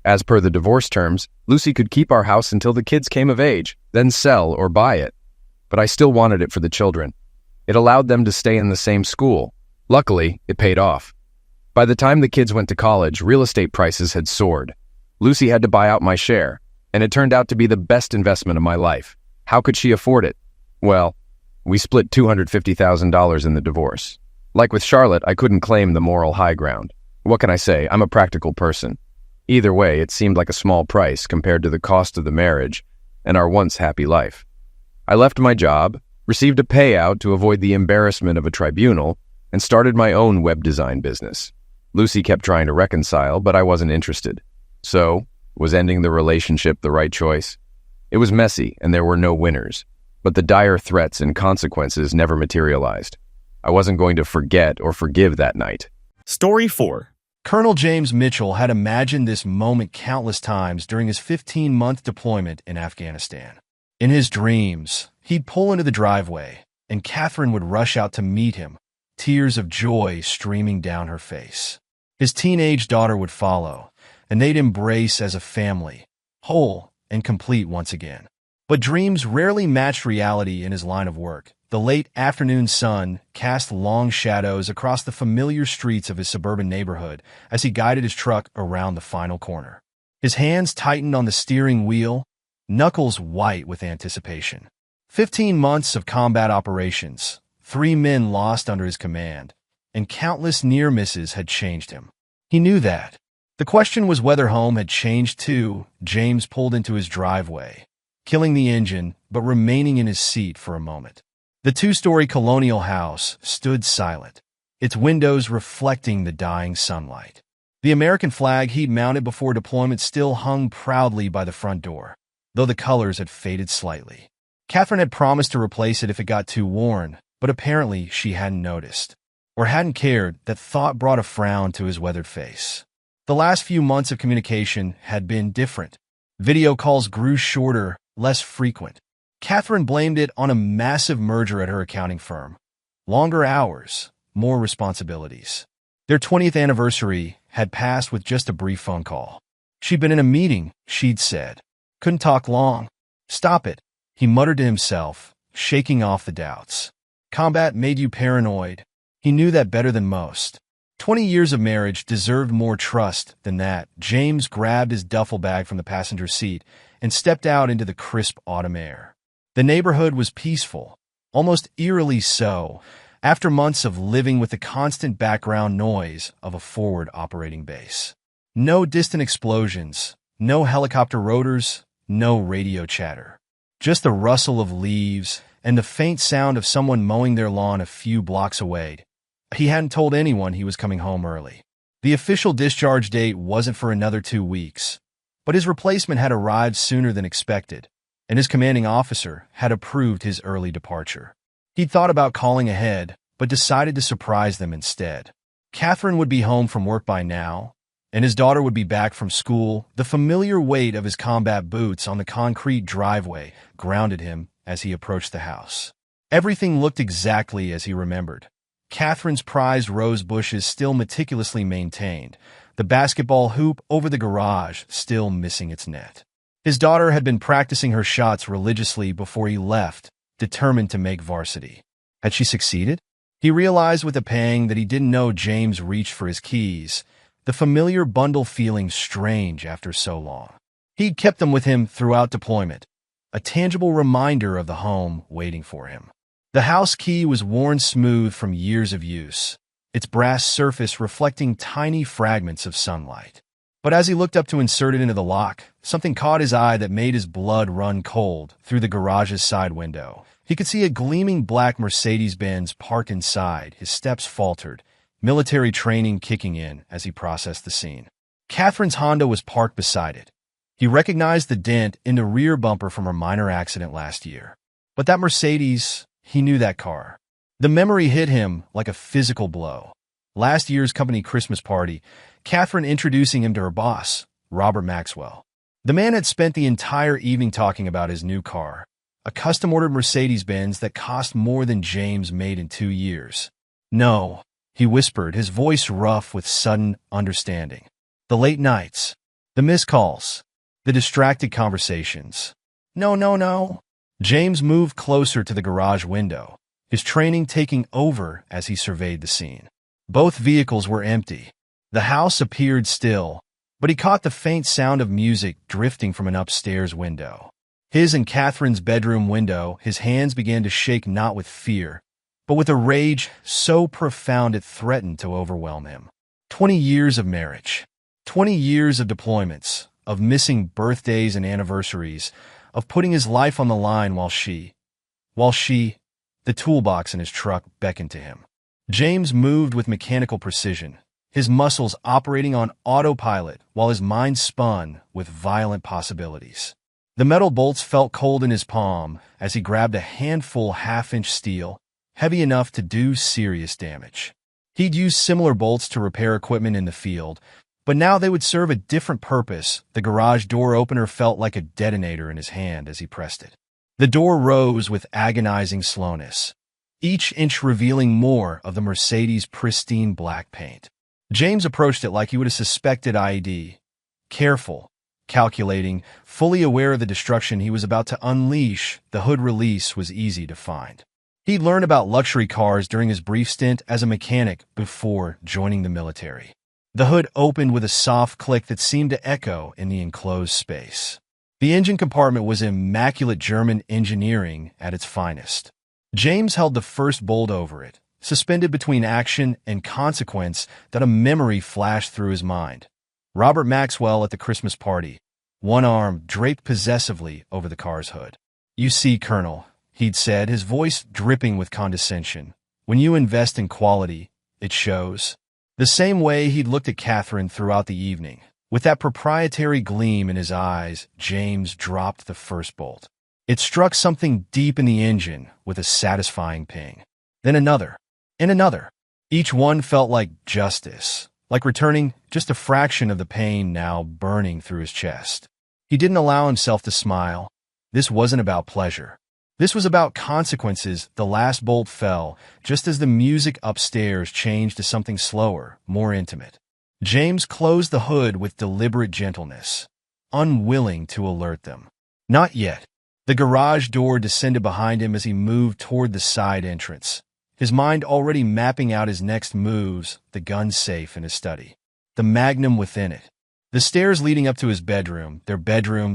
As per the divorce terms, Lucy could keep our house until the kids came of age, then sell or buy it. But I still wanted it for the children. It allowed them to stay in the same school. Luckily, it paid off. By the time the kids went to college, real estate prices had soared. Lucy had to buy out my share, and it turned out to be the best investment of my life. How could she afford it? Well, we split $250,000 in the divorce. Like with Charlotte, I couldn't claim the moral high ground. What can I say? I'm a practical person. Either way, it seemed like a small price compared to the cost of the marriage and our once happy life. I left my job, received a payout to avoid the embarrassment of a tribunal, and started my own web design business. Lucy kept trying to reconcile, but I wasn't interested. So, was ending the relationship the right choice? It was messy, and there were no winners, but the dire threats and consequences never materialized. I wasn't going to forget or forgive that night. Story 4. Colonel James Mitchell had imagined this moment countless times during his 15-month deployment in Afghanistan. In his dreams, he'd pull into the driveway, and Catherine would rush out to meet him, tears of joy streaming down her face. His teenage daughter would follow, and they'd embrace as a family, whole and complete once again. But dreams rarely matched reality in his line of work. The late afternoon sun cast long shadows across the familiar streets of his suburban neighborhood as he guided his truck around the final corner. His hands tightened on the steering wheel, knuckles white with anticipation. 15 months of combat operations, 3 men lost under his command, and countless near misses had changed him. He knew that. The question was whether home had changed too. James pulled into his driveway, killing the engine but remaining in his seat for a moment. The 2-story colonial house stood silent, its windows reflecting the dying sunlight. The American flag he'd mounted before deployment still hung proudly by the front door, though the colors had faded slightly. Catherine had promised to replace it if it got too worn, but apparently she hadn't noticed, or hadn't cared. That thought brought a frown to his weathered face. The last few months of communication had been different. Video calls grew shorter, less frequent. Catherine blamed it on a massive merger at her accounting firm. Longer hours, more responsibilities. Their 20th anniversary had passed with just a brief phone call. She'd been in a meeting, she'd said. Couldn't talk long. Stop it, he muttered to himself, shaking off the doubts. Combat made you paranoid. He knew that better than most. 20 years of marriage deserved more trust than that. James grabbed his duffel bag from the passenger seat and stepped out into the crisp autumn air. The neighborhood was peaceful, almost eerily so, after months of living with the constant background noise of a forward operating base. No distant explosions, no helicopter rotors, no radio chatter. Just the rustle of leaves and the faint sound of someone mowing their lawn a few blocks away. He hadn't told anyone he was coming home early. The official discharge date wasn't for another 2 weeks, but his replacement had arrived sooner than expected, and his commanding officer had approved his early departure. He'd thought about calling ahead, but decided to surprise them instead. Catherine would be home from work by now, and his daughter would be back from school. The familiar weight of his combat boots on the concrete driveway grounded him as he approached the house. Everything looked exactly as he remembered. Catherine's prized rose bushes still meticulously maintained, the basketball hoop over the garage still missing its net. His daughter had been practicing her shots religiously before he left, determined to make varsity. Had she succeeded? He realized with a pang that he didn't know James reached for his keys, the familiar bundle feeling strange after so long. He'd kept them with him throughout deployment, a tangible reminder of the home waiting for him. The house key was worn smooth from years of use, its brass surface reflecting tiny fragments of sunlight. But as he looked up to insert it into the lock, something caught his eye that made his blood run cold. Through the garage's side window, he could see a gleaming black Mercedes-Benz parked inside. His steps faltered, military training kicking in as he processed the scene. Catherine's Honda was parked beside it. He recognized the dent in the rear bumper from her minor accident last year. But that Mercedes, he knew that car. The memory hit him like a physical blow. Last year's company Christmas party, Catherine introducing him to her boss, Robert Maxwell. The man had spent the entire evening talking about his new car, a custom-ordered Mercedes-Benz that cost more than James made in 2 years. No, he whispered, his voice rough with sudden understanding. The late nights, the missed calls, the distracted conversations. No. James moved closer to the garage window, his training taking over as he surveyed the scene. Both vehicles were empty. The house appeared still, but he caught the faint sound of music drifting from an upstairs window. His and Catherine's bedroom window, his hands began to shake not with fear, but with a rage so profound it threatened to overwhelm him. 20 years of marriage, 20 years of deployments, of missing birthdays and anniversaries, of putting his life on the line while she, the toolbox in his truck beckoned to him. James moved with mechanical precision, his muscles operating on autopilot while his mind spun with violent possibilities. The metal bolts felt cold in his palm as he grabbed a handful half-inch steel, heavy enough to do serious damage. He'd used similar bolts to repair equipment in the field, but now they would serve a different purpose. The garage door opener felt like a detonator in his hand as he pressed it. The door rose with agonizing slowness, each inch revealing more of the Mercedes' pristine black paint. James approached it like he would have suspected IED, careful, calculating, fully aware of the destruction he was about to unleash. The hood release was easy to find. He'd learned about luxury cars during his brief stint as a mechanic before joining the military. The hood opened with a soft click that seemed to echo in the enclosed space. The engine compartment was immaculate German engineering at its finest. James held the first bolt over it, suspended between action and consequence that a memory flashed through his mind. Robert Maxwell at the Christmas party, one arm draped possessively over the car's hood. "You see, Colonel," he'd said, his voice dripping with condescension, "when you invest in quality, it shows." The same way he'd looked at Catherine throughout the evening. With that proprietary gleam in his eyes, James dropped the first bolt. It struck something deep in the engine with a satisfying ping. Then another, and another. Each one felt like justice, like returning just a fraction of the pain now burning through his chest. He didn't allow himself to smile. This wasn't about pleasure. This was about consequences. The last bolt fell, just as the music upstairs changed to something slower, more intimate. James closed the hood with deliberate gentleness, unwilling to alert them. Not yet. The garage door descended behind him as he moved toward the side entrance, his mind already mapping out his next moves, the gun safe in his study, the magnum within it. The stairs leading up to his bedroom,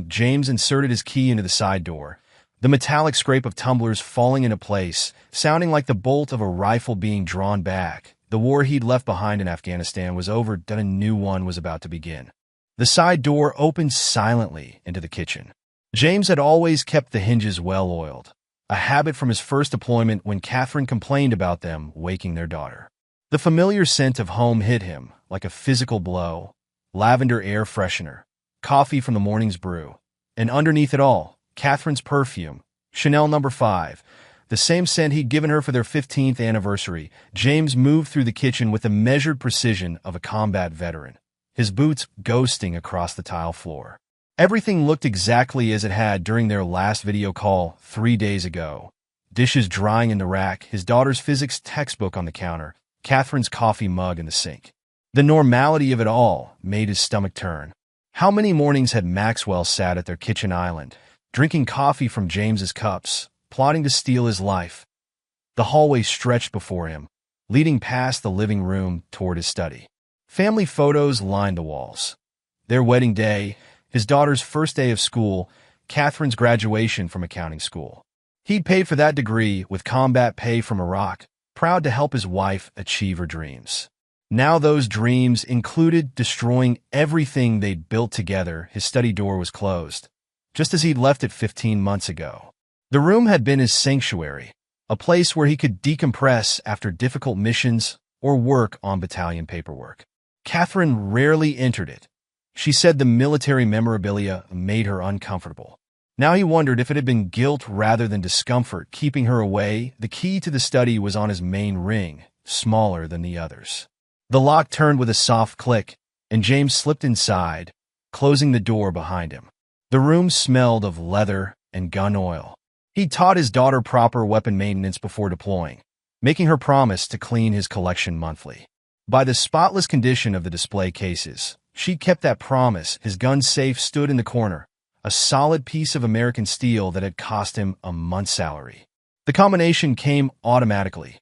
James inserted his key into the side door, the metallic scrape of tumblers falling into place, sounding like the bolt of a rifle being drawn back. The war he'd left behind in Afghanistan was over, and a new one was about to begin. The side door opened silently into the kitchen. James had always kept the hinges well-oiled, a habit from his first deployment when Catherine complained about them waking their daughter. The familiar scent of home hit him like a physical blow, lavender air freshener, coffee from the morning's brew, and underneath it all, Catherine's perfume, Chanel No. 5, the same scent he'd given her for their 15th anniversary. James moved through the kitchen with the measured precision of a combat veteran, his boots ghosting across the tile floor. Everything looked exactly as it had during their last video call 3 days ago. Dishes drying in the rack, his daughter's physics textbook on the counter, Catherine's coffee mug in the sink. The normality of it all made his stomach turn. How many mornings had Maxwell sat at their kitchen island, drinking coffee from James's cups, plotting to steal his life? The hallway stretched before him, leading past the living room toward his study. Family photos lined the walls. Their wedding day, his daughter's first day of school, Catherine's graduation from accounting school. He'd paid for that degree with combat pay from Iraq, proud to help his wife achieve her dreams. Now those dreams included destroying everything they'd built together. His study door was closed, just as he'd left it 15 months ago. The room had been his sanctuary, a place where he could decompress after difficult missions or work on battalion paperwork. Catherine rarely entered it. She said the military memorabilia made her uncomfortable. Now he wondered if it had been guilt rather than discomfort keeping her away. The key to the study was on his main ring, smaller than the others. The lock turned with a soft click, and James slipped inside, closing the door behind him. The room smelled of leather and gun oil. He taught his daughter proper weapon maintenance before deploying, making her promise to clean his collection monthly. By the spotless condition of the display cases, she kept that promise. His gun safe stood in the corner, a solid piece of American steel that had cost him a month's salary. The combination came automatically.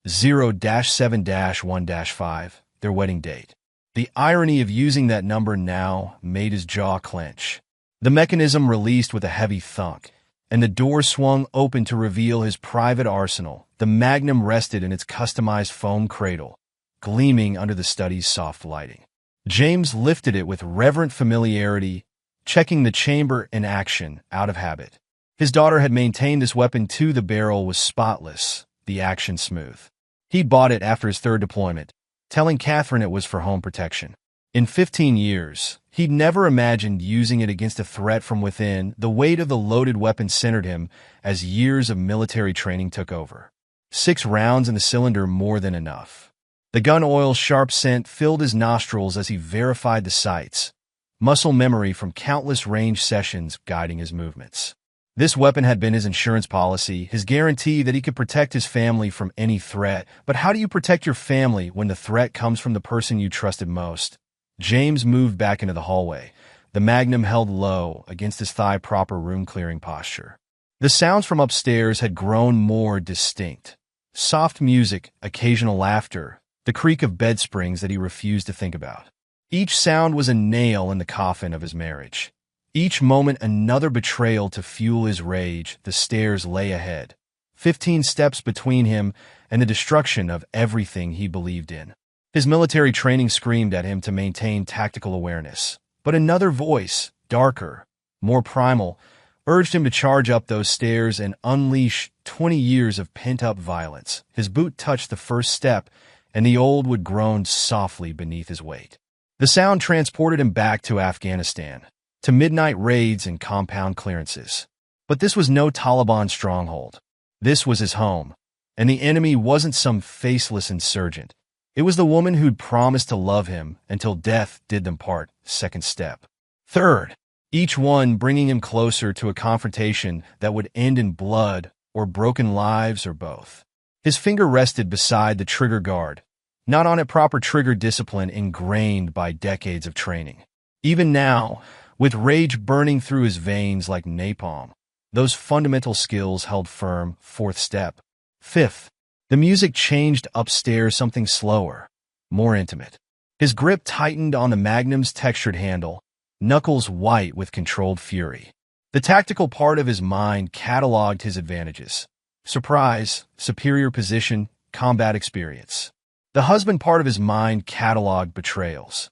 0-7-1-5, their wedding date. The irony of using that number now made his jaw clench. The mechanism released with a heavy thunk, and the door swung open to reveal his private arsenal. The magnum rested in its customized foam cradle, gleaming under the study's soft lighting. James lifted it with reverent familiarity, checking the chamber in action out of habit. His daughter had maintained this weapon too. The barrel was spotless, the action smooth. He bought it after his third deployment, telling Catherine it was for home protection. In 15 years, he'd never imagined using it against a threat from within. The weight of the loaded weapon centered him as years of military training took over. 6 rounds in the cylinder, more than enough. The gun oil's sharp scent filled his nostrils as he verified the sights, muscle memory from countless range sessions guiding his movements. This weapon had been his insurance policy, his guarantee that he could protect his family from any threat. But how do you protect your family when the threat comes from the person you trusted most? James moved back into the hallway, the Magnum held low against his thigh, proper room-clearing posture. The sounds from upstairs had grown more distinct. Soft music, occasional laughter, the creak of bed springs that he refused to think about. Each sound was a nail in the coffin of his marriage. Each moment another betrayal to fuel his rage. The stairs lay ahead, 15 steps between him and the destruction of everything he believed in. His military training screamed at him to maintain tactical awareness. But another voice, darker, more primal, urged him to charge up those stairs and unleash 20 years of pent-up violence. His boot touched the first step, and the old wood groaned softly beneath his weight. The sound transported him back to Afghanistan, to midnight raids and compound clearances. But this was no Taliban stronghold. This was his home, and the enemy wasn't some faceless insurgent. It was the woman who'd promised to love him until death did them part. Second step. Third, each one bringing him closer to a confrontation that would end in blood or broken lives or both. His finger rested beside the trigger guard, not on a proper trigger discipline ingrained by decades of training. Even now, with rage burning through his veins like napalm, those fundamental skills held firm. Fourth step. Fifth, the music changed upstairs, something slower, more intimate. His grip tightened on the Magnum's textured handle, knuckles white with controlled fury. The tactical part of his mind cataloged his advantages: surprise, superior position, combat experience. The husband part of his mind cataloged betrayals,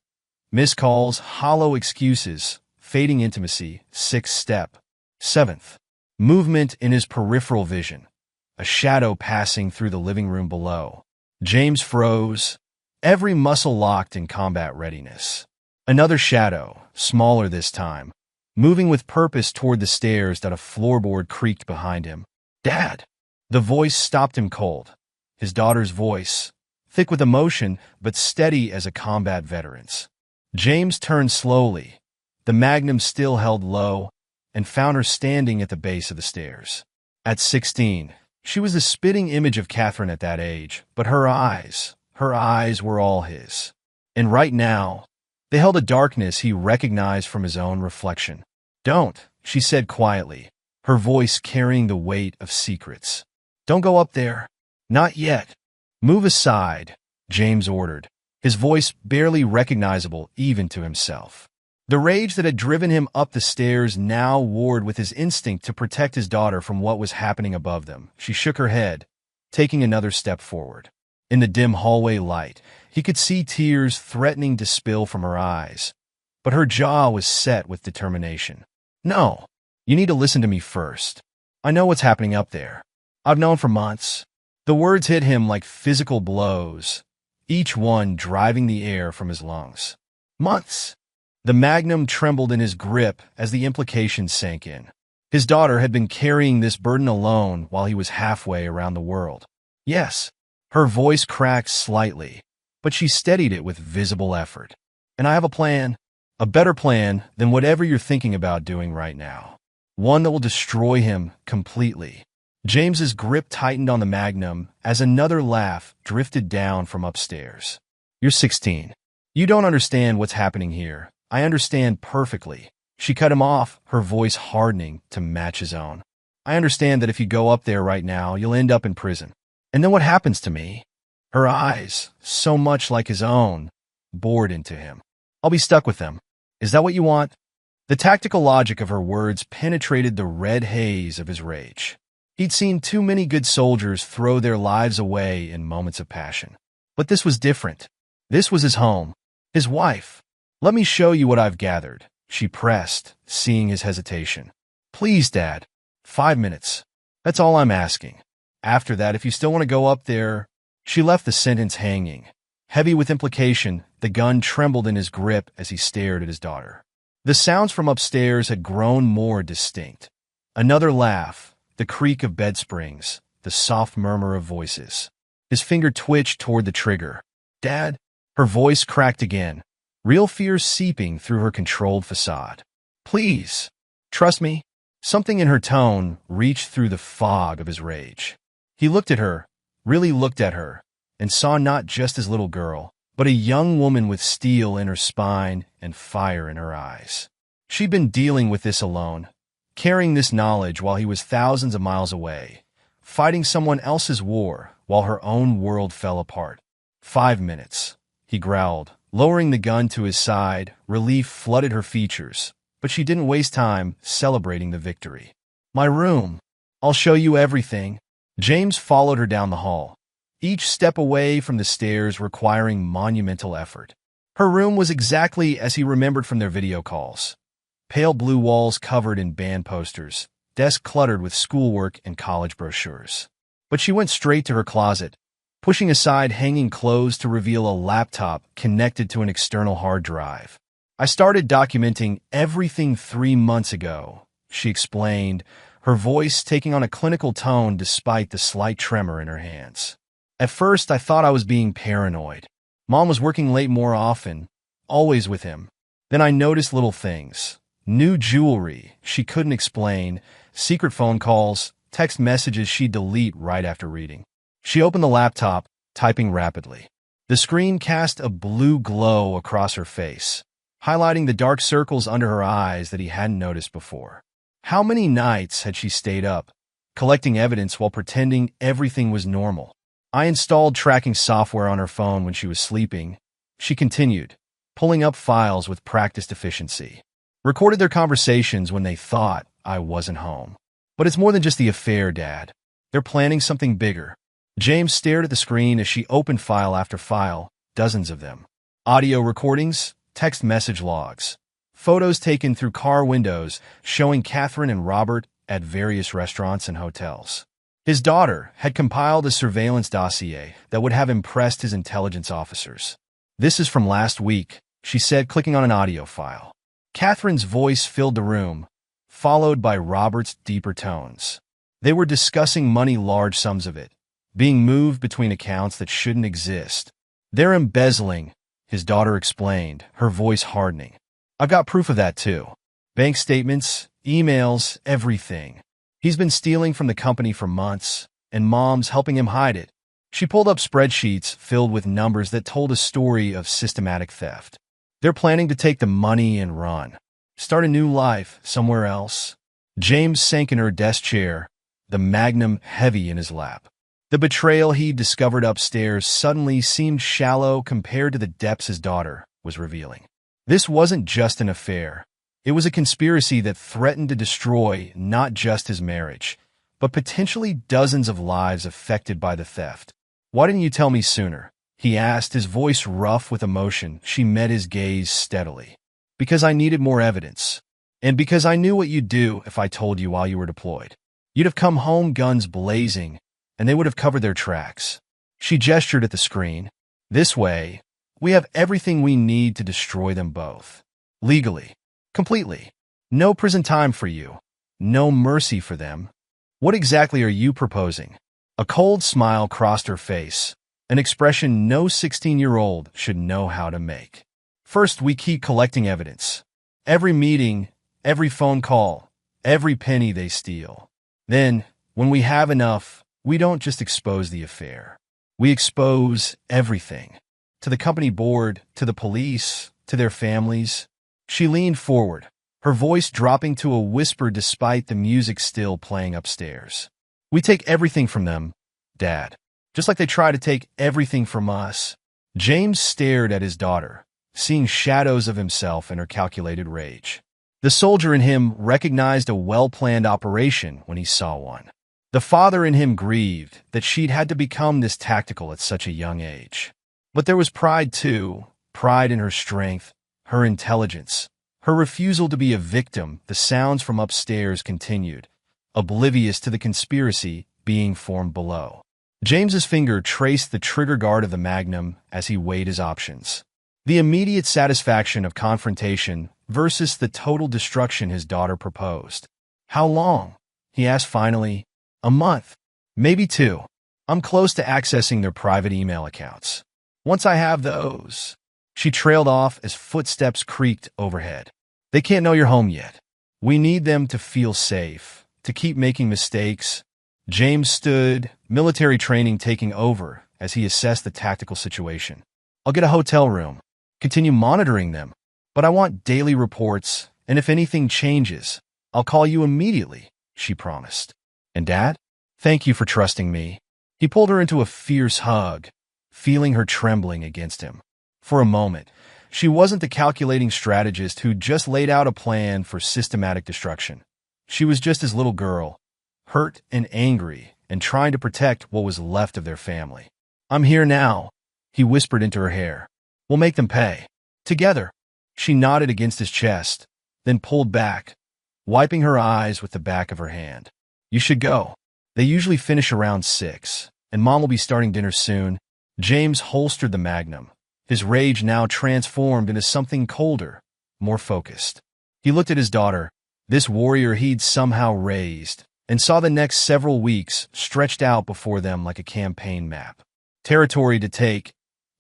missed calls, hollow excuses, fading intimacy. Sixth step. Seventh, movement in his peripheral vision, a shadow passing through the living room below. James froze, every muscle locked in combat readiness. Another shadow, smaller this time, moving with purpose toward the stairs that a floorboard creaked behind him. "Dad!" The voice stopped him cold. His daughter's voice, thick with emotion but steady as a combat veteran's. James turned slowly, the Magnum still held low, and found her standing at the base of the stairs. At 16, she was the spitting image of Catherine at that age, but her eyes were all his. And right now, they held a darkness he recognized from his own reflection. "Don't," she said quietly, her voice carrying the weight of secrets. "Don't go up there. Not yet." "Move aside," James ordered, his voice barely recognizable even to himself. The rage that had driven him up the stairs now warred with his instinct to protect his daughter from what was happening above them. She shook her head, taking another step forward. In the dim hallway light, he could see tears threatening to spill from her eyes, but her jaw was set with determination. "No, you need to listen to me first. I know what's happening up there. I've known for months." The words hit him like physical blows, each one driving the air from his lungs. Months. The Magnum trembled in his grip as the implications sank in. His daughter had been carrying this burden alone while he was halfway around the world. Yes, her voice cracked slightly, but she steadied it with visible effort. "And I have a plan, a better plan than whatever you're thinking about doing right now. One that will destroy him completely." James's grip tightened on the Magnum as another laugh drifted down from upstairs. "You're 16. You don't understand what's happening here. I understand perfectly." She cut him off, her voice hardening to match his own. "I understand that if you go up there right now, you'll end up in prison. And then what happens to me?" Her eyes, so much like his own, bored into him. "I'll be stuck with them. Is that what you want?" The tactical logic of her words penetrated the red haze of his rage. He'd seen too many good soldiers throw their lives away in moments of passion. But this was different. This was his home, his wife. "Let me show you what I've gathered," she pressed, seeing his hesitation. "Please, Dad. 5 minutes. That's all I'm asking. After that, if you still want to go up there..." She left the sentence hanging, Heavy with implication, the gun trembled in his grip as he stared at his daughter. The sounds from upstairs had grown more distinct. Another laugh, the creak of bed springs, the soft murmur of voices. His finger twitched toward the trigger. "Dad?" Her voice cracked again, real fear seeping through her controlled facade. "Please, trust me." Something in her tone reached through the fog of his rage. He looked at her, really looked at her, and saw not just his little girl, but a young woman with steel in her spine and fire in her eyes. She'd been dealing with this alone, carrying this knowledge while he was thousands of miles away, fighting someone else's war while her own world fell apart. 5 minutes, he growled, lowering the gun to his side. Relief flooded her features, but she didn't waste time celebrating the victory. "My room. I'll show you everything." James followed her down the hall, each step away from the stairs requiring monumental effort. Her room was exactly as he remembered from their video calls. Pale blue walls covered in band posters, desk cluttered with schoolwork and college brochures. But she went straight to her closet, pushing aside hanging clothes to reveal a laptop connected to an external hard drive. "I started documenting everything 3 months ago," she explained, her voice taking on a clinical tone despite the slight tremor in her hands. "At first, I thought I was being paranoid. Mom was working late more often, always with him. Then I noticed little things. New jewelry she couldn't explain, secret phone calls, text messages she'd delete right after reading." She opened the laptop, typing rapidly. The screen cast a blue glow across her face, highlighting the dark circles under her eyes that he hadn't noticed before. How many nights had she stayed up, collecting evidence while pretending everything was normal? "I installed tracking software on her phone when she was sleeping," she continued, pulling up files with practiced efficiency. "Recorded their conversations when they thought I wasn't home. But it's more than just the affair, Dad. They're planning something bigger." James stared at the screen as she opened file after file, dozens of them. Audio recordings, text message logs, photos taken through car windows showing Catherine and Robert at various restaurants and hotels. His daughter had compiled a surveillance dossier that would have impressed his intelligence officers. "This is from last week," she said, clicking on an audio file. Catherine's voice filled the room, followed by Robert's deeper tones. They were discussing money, large sums of it, being moved between accounts that shouldn't exist. "They're embezzling," his daughter explained, her voice hardening. "I've got proof of that too. Bank statements, emails, everything. He's been stealing from the company for months, and Mom's helping him hide it." She pulled up spreadsheets filled with numbers that told a story of systematic theft. "They're planning to take the money and run. Start a new life somewhere else." James sank in her desk chair, the magnum heavy in his lap. The betrayal he discovered upstairs suddenly seemed shallow compared to the depths his daughter was revealing. This wasn't just an affair. It was a conspiracy that threatened to destroy not just his marriage, but potentially dozens of lives affected by the theft. "Why didn't you tell me sooner?" he asked, his voice rough with emotion. She met his gaze steadily. "Because I needed more evidence. And because I knew what you'd do if I told you while you were deployed. You'd have come home guns blazing, and they would have covered their tracks." She gestured at the screen. "This way, we have everything we need to destroy them both. Legally. Completely. No prison time for you. No mercy for them. What exactly are you proposing?" A cold smile crossed her face, an expression no 16-year-old should know how to make. "First, we keep collecting evidence. Every meeting, every phone call, every penny they steal. Then, when we have enough, we don't just expose the affair. We expose everything. To the company board, to the police, to their families." She leaned forward, her voice dropping to a whisper despite the music still playing upstairs. "We take everything from them, Dad, just like they try to take everything from us." James stared at his daughter, seeing shadows of himself in her calculated rage. The soldier in him recognized a well-planned operation when he saw one. The father in him grieved that she'd had to become this tactical at such a young age. But there was pride too, pride in her strength, her intelligence, her refusal to be a victim. The sounds from upstairs continued, oblivious to the conspiracy being formed below. James's finger traced the trigger guard of the Magnum as he weighed his options. The immediate satisfaction of confrontation versus the total destruction his daughter proposed. "How long?" he asked finally. "A month. Maybe 2. I'm close to accessing their private email accounts. Once I have those..." She trailed off as footsteps creaked overhead. "They can't know you're home yet. We need them to feel safe, to keep making mistakes." James stood, military training taking over as he assessed the tactical situation. "I'll get a hotel room, continue monitoring them, but I want daily reports, and if anything changes, I'll call you immediately," she promised. "And Dad? Thank you for trusting me." He pulled her into a fierce hug, feeling her trembling against him. For a moment, she wasn't the calculating strategist who just laid out a plan for systematic destruction. She was just his little girl, hurt and angry, and trying to protect what was left of their family. "I'm here now," he whispered into her hair. "We'll make them pay. Together." She nodded against his chest, then pulled back, wiping her eyes with the back of her hand. "You should go. They usually finish around 6, and Mom will be starting dinner soon." James holstered the Magnum, his rage now transformed into something colder, more focused. He looked at his daughter, this warrior he'd somehow raised, and saw the next several weeks stretched out before them like a campaign map. Territory to take,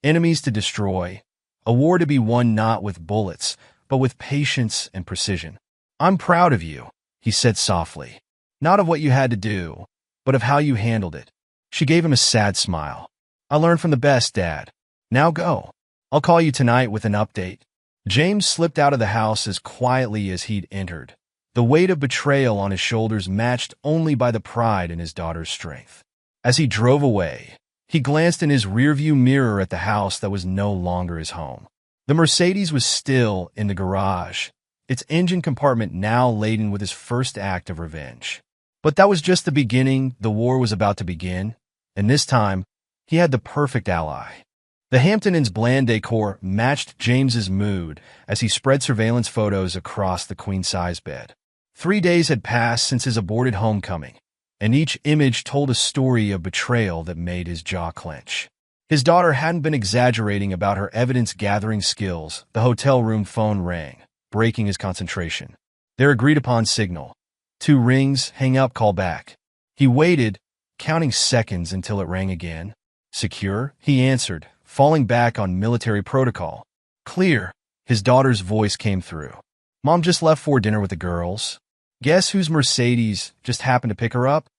enemies to destroy, a war to be won not with bullets, but with patience and precision. "I'm proud of you," he said softly. "Not of what you had to do, but of how you handled it." She gave him a sad smile. "I learned from the best, Dad. Now go. I'll call you tonight with an update." James slipped out of the house as quietly as he'd entered, the weight of betrayal on his shoulders matched only by the pride in his daughter's strength. As he drove away, he glanced in his rearview mirror at the house that was no longer his home. The Mercedes was still in the garage, its engine compartment now laden with his first act of revenge. But that was just the beginning. The war was about to begin, and this time, he had the perfect ally. The Hampton Inn's bland decor matched James's mood as he spread surveillance photos across the queen-size bed. 3 days had passed since his aborted homecoming, and each image told a story of betrayal that made his jaw clench. His daughter hadn't been exaggerating about her evidence-gathering skills. The hotel room phone rang, breaking his concentration. Their agreed-upon signal. 2 rings, hang up, call back. He waited, counting seconds until it rang again. "Secure?" he answered, falling back on military protocol. "Clear." His daughter's voice came through. "Mom just left for dinner with the girls. Guess whose Mercedes just happened to pick her up?"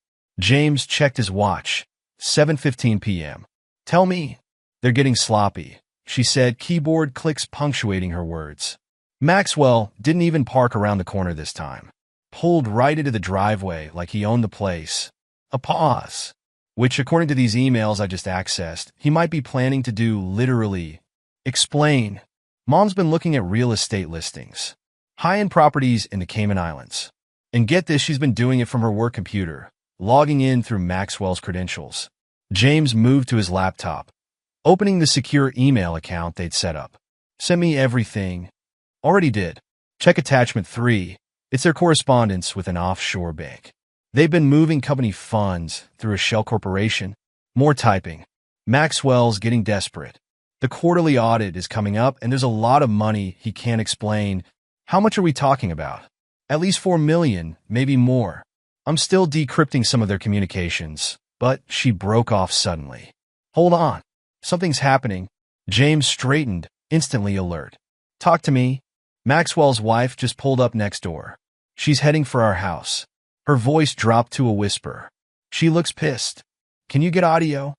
James checked his watch. 7:15 p.m. "Tell me." "They're getting sloppy," she said, keyboard clicks punctuating her words. Maxwell didn't even park around the corner this time. Pulled right into the driveway like he owned the place. A pause, which, according to these emails I just accessed, he might be planning to do literally. Explain. Mom's been looking at real estate listings. High-end properties in the Cayman Islands. And get this, she's been doing it from her work computer, logging in through Maxwell's credentials. James moved to his laptop, opening the secure email account they'd set up. "Send me everything." "Already did." "Check attachment 3. It's their correspondence with an offshore bank. They've been moving company funds through a shell corporation." More typing. Maxwell's getting desperate. The quarterly audit is coming up, and there's a lot of money he can't explain. "How much are we talking about?" "At least 4 million, maybe more." "I'm still decrypting some of their communications." But she broke off suddenly. "Hold on. Something's happening." James straightened, instantly alert. "Talk to me." Maxwell's wife just pulled up next door. "She's heading for our house." Her voice dropped to a whisper. "She looks pissed. Can you get audio?"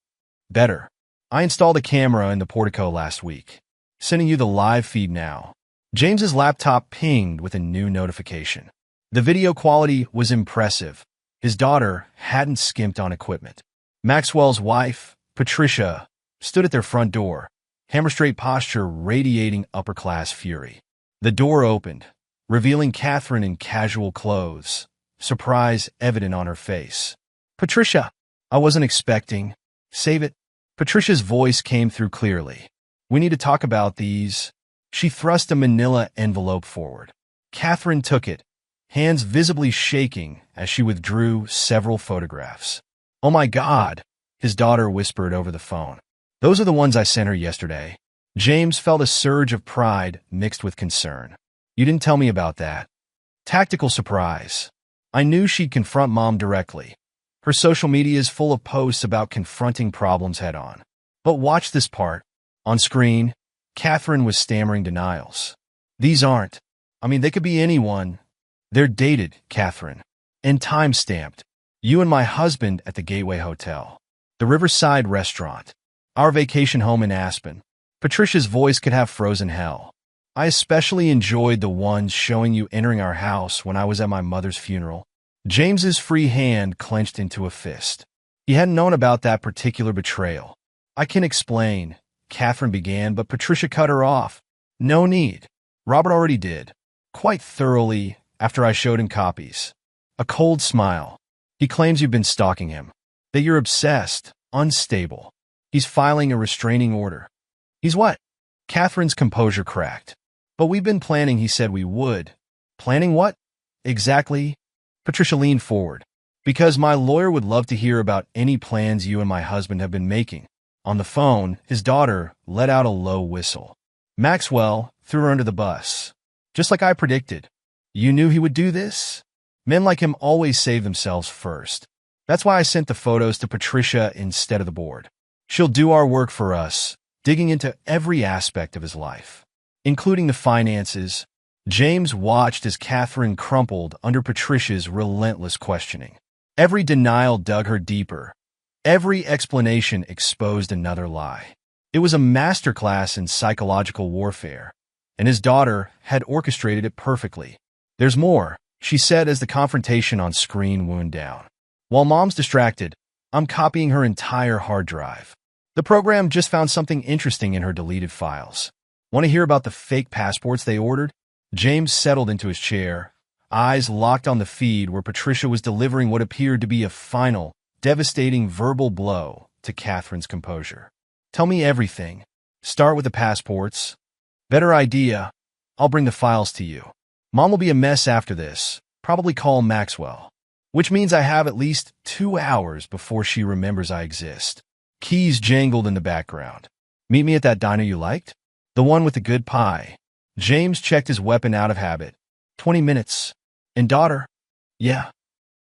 "Better. I installed a camera in the portico last week. Sending you the live feed now." James's laptop pinged with a new notification. The video quality was impressive. His daughter hadn't skimped on equipment. Maxwell's wife, Patricia, stood at their front door, hammer-straight posture radiating upper-class fury. The door opened, revealing Catherine in casual clothes, surprise evident on her face. "Patricia, I wasn't expecting." "Save it." Patricia's voice came through clearly. "We need to talk about these." She thrust a manila envelope forward. Catherine took it, hands visibly shaking as she withdrew several photographs. "Oh my God," his daughter whispered over the phone. Those are the ones I sent her yesterday. James felt a surge of pride mixed with concern. You didn't tell me about that. Tactical surprise. I knew she'd confront Mom directly. Her social media is full of posts about confronting problems head-on. But watch this part. On screen, Catherine was stammering denials. These aren't. They could be anyone. They're dated, Catherine. And time-stamped. You and my husband at the Gateway Hotel. The Riverside Restaurant. Our vacation home in Aspen. Patricia's voice could have frozen hell. I especially enjoyed the ones showing you entering our house when I was at my mother's funeral. James's free hand clenched into a fist. He hadn't known about that particular betrayal. I can explain, Catherine began, but Patricia cut her off. No need. Robert already did. Quite thoroughly, after I showed him copies. A cold smile. He claims you've been stalking him. That you're obsessed, unstable. He's filing a restraining order. He's what? Catherine's composure cracked. But we've been planning, he said we would. Planning what? Exactly? Patricia leaned forward. Because my lawyer would love to hear about any plans you and my husband have been making. On the phone, his daughter let out a low whistle. Maxwell threw her under the bus. Just like I predicted. You knew he would do this? Men like him always save themselves first. That's why I sent the photos to Patricia instead of the board. She'll do our work for us, digging into every aspect of his life, including the finances. James watched as Catherine crumpled under Patricia's relentless questioning. Every denial dug her deeper. Every explanation exposed another lie. It was a masterclass in psychological warfare, and his daughter had orchestrated it perfectly. There's more, she said as the confrontation on screen wound down. While Mom's distracted, I'm copying her entire hard drive. The program just found something interesting in her deleted files. Want to hear about the fake passports they ordered? James settled into his chair, eyes locked on the feed where Patricia was delivering what appeared to be a final, devastating verbal blow to Catherine's composure. Tell me everything. Start with the passports. Better idea. I'll bring the files to you. Mom will be a mess after this. Probably call Maxwell. Which means I have at least 2 hours before she remembers I exist. Keys jangled in the background. Meet me at that diner you liked? The one with the good pie. James checked his weapon out of habit. 20 minutes. And daughter? Yeah.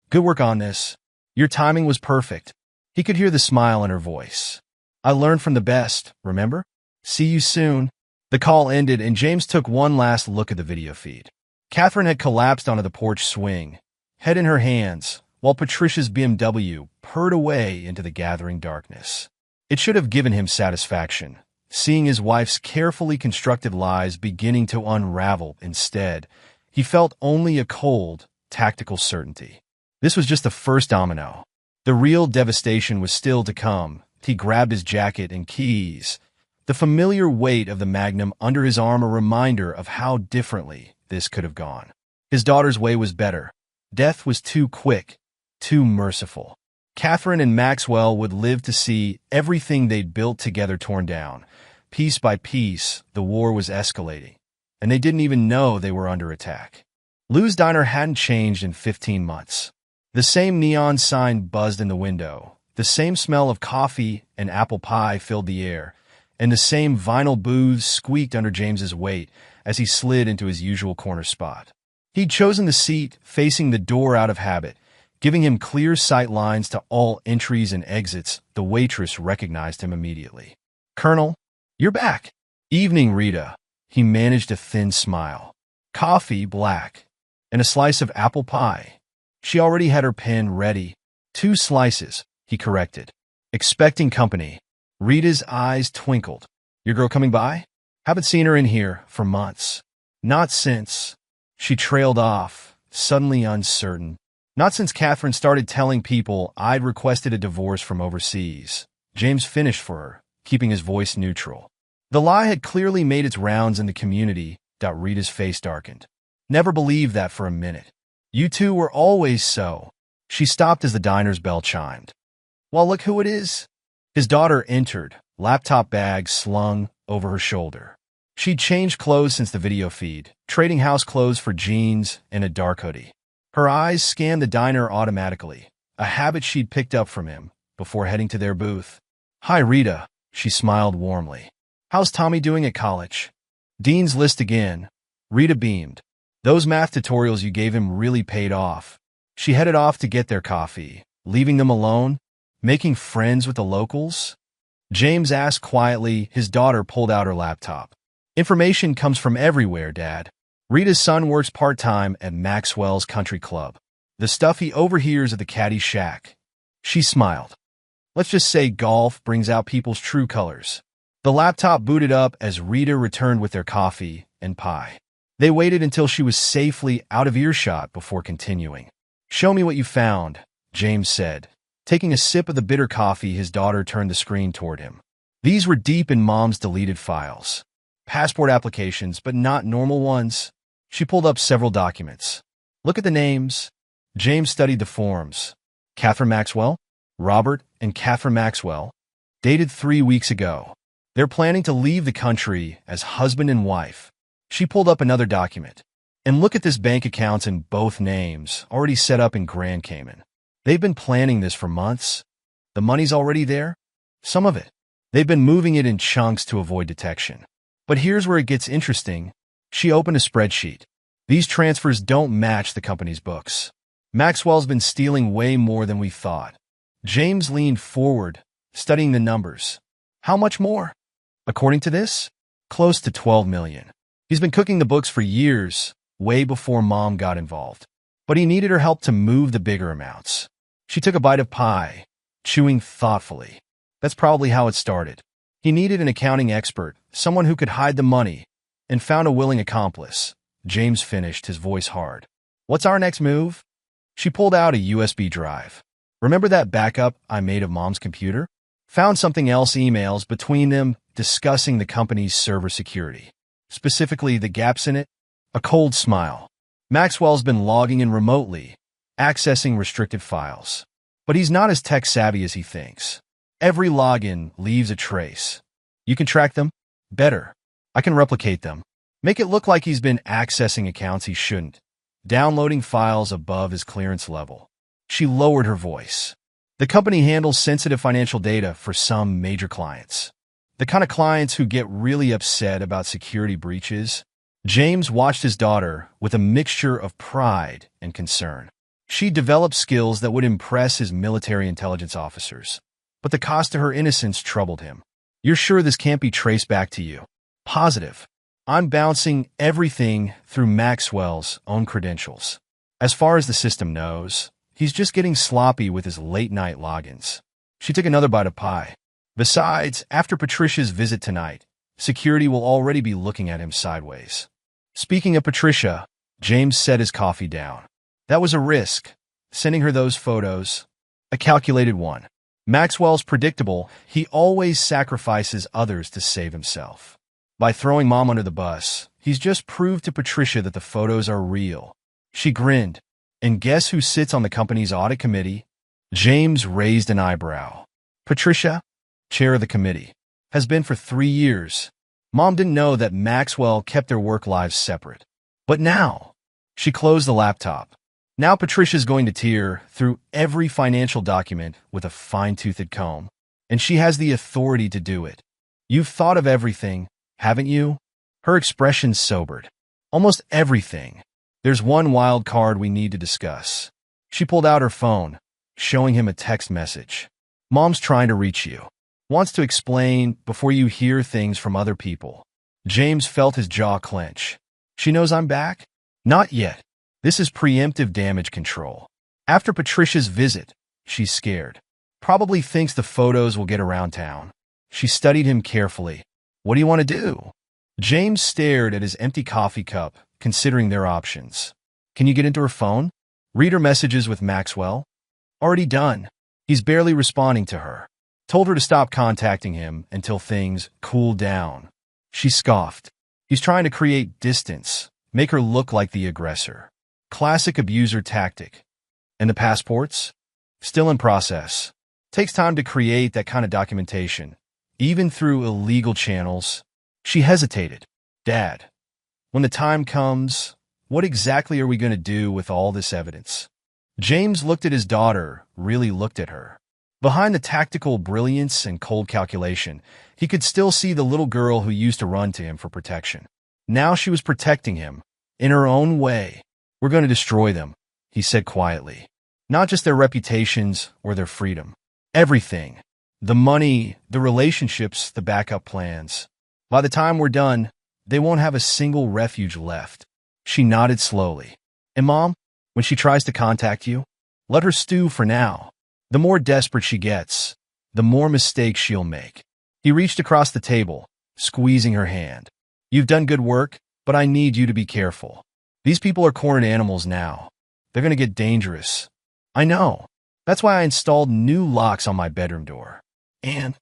Good work on this. Your timing was perfect. He could hear the smile in her voice. I learned from the best, remember? See you soon. The call ended and James took one last look at the video feed. Catherine had collapsed onto the porch swing, head in her hands, while Patricia's BMW purred away into the gathering darkness. It should have given him satisfaction, seeing his wife's carefully constructed lies beginning to unravel. Instead, he felt only a cold, tactical certainty. This was just the first domino. The real devastation was still to come. He grabbed his jacket and keys, the familiar weight of the Magnum under his arm a reminder of how differently this could have gone. His daughter's way was better. Death was too quick, too merciful. Catherine and Maxwell would live to see everything they'd built together torn down. Piece by piece, the war was escalating, and they didn't even know they were under attack. Lou's diner hadn't changed in 15 months. The same neon sign buzzed in the window, the same smell of coffee and apple pie filled the air, and the same vinyl booths squeaked under James's weight as he slid into his usual corner spot. He'd chosen the seat facing the door out of habit, giving him clear sight lines to all entries and exits. The waitress recognized him immediately. "Colonel, you're back." "Evening, Rita." He managed a thin smile. "Coffee, black, and a slice of apple pie." She already had her pen ready. "2 slices," he corrected. Expecting company. Rita's eyes twinkled. "Your girl coming by?" "Haven't seen her in here for months." "Not since." She trailed off, suddenly uncertain. "Not since Catherine started telling people I'd requested a divorce from overseas." James finished for her, keeping his voice neutral. The lie had clearly made its rounds in the community. Rita's face darkened. "Never believed that for a minute. You two were always so." She stopped as the diner's bell chimed. "Well, look who it is." His daughter entered, laptop bag slung over her shoulder. She'd changed clothes since the video feed, trading house clothes for jeans and a dark hoodie. Her eyes scanned the diner automatically, a habit she'd picked up from him, before heading to their booth. "Hi, Rita," she smiled warmly. "How's Tommy doing at college?" Dean's list again. Rita beamed. Those math tutorials you gave him really paid off. She headed off to get their coffee, leaving them alone, making friends with the locals. James asked quietly. His daughter pulled out her laptop. "Information comes from everywhere, Dad. Rita's son works part-time at Maxwell's Country Club. The stuff he overhears at the caddy shack." She smiled. "Let's just say golf brings out people's true colors." The laptop booted up as Rita returned with their coffee and pie. They waited until she was safely out of earshot before continuing. "Show me what you found," James said. Taking a sip of the bitter coffee, his daughter turned the screen toward him. These were deep in Mom's deleted files. Passport applications, but not normal ones. She pulled up several documents. "Look at the names." James studied the forms. Catherine Maxwell, Robert and Catherine Maxwell, dated 3 weeks ago. They're planning to leave the country as husband and wife. She pulled up another document. "And look at this bank accounts in both names, already set up in Grand Cayman. They've been planning this for months. The money's already there. Some of it. They've been moving it in chunks to avoid detection. But here's where it gets interesting." She opened a spreadsheet. "These transfers don't match the company's books. Maxwell's been stealing way more than we thought." James leaned forward, studying the numbers. "How much more?" "According to this, close to 12 million. He's been cooking the books for years, way before Mom got involved. But he needed her help to move the bigger amounts." She took a bite of pie, chewing thoughtfully. "That's probably how it started. He needed an accounting expert, someone who could hide the money, and found a willing accomplice." James finished, his voice hard. "What's our next move?" She pulled out a USB drive. "Remember that backup I made of Mom's computer? Found something else, emails between them discussing the company's server security. Specifically, the gaps in it." A cold smile. "Maxwell's been logging in remotely, accessing restricted files. But he's not as tech-savvy as he thinks. Every login leaves a trace. You can track them? Better. I can replicate them. Make it look like he's been accessing accounts he shouldn't, downloading files above his clearance level." She lowered her voice. "The company handles sensitive financial data for some major clients. The kind of clients who get really upset about security breaches." James watched his daughter with a mixture of pride and concern. She developed skills that would impress his military intelligence officers. But the cost to her innocence troubled him. "You're sure this can't be traced back to you?" "Positive. I'm bouncing everything through Maxwell's own credentials. As far as the system knows, he's just getting sloppy with his late-night logins." She took another bite of pie. "Besides, after Patricia's visit tonight, security will already be looking at him sideways." Speaking of Patricia, James set his coffee down. That was a risk, sending her those photos. A calculated one. Maxwell's predictable. He always sacrifices others to save himself. By throwing Mom under the bus, he's just proved to Patricia that the photos are real. She grinned. "And guess who sits on the company's audit committee?" James raised an eyebrow. "Patricia, chair of the committee, has been for 3 years. Mom didn't know that Maxwell kept their work lives separate. But now," she closed the laptop. "Now Patricia's going to tear through every financial document with a fine-toothed comb, and she has the authority to do it. You've thought of everything, haven't you?" Her expression sobered. "Almost everything. There's one wild card we need to discuss." She pulled out her phone, showing him a text message. "Mom's trying to reach you. Wants to explain before you hear things from other people." James felt his jaw clench. "She knows I'm back?" "Not yet. This is preemptive damage control. After Patricia's visit, she's scared. Probably thinks the photos will get around town." She studied him carefully. "What do you want to do?" James stared at his empty coffee cup, considering their options. "Can you get into her phone? Read her messages with Maxwell?" "Already done. He's barely responding to her. Told her to stop contacting him until things cooled down." She scoffed. "He's trying to create distance, make her look like the aggressor. Classic abuser tactic. And the passports? Still in process. Takes time to create that kind of documentation, even through illegal channels." She hesitated. "Dad, when the time comes, what exactly are we going to do with all this evidence?" James looked at his daughter, really looked at her. Behind the tactical brilliance and cold calculation, he could still see the little girl who used to run to him for protection. Now she was protecting him, in her own way. "We're going to destroy them," he said quietly. "Not just their reputations or their freedom. Everything. The money, the relationships, the backup plans. By the time we're done, they won't have a single refuge left." She nodded slowly. "And Mom, when she tries to contact you, let her stew for now. The more desperate she gets, the more mistakes she'll make." He reached across the table, squeezing her hand. "You've done good work, but I need you to be careful. These people are cornered animals now. They're going to get dangerous. I know. That's why I installed new locks on my bedroom door." And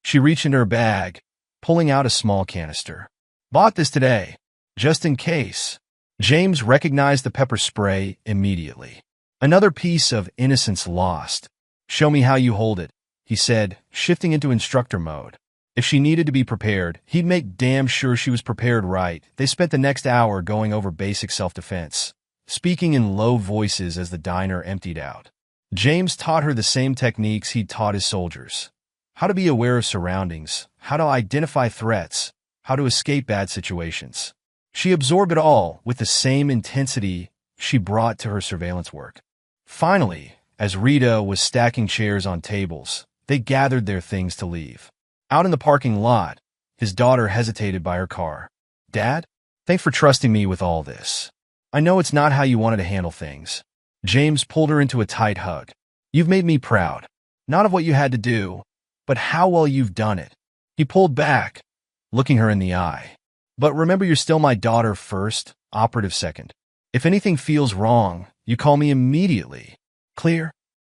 she reached into her bag, pulling out a small canister. "Bought this today, just in case." James recognized the pepper spray immediately. Another piece of innocence lost. "Show me how you hold it," he said, shifting into instructor mode. If she needed to be prepared, he'd make damn sure she was prepared right. They spent the next hour going over basic self-defense, speaking in low voices as the diner emptied out. James taught her the same techniques he'd taught his soldiers. How to be aware of surroundings, how to identify threats, how to escape bad situations. She absorbed it all with the same intensity she brought to her surveillance work. Finally, as Rita was stacking chairs on tables, they gathered their things to leave. Out in the parking lot, his daughter hesitated by her car. "Dad, thanks for trusting me with all this. I know it's not how you wanted to handle things." James pulled her into a tight hug. "You've made me proud. Not of what you had to do, but how well you've done it." He pulled back, looking her in the eye. "But remember, you're still my daughter first, operative second. If anything feels wrong, you call me immediately. Clear?"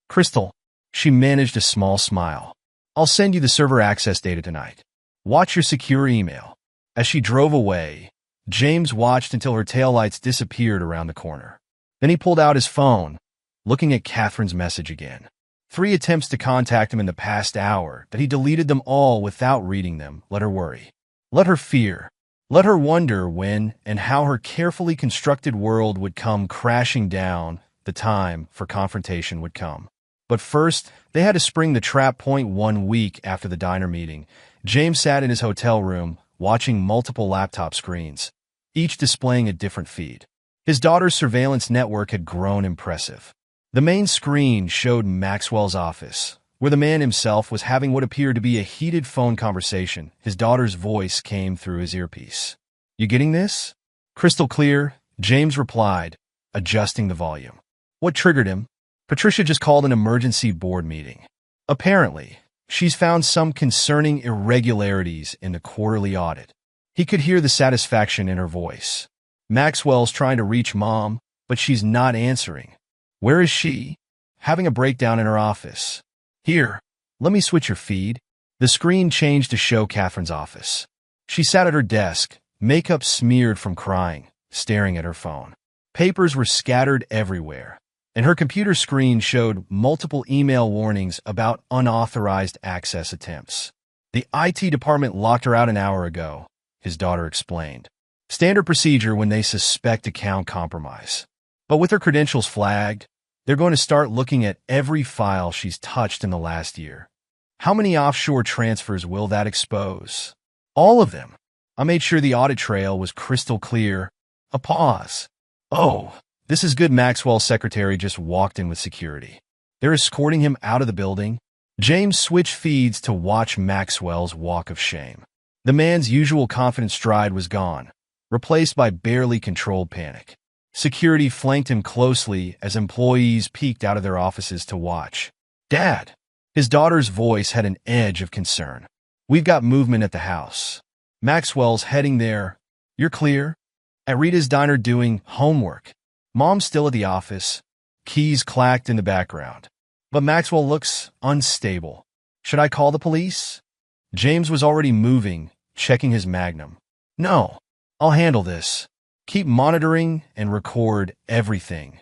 "Crystal." She managed a small smile. "I'll send you the server access data tonight. Watch your secure email." As she drove away, James watched until her taillights disappeared around the corner. Then he pulled out his phone, looking at Catherine's message again. 3 attempts to contact him in the past hour, but he deleted them all without reading them. Let her worry. Let her fear. Let her wonder when and how her carefully constructed world would come crashing down. The time for confrontation would come. But first, they had to spring the trap point 1 week after the diner meeting. James sat in his hotel room, watching multiple laptop screens, each displaying a different feed. His daughter's surveillance network had grown impressive. The main screen showed Maxwell's office, where the man himself was having what appeared to be a heated phone conversation. His daughter's voice came through his earpiece. "You getting this?" "Crystal clear," James replied, adjusting the volume. What triggered him? Patricia just called an emergency board meeting. Apparently, she's found some concerning irregularities in the quarterly audit. He could hear the satisfaction in her voice. Maxwell's trying to reach Mom, but she's not answering. Where is she? Having a breakdown in her office. Here, let me switch your feed. The screen changed to show Catherine's office. She sat at her desk, makeup smeared from crying, staring at her phone. Papers were scattered everywhere, and her computer screen showed multiple email warnings about unauthorized access attempts. The IT department locked her out an hour ago, his daughter explained. Standard procedure when they suspect account compromise. But with her credentials flagged, they're going to start looking at every file she's touched in the last year. How many offshore transfers will that expose? All of them. I made sure the audit trail was crystal clear. A pause. Oh, this is good. Maxwell's secretary just walked in with security. They're escorting him out of the building. James switched feeds to watch Maxwell's walk of shame. The man's usual confident stride was gone, replaced by barely controlled panic. Security flanked him closely as employees peeked out of their offices to watch. Dad! His daughter's voice had an edge of concern. We've got movement at the house. Maxwell's heading there. You're clear? At Rita's diner doing homework. Mom's still at the office. Keys clacked in the background. But Maxwell looks unstable. Should I call the police? James was already moving, checking his Magnum. No, I'll handle this. Keep monitoring and record everything.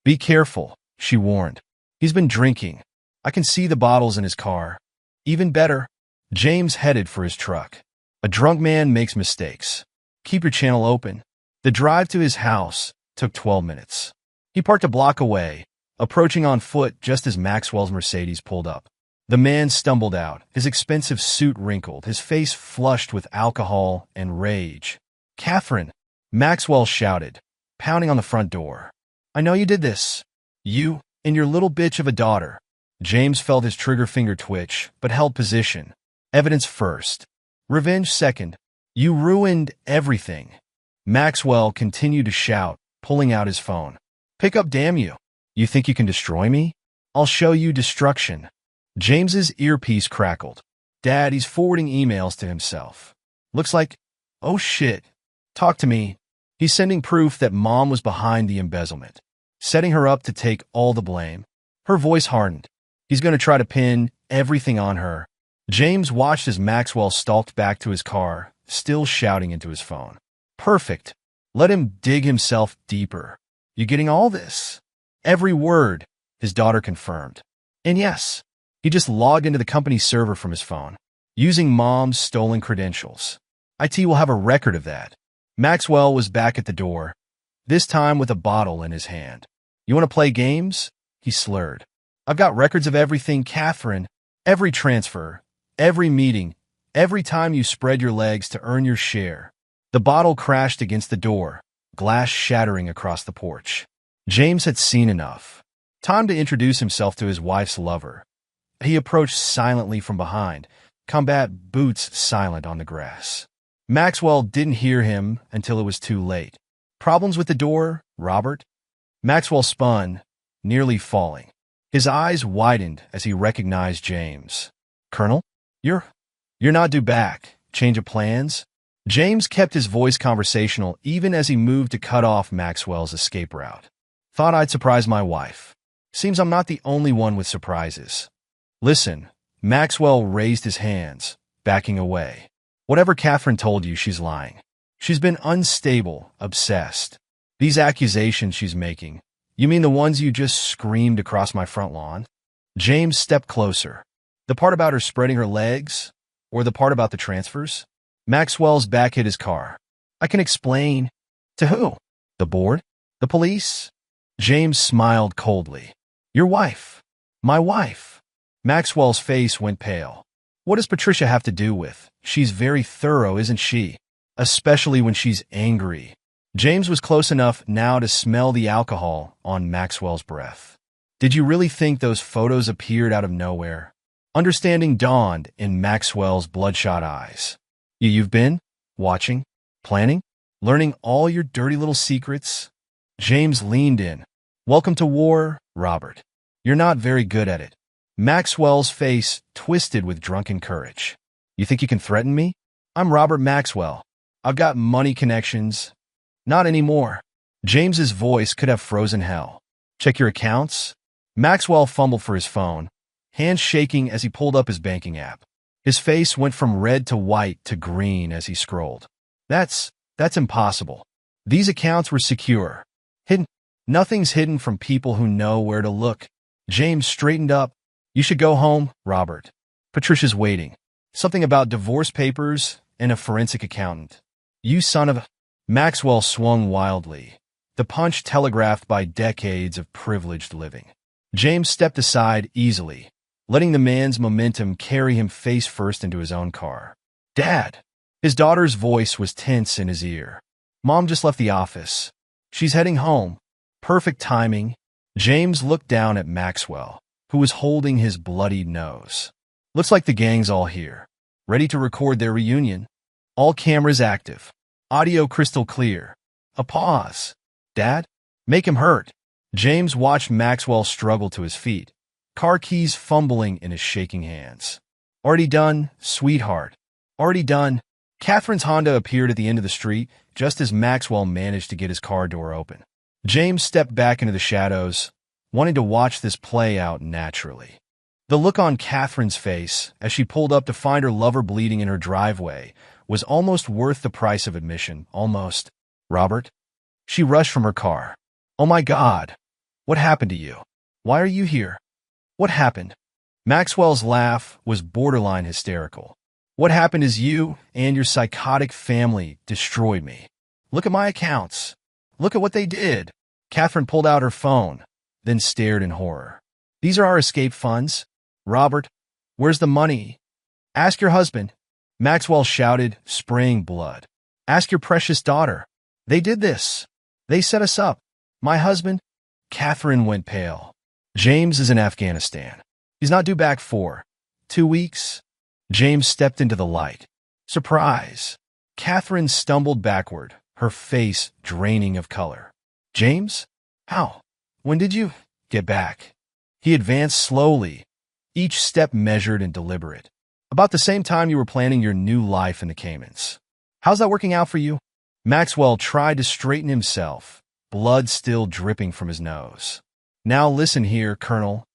Be careful, she warned. He's been drinking. I can see the bottles in his car. Even better, James headed for his truck. A drunk man makes mistakes. Keep your channel open. The drive to his house took 12 minutes. He parked a block away, approaching on foot just as Maxwell's Mercedes pulled up. The man stumbled out, his expensive suit wrinkled, his face flushed with alcohol and rage. "Catherine!" Maxwell shouted, pounding on the front door. "I know you did this. You and your little bitch of a daughter." James felt his trigger finger twitch, but held position. Evidence first. Revenge second. "You ruined everything." Maxwell continued to shout, pulling out his phone. "Pick up, damn you. You think you can destroy me? I'll show you destruction." James's earpiece crackled. "Dad, he's forwarding emails to himself. Looks like, oh shit. Talk to me." He's sending proof that Mom was behind the embezzlement, setting her up to take all the blame. Her voice hardened. He's going to try to pin everything on her. James watched as Maxwell stalked back to his car, still shouting into his phone. "Perfect. Let him dig himself deeper. You getting all this?" "Every word," his daughter confirmed. "And yes, he just logged into the company server from his phone, using Mom's stolen credentials. IT will have a record of that." Maxwell was back at the door, this time with a bottle in his hand. "You want to play games?" he slurred. "I've got records of everything, Catherine. Every transfer, every meeting, every time you spread your legs to earn your share." The bottle crashed against the door, glass shattering across the porch. James had seen enough. Time to introduce himself to his wife's lover. He approached silently from behind, combat boots silent on the grass. Maxwell didn't hear him until it was too late. "Problems with the door, Robert?" Maxwell spun, nearly falling. His eyes widened as he recognized James. "Colonel? You're not due back. Change of plans?" James kept his voice conversational even as he moved to cut off Maxwell's escape route. "Thought I'd surprise my wife. Seems I'm not the only one with surprises." "Listen," Maxwell raised his hands, backing away. "Whatever Catherine told you, she's lying. She's been unstable, obsessed. These accusations she's making, you mean the ones you just screamed across my front lawn?" James stepped closer. "The part about her spreading her legs? Or the part about the transfers?" Maxwell's back hit his car. "I can explain." "To who? The board? The police?" James smiled coldly. "Your wife. My wife." Maxwell's face went pale. "What does Patricia have to do with? She's very thorough, isn't she? Especially when she's angry." James was close enough now to smell the alcohol on Maxwell's breath. "Did you really think those photos appeared out of nowhere?" Understanding dawned in Maxwell's bloodshot eyes. You've been? Watching? Planning? Learning all your dirty little secrets?" James leaned in. "Welcome to war, Robert. You're not very good at it." Maxwell's face twisted with drunken courage. "You think you can threaten me? I'm Robert Maxwell. I've got money connections." "Not anymore." James's voice could have frozen hell. "Check your accounts?" Maxwell fumbled for his phone, hands shaking as he pulled up his banking app. His face went from red to white to green as he scrolled. That's impossible. These accounts were secure. Hidden. Nothing's hidden from people who know where to look." James straightened up. "You should go home, Robert. Patricia's waiting. Something about divorce papers and a forensic accountant." "You son of a—" Maxwell swung wildly, the punch telegraphed by decades of privileged living. James stepped aside easily, letting the man's momentum carry him face first into his own car. "Dad!" His daughter's voice was tense in his ear. "Mom just left the office. She's heading home. Perfect timing." James looked down at Maxwell, who was holding his bloodied nose. "Looks like the gang's all here, ready to record their reunion. All cameras active. Audio crystal clear." A pause. "Dad? Make him hurt." James watched Maxwell struggle to his feet, car keys fumbling in his shaking hands. "Already done, sweetheart. Already done." Catherine's Honda appeared at the end of the street, just as Maxwell managed to get his car door open. James stepped back into the shadows, wanting to watch this play out naturally. The look on Catherine's face, as she pulled up to find her lover bleeding in her driveway, was almost worth the price of admission, almost. "Robert?" She rushed from her car. "Oh my God. What happened to you? Why are you here? What happened?" Maxwell's laugh was borderline hysterical. "What happened is you and your psychotic family destroyed me. Look at my accounts. Look at what they did." Catherine pulled out her phone, then stared in horror. "These are our escape funds, Robert. Where's the money? Ask your husband, Maxwell shouted, spraying blood. Ask your precious daughter. They did this. They set us up. My husband? Catherine went pale. James is in Afghanistan. He's not due back for 2 weeks. James stepped into the light. Surprise. Catherine stumbled backward, her face draining of color. James? How? When did you get back? He advanced slowly, each step measured and deliberate. About the same time you were planning your new life in the Caymans. How's that working out for you? Maxwell tried to straighten himself, blood still dripping from his nose. Now listen here, Colonel.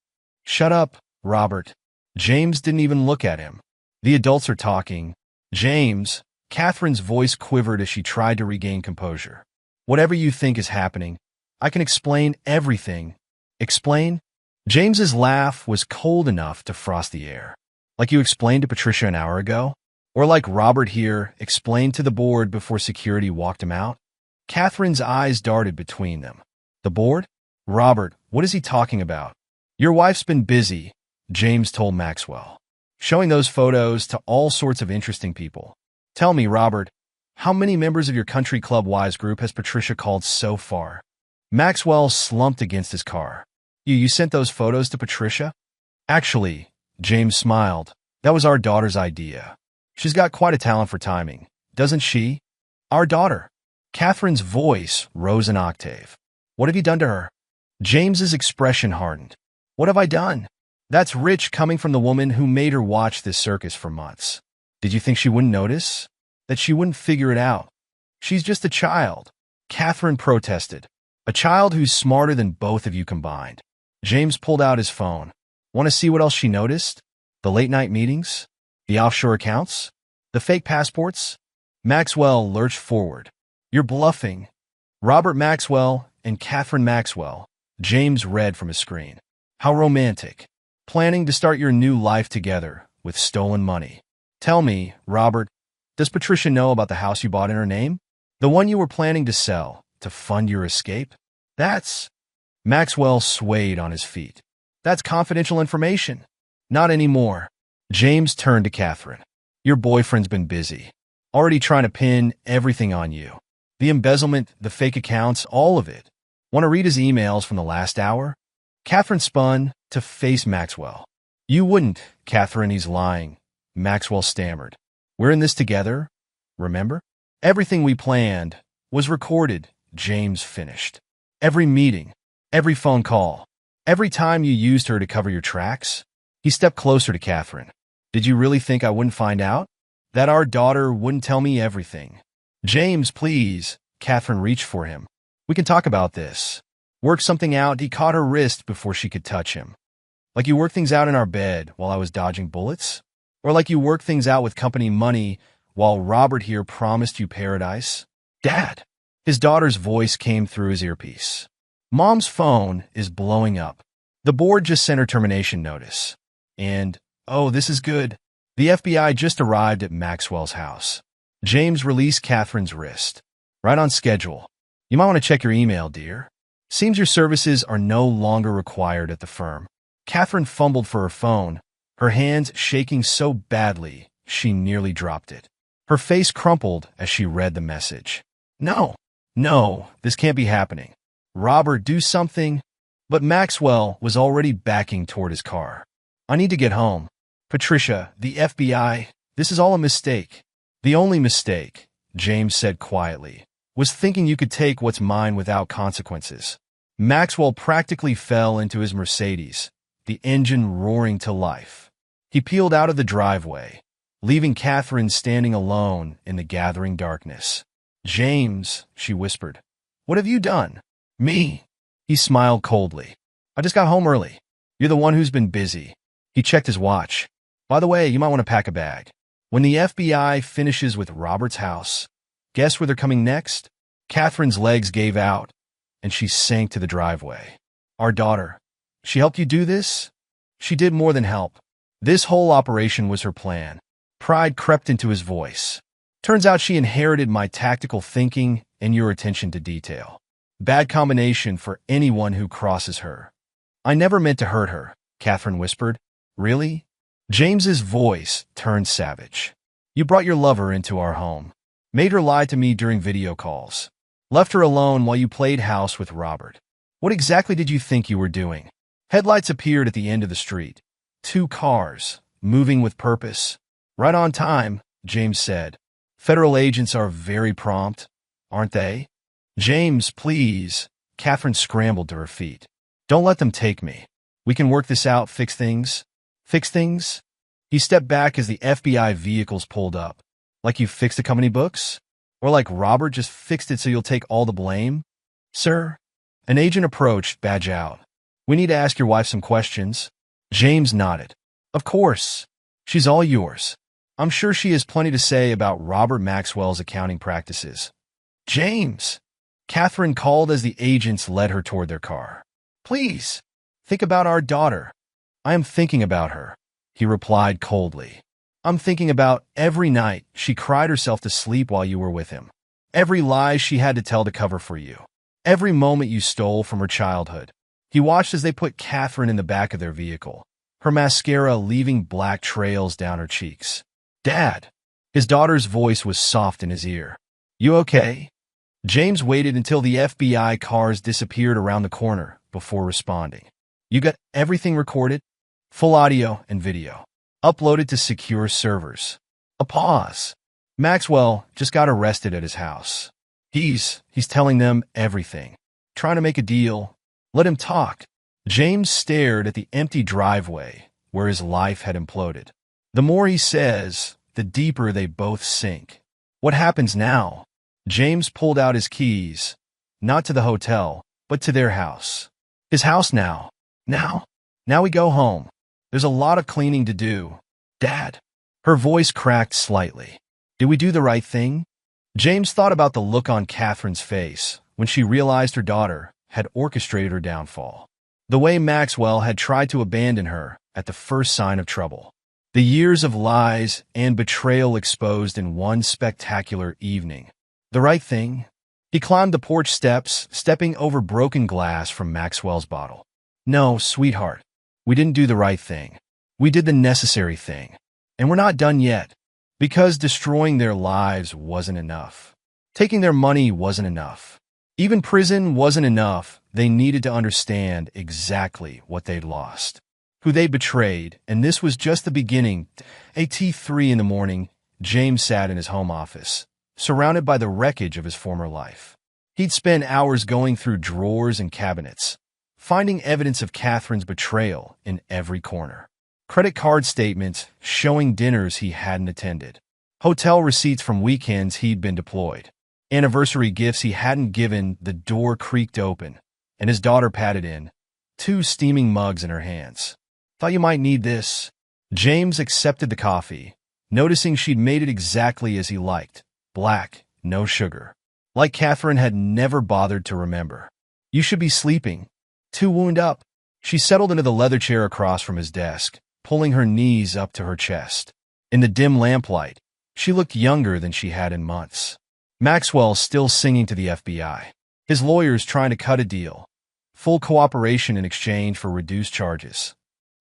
Shut up, Robert. James didn't even look at him. The adults are talking. James, Catherine's voice quivered as she tried to regain composure. Whatever you think is happening, I can explain everything. Explain? James's laugh was cold enough to frost the air. Like you explained to Patricia an hour ago? Or like Robert here explained to the board before security walked him out? Catherine's eyes darted between them. The board? Robert, what is he talking about? Your wife's been busy, James told Maxwell, showing those photos to all sorts of interesting people. Tell me, Robert, how many members of your country club wives group has Patricia called so far? Maxwell slumped against his car. You sent those photos to Patricia? Actually, James smiled. That was our daughter's idea. She's got quite a talent for timing, doesn't she? Our daughter. Catherine's voice rose an octave. What have you done to her? James's expression hardened. What have I done? That's rich coming from the woman who made her watch this circus for months. Did you think she wouldn't notice? That she wouldn't figure it out? She's just a child. Catherine protested. A child who's smarter than both of you combined. James pulled out his phone. Want to see what else she noticed? The late-night meetings? The offshore accounts? The fake passports? Maxwell lurched forward. You're bluffing. Robert Maxwell and Catherine Maxwell. James read from his screen. How romantic. Planning to start your new life together with stolen money. Tell me, Robert, does Patricia know about the house you bought in her name? The one you were planning to sell to fund your escape? That's... Maxwell swayed on his feet. That's confidential information. Not anymore. James turned to Catherine. Your boyfriend's been busy. Already trying to pin everything on you. The embezzlement, the fake accounts, all of it. Want to read his emails from the last hour? Catherine spun to face Maxwell. You wouldn't, Catherine, he's lying. Maxwell stammered. We're in this together, remember? Everything we planned was recorded, James finished. Every meeting, every phone call, every time you used her to cover your tracks. He stepped closer to Catherine. Did you really think I wouldn't find out? That our daughter wouldn't tell me everything? James, please. Catherine reached for him. We can talk about this. Work something out. He caught her wrist before she could touch him. Like you worked things out in our bed while I was dodging bullets? Or like you worked things out with company money while Robert here promised you paradise? Dad! His daughter's voice came through his earpiece. Mom's phone is blowing up. The board just sent her termination notice. And, oh, this is good. The FBI just arrived at Maxwell's house. James released Catherine's wrist. Right on schedule. You might want to check your email, dear. Seems your services are no longer required at the firm. Catherine fumbled for her phone, her hands shaking so badly she nearly dropped it. Her face crumpled as she read the message. No, this can't be happening. Robert, do something. But Maxwell was already backing toward his car. I need to get home. Patricia, the FBI, this is all a mistake. The only mistake, James said quietly, was thinking you could take what's mine without consequences. Maxwell practically fell into his Mercedes, the engine roaring to life. He peeled out of the driveway, leaving Catherine standing alone in the gathering darkness. James, she whispered, what have you done? Me. He smiled coldly. I just got home early. You're the one who's been busy. He checked his watch. By the way, you might want to pack a bag. When the FBI finishes with Robert's house, guess where they're coming next? Catherine's legs gave out, and she sank to the driveway. Our daughter. She helped you do this? She did more than help. This whole operation was her plan. Pride crept into his voice. Turns out she inherited my tactical thinking and your attention to detail. Bad combination for anyone who crosses her. I never meant to hurt her, Catherine whispered. Really? James's voice turned savage. You brought your lover into our home, made her lie to me during video calls, left her alone while you played house with Robert. What exactly did you think you were doing? Headlights appeared at the end of the street. 2 cars, moving with purpose. Right on time, James said. Federal agents are very prompt, aren't they? James, please. Catherine scrambled to her feet. Don't let them take me. We can work this out, fix things. Fix things? He stepped back as the FBI vehicles pulled up. Like you fixed the company books? Or like Robert just fixed it so you'll take all the blame? Sir? An agent approached, badge out. We need to ask your wife some questions. James nodded. Of course. She's all yours. I'm sure she has plenty to say about Robert Maxwell's accounting practices. James! Catherine called as the agents led her toward their car. Please, think about our daughter. I am thinking about her, he replied coldly. I'm thinking about every night she cried herself to sleep while you were with him. Every lie she had to tell to cover for you. Every moment you stole from her childhood. He watched as they put Catherine in the back of their vehicle, her mascara leaving black trails down her cheeks. Dad! His daughter's voice was soft in his ear. You okay? James waited until the FBI cars disappeared around the corner before responding. You got everything recorded? Full audio and video. Uploaded to secure servers. A pause. Maxwell just got arrested at his house. He's telling them everything. Trying to make a deal. Let him talk. James stared at the empty driveway where his life had imploded. The more he says, the deeper they both sink. What happens now? James pulled out his keys, not to the hotel, but to their house. His house now. Now we go home. There's a lot of cleaning to do. Dad. Her voice cracked slightly. Did we do the right thing? James thought about the look on Catherine's face when she realized her daughter had orchestrated her downfall. The way Maxwell had tried to abandon her at the first sign of trouble. The years of lies and betrayal exposed in one spectacular evening. The right thing? He climbed the porch steps, stepping over broken glass from Maxwell's bottle. No, sweetheart. We didn't do the right thing. We did the necessary thing. And we're not done yet. Because destroying their lives wasn't enough. Taking their money wasn't enough. Even prison wasn't enough. They needed to understand exactly what they'd lost. Who they betrayed, and this was just the beginning. At 3 in the morning, James sat in his home office, surrounded by the wreckage of his former life. He'd spent hours going through drawers and cabinets, finding evidence of Catherine's betrayal in every corner. Credit card statements showing dinners he hadn't attended. Hotel receipts from weekends he'd been deployed. Anniversary gifts he hadn't given. The door creaked open, and his daughter patted in, 2 steaming mugs in her hands. Thought you might need this. James accepted the coffee, noticing she'd made it exactly as he liked. Black, no sugar. Like Catherine had never bothered to remember. You should be sleeping. Too wound up. She settled into the leather chair across from his desk, pulling her knees up to her chest. In the dim lamplight, she looked younger than she had in months. Maxwell still singing to the FBI. His lawyers trying to cut a deal. Full cooperation in exchange for reduced charges.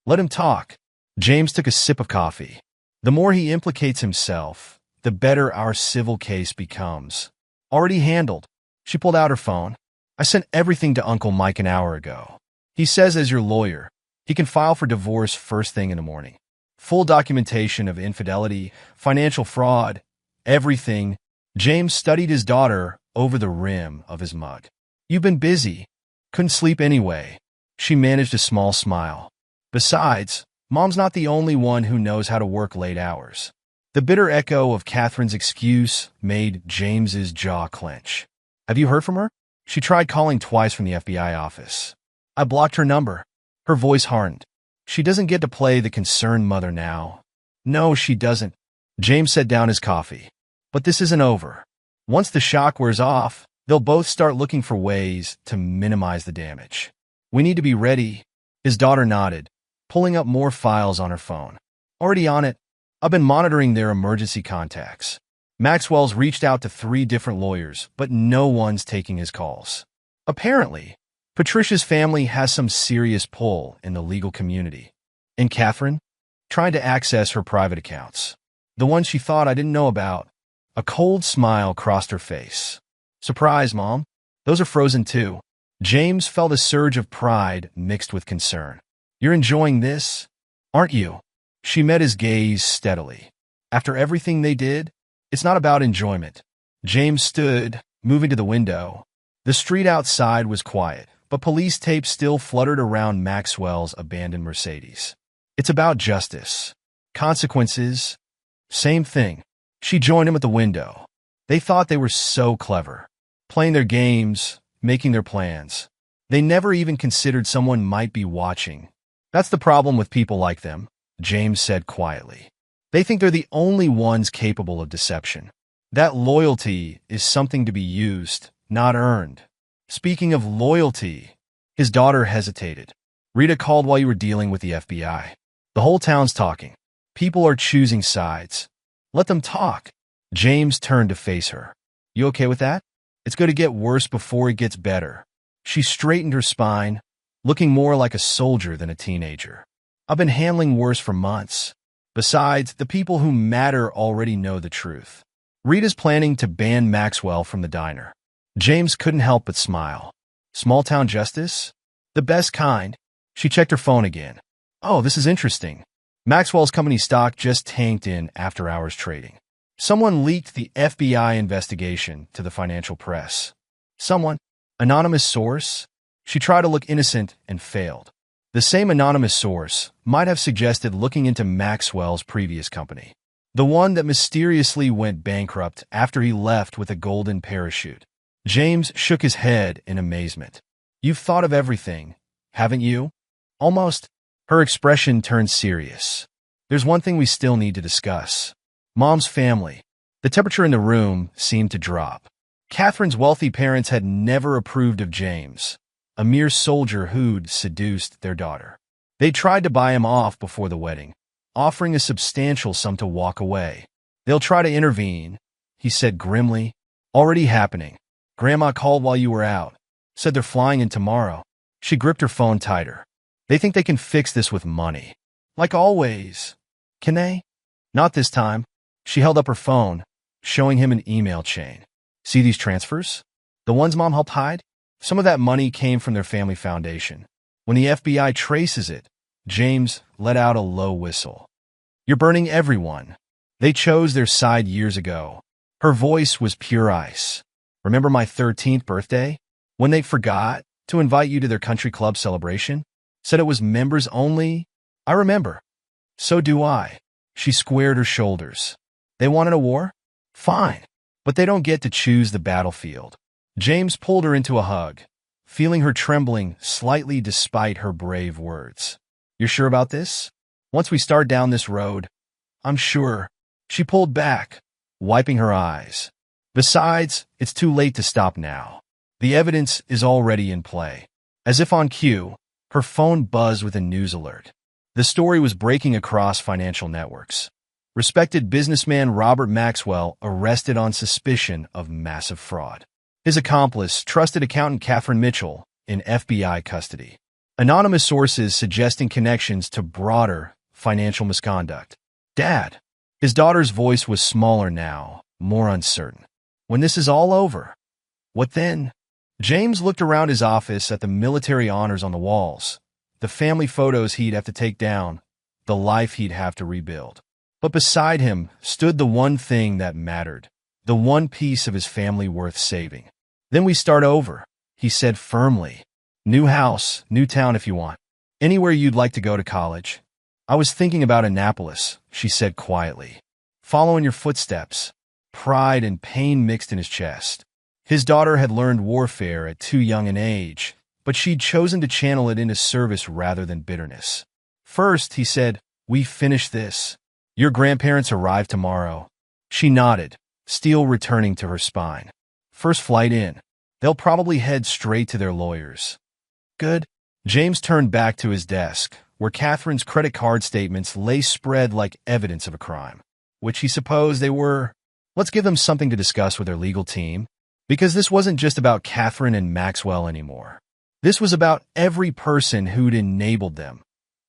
Let him talk. James took a sip of coffee. The more he implicates himself, the better our civil case becomes. Already handled. She pulled out her phone. I sent everything to Uncle Mike an hour ago. He says as your lawyer, he can file for divorce first thing in the morning. Full documentation of infidelity, financial fraud, everything. James studied his daughter over the rim of his mug. You've been busy. Couldn't sleep anyway. She managed a small smile. Besides, Mom's not the only one who knows how to work late hours. The bitter echo of Catherine's excuse made James's jaw clench. Have you heard from her? She tried calling twice from the FBI office. I blocked her number. Her voice hardened. She doesn't get to play the concerned mother now. No, she doesn't. James set down his coffee. But this isn't over. Once the shock wears off, they'll both start looking for ways to minimize the damage. We need to be ready. His daughter nodded, pulling up more files on her phone. Already on it. I've been monitoring their emergency contacts. Maxwell's reached out to 3 different lawyers, but no one's taking his calls. Apparently, Patricia's family has some serious pull in the legal community. And Catherine? trying to access her private accounts. The ones she thought I didn't know about. A cold smile crossed her face. Surprise, Mom. Those are frozen too. James felt a surge of pride mixed with concern. You're enjoying this, aren't you? She met his gaze steadily. After everything they did, it's not about enjoyment. James stood, moving to the window. The street outside was quiet, but police tape still fluttered around Maxwell's abandoned Mercedes. It's about justice. Consequences. Same thing. She joined him at the window. They thought they were so clever. Playing their games, making their plans. They never even considered someone might be watching. That's the problem with people like them, James said quietly. They think they're the only ones capable of deception. That loyalty is something to be used, not earned. Speaking of loyalty, his daughter hesitated. Rita called while you were dealing with the FBI. The whole town's talking. People are choosing sides. Let them talk. James turned to face her. You okay with that? It's going to get worse before it gets better. She straightened her spine, looking more like a soldier than a teenager. I've been handling worse for months. Besides, the people who matter already know the truth. Rita's planning to ban Maxwell from the diner. James couldn't help but smile. Small-town justice? The best kind. She checked her phone again. Oh, this is interesting. Maxwell's company stock just tanked in after-hours trading. Someone leaked the FBI investigation to the financial press. Someone? Anonymous source? She tried to look innocent and failed. The same anonymous source might have suggested looking into Maxwell's previous company. The one that mysteriously went bankrupt after he left with a golden parachute. James shook his head in amazement. You've thought of everything, haven't you? Almost. Her expression turned serious. There's one thing we still need to discuss. Mom's family. The temperature in the room seemed to drop. Catherine's wealthy parents had never approved of James, a mere soldier who'd seduced their daughter. They tried to buy him off before the wedding, offering a substantial sum to walk away. They'll try to intervene, he said grimly. Already happening. Grandma called while you were out. Said they're flying in tomorrow. She gripped her phone tighter. They think they can fix this with money. Like always. Can they? Not this time. She held up her phone, showing him an email chain. See these transfers? The ones Mom helped hide? Some of that money came from their family foundation. When the FBI traces it, James let out a low whistle. You're burning everyone. They chose their side years ago. Her voice was pure ice. Remember my 13th birthday? When they forgot to invite you to their country club celebration? Said it was members only? I remember. So do I. She squared her shoulders. They wanted a war? Fine. But they don't get to choose the battlefield. James pulled her into a hug, feeling her trembling slightly despite her brave words. You're sure about this? Once we start down this road, I'm sure. She pulled back, wiping her eyes. Besides, it's too late to stop now. The evidence is already in play. As if on cue, her phone buzzed with a news alert. The story was breaking across financial networks. Respected businessman Robert Maxwell arrested on suspicion of massive fraud. His accomplice, trusted accountant Catherine Mitchell, in FBI custody. Anonymous sources suggesting connections to broader financial misconduct. Dad. His daughter's voice was smaller now, more uncertain. When this is all over, what then? James looked around his office at the military honors on the walls, the family photos he'd have to take down, the life he'd have to rebuild. But beside him stood the one thing that mattered, the one piece of his family worth saving. Then we start over, he said firmly. New house, new town if you want. Anywhere you'd like to go to college. I was thinking about Annapolis, she said quietly. Following your footsteps. Pride and pain mixed in his chest. His daughter had learned warfare at too young an age, but she'd chosen to channel it into service rather than bitterness. First, he said, we finish this. Your grandparents arrive tomorrow. She nodded, steel returning to her spine. First flight in. They'll probably head straight to their lawyers. Good. James turned back to his desk, where Catherine's credit card statements lay spread like evidence of a crime, which he supposed they were. Let's give them something to discuss with their legal team, because this wasn't just about Catherine and Maxwell anymore. This was about every person who'd enabled them,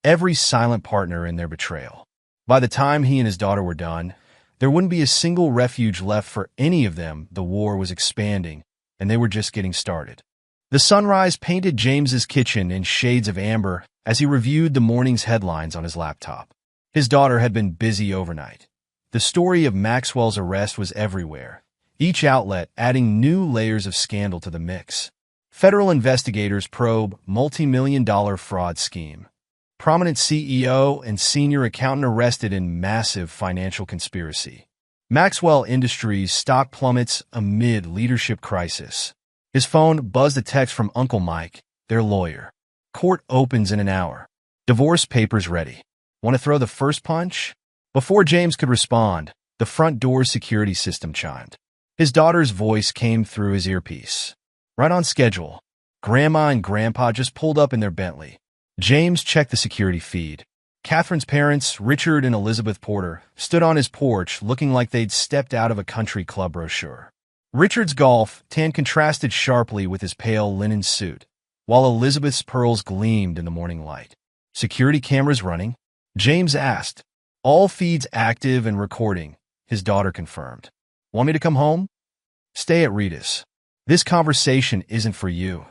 every silent partner in their betrayal. By the time he and his daughter were done, there wouldn't be a single refuge left for any of them. The war was expanding, and they were just getting started. The sunrise painted James's kitchen in shades of amber as he reviewed the morning's headlines on his laptop. His daughter had been busy overnight. The story of Maxwell's arrest was everywhere, each outlet adding new layers of scandal to the mix. Federal investigators probe multi-million-dollar fraud scheme. Prominent CEO and senior accountant arrested in massive financial conspiracy. Maxwell Industries stock plummets amid leadership crisis. His phone buzzed a text from Uncle Mike, their lawyer. Court opens in an hour. Divorce papers ready. Want to throw the first punch? Before James could respond, the front door's security system chimed. His daughter's voice came through his earpiece. Right on schedule. Grandma and Grandpa just pulled up in their Bentley. James checked the security feed. Catherine's parents, Richard and Elizabeth Porter, stood on his porch looking like they'd stepped out of a country club brochure. Richard's golf tan contrasted sharply with his pale linen suit, while Elizabeth's pearls gleamed in the morning light. Security cameras running? James asked. All feeds active and recording, his daughter confirmed. Want me to come home? Stay at Rita's. This conversation isn't for you.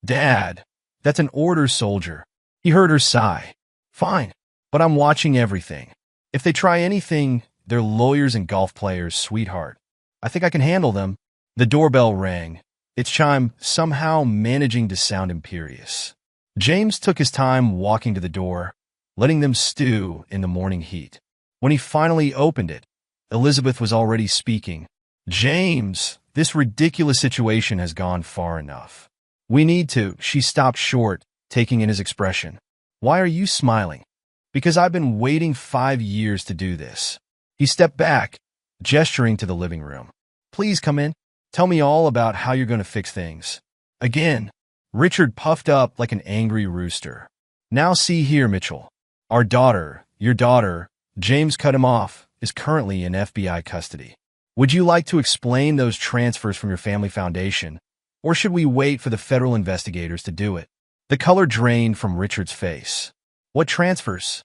Dad, that's an order, soldier. He heard her sigh. Fine, but I'm watching everything. If they try anything, they're lawyers and golf players, sweetheart. I think I can handle them. The doorbell rang, its chime somehow managing to sound imperious. James took his time walking to the door, letting them stew in the morning heat. When he finally opened it, Elizabeth was already speaking. James, this ridiculous situation has gone far enough. We need to. She stopped short, taking in his expression. Why are you smiling? Because I've been waiting 5 years to do this. He stepped back, gesturing to the living room. Please come in. Tell me all about how you're going to fix things. Again, Richard puffed up like an angry rooster. Now see here, Mitchell. Our daughter, your daughter, James cut him off, is currently in FBI custody. Would you like to explain those transfers from your family foundation, or should we wait for the federal investigators to do it? The color drained from Richard's face. What transfers?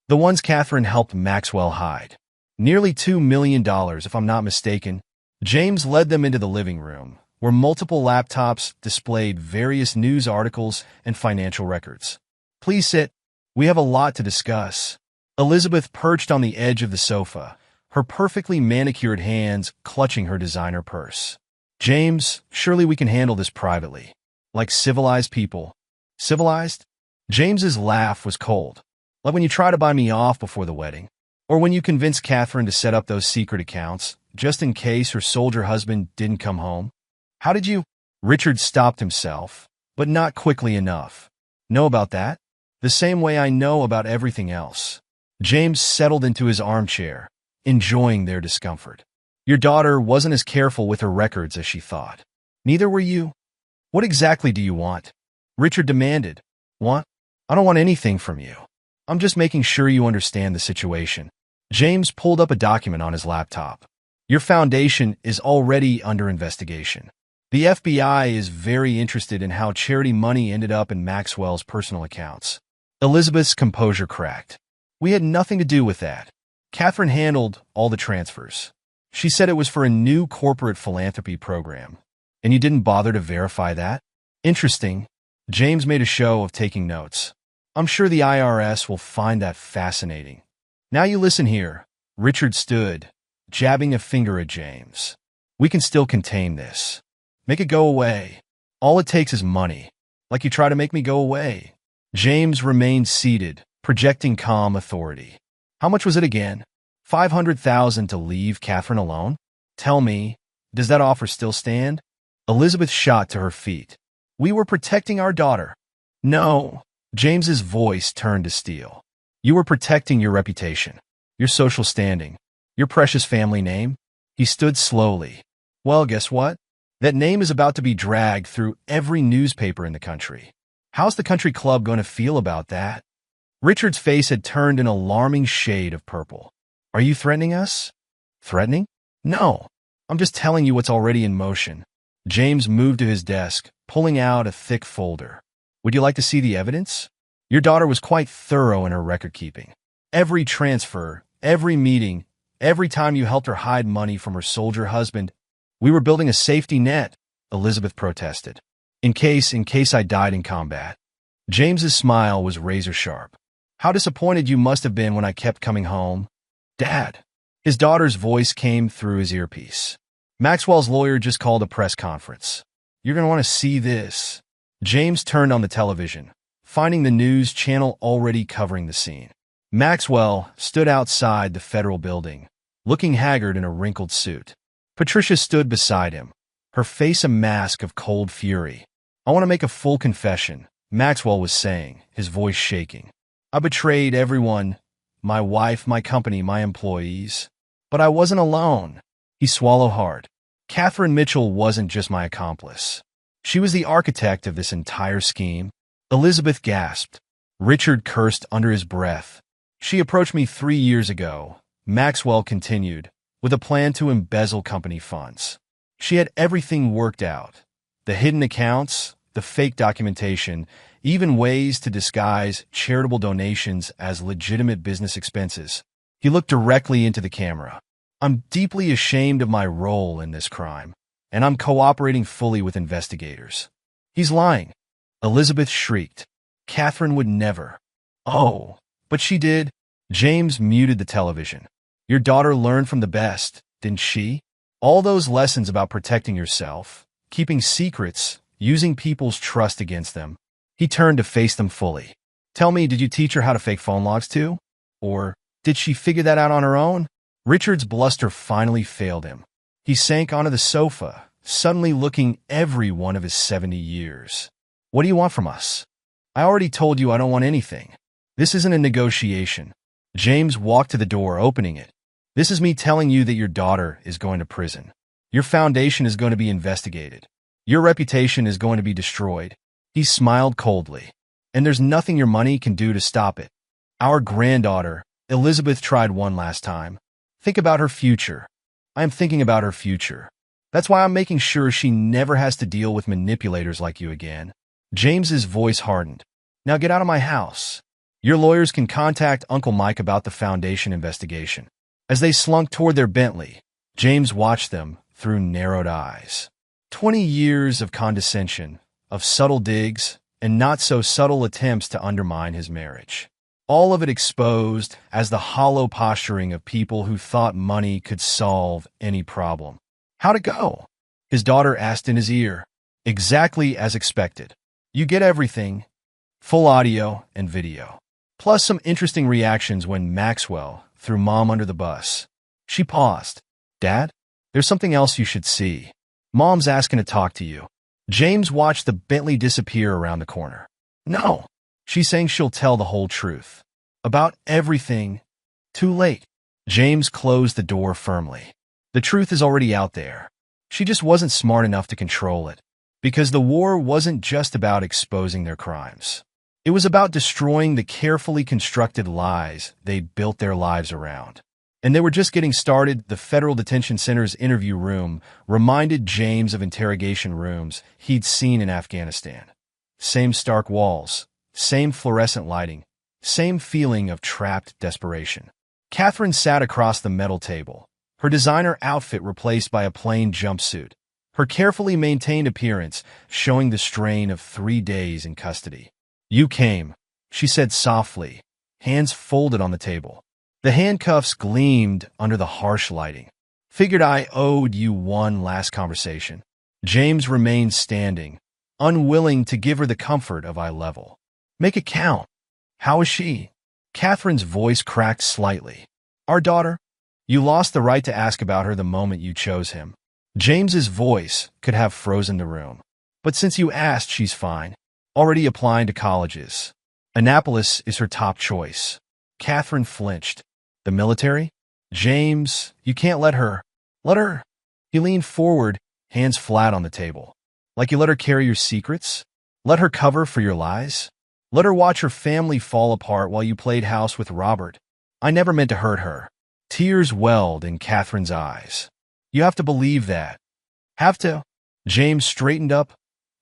The ones Catherine helped Maxwell hide. Nearly $2 million, if I'm not mistaken. James led them into the living room, where multiple laptops displayed various news articles and financial records. Please sit. We have a lot to discuss. Elizabeth perched on the edge of the sofa, her perfectly manicured hands clutching her designer purse. James, surely we can handle this privately. Like civilized people. Civilized? James's laugh was cold. Like when you try to buy me off before the wedding. Or when you convince Catherine to set up those secret accounts, just in case her soldier husband didn't come home. How did you? Richard stopped himself, but not quickly enough. Know about that? The same way I know about everything else. James settled into his armchair, enjoying their discomfort. Your daughter wasn't as careful with her records as she thought. Neither were you. What exactly do you want? Richard demanded. Want? I don't want anything from you. I'm just making sure you understand the situation. James pulled up a document on his laptop. Your foundation is already under investigation. The FBI is very interested in how charity money ended up in Maxwell's personal accounts. Elizabeth's composure cracked. We had nothing to do with that. Catherine handled all the transfers. She said it was for a new corporate philanthropy program. And you didn't bother to verify that? Interesting. James made a show of taking notes. I'm sure the IRS will find that fascinating. Now you listen here. Richard stood, jabbing a finger at James. We can still contain this. Make it go away. All it takes is money. Like you try to make me go away. James remained seated, projecting calm authority. How much was it again? $500,000 to leave Catherine alone? Tell me, does that offer still stand? Elizabeth shot to her feet. We were protecting our daughter. No. James's voice turned to steel. You were protecting your reputation, your social standing, your precious family name. He stood slowly. Well, guess what? That name is about to be dragged through every newspaper in the country. How's the country club going to feel about that? Richard's face had turned an alarming shade of purple. Are you threatening us? Threatening? No. I'm just telling you what's already in motion. James moved to his desk, pulling out a thick folder. Would you like to see the evidence? Your daughter was quite thorough in her record-keeping. Every transfer, Every meeting, every time you helped her hide money from her soldier husband. We were building a safety net, Elizabeth protested. In case I died in combat. James's smile was razor sharp. How disappointed you must have been when I kept coming home. Dad. His daughter's voice came through his earpiece. Maxwell's lawyer just called a press conference. You're going to want to see this. James turned on the television, finding the news channel already covering the scene. Maxwell stood outside the federal building, looking haggard in a wrinkled suit. Patricia stood beside him, her face a mask of cold fury. I want to make a full confession, Maxwell was saying, his voice shaking. I betrayed everyone, my wife, my company, my employees. But I wasn't alone. He swallowed hard. Catherine Mitchell wasn't just my accomplice. She was the architect of this entire scheme. Elizabeth gasped. Richard cursed under his breath. She approached me 3 years ago, Maxwell continued, with a plan to embezzle company funds. She had everything worked out. The hidden accounts, the fake documentation, even ways to disguise charitable donations as legitimate business expenses. He looked directly into the camera. I'm deeply ashamed of my role in this crime, and I'm cooperating fully with investigators. He's lying. Elizabeth shrieked. Catherine would never. Oh, but she did. James muted the television. Your daughter learned from the best, didn't she? All those lessons about protecting yourself, keeping secrets, using people's trust against them. He turned to face them fully. Tell me, did you teach her how to fake phone logs too? Or did she figure that out on her own? Richard's bluster finally failed him. He sank onto the sofa, suddenly looking every one of his 70 years. What do you want from us? I already told you I don't want anything. This isn't a negotiation. James walked to the door, opening it. This is me telling you that your daughter is going to prison. Your foundation is going to be investigated. Your reputation is going to be destroyed. He smiled coldly. And there's nothing your money can do to stop it. Our granddaughter, Elizabeth, tried one last time. Think about her future. I am thinking about her future. That's why I'm making sure she never has to deal with manipulators like you again. James's voice hardened. Now get out of my house. Your lawyers can contact Uncle Mike about the foundation investigation. As they slunk toward their Bentley, James watched them through narrowed eyes. 20 years of condescension, of subtle digs, and not-so-subtle attempts to undermine his marriage. All of it exposed as the hollow posturing of people who thought money could solve any problem. How'd it go? His daughter asked in his ear. Exactly as expected. You get everything. Full audio and video. Plus some interesting reactions when Maxwell threw Mom under the bus. She paused. Dad, there's something else you should see. Mom's asking to talk to you. James watched the Bentley disappear around the corner. No. She's saying she'll tell the whole truth. About everything. Too late. James closed the door firmly. The truth is already out there. She just wasn't smart enough to control it. Because the war wasn't just about exposing their crimes. It was about destroying the carefully constructed lies they'd built their lives around. And they were just getting started. The Federal Detention Center's interview room reminded James of interrogation rooms he'd seen in Afghanistan. Same stark walls. Same fluorescent lighting, same feeling of trapped desperation. Catherine sat across the metal table, her designer outfit replaced by a plain jumpsuit, her carefully maintained appearance showing the strain of 3 days in custody. You came, she said softly, hands folded on the table. The handcuffs gleamed under the harsh lighting. Figured I owed you one last conversation. James remained standing, unwilling to give her the comfort of eye level. Make it count. How is she? Catherine's voice cracked slightly. Our daughter? You lost the right to ask about her the moment you chose him. James's voice could have frozen the room. But since you asked, she's fine. Already applying to colleges. Annapolis is her top choice. Catherine flinched. The military? James, you can't let her. Let her. He leaned forward, hands flat on the table. Like you let her carry your secrets? Let her cover for your lies? Let her watch her family fall apart while you played house with Robert. I never meant to hurt her. Tears welled in Catherine's eyes. You have to believe that. Have to? James straightened up,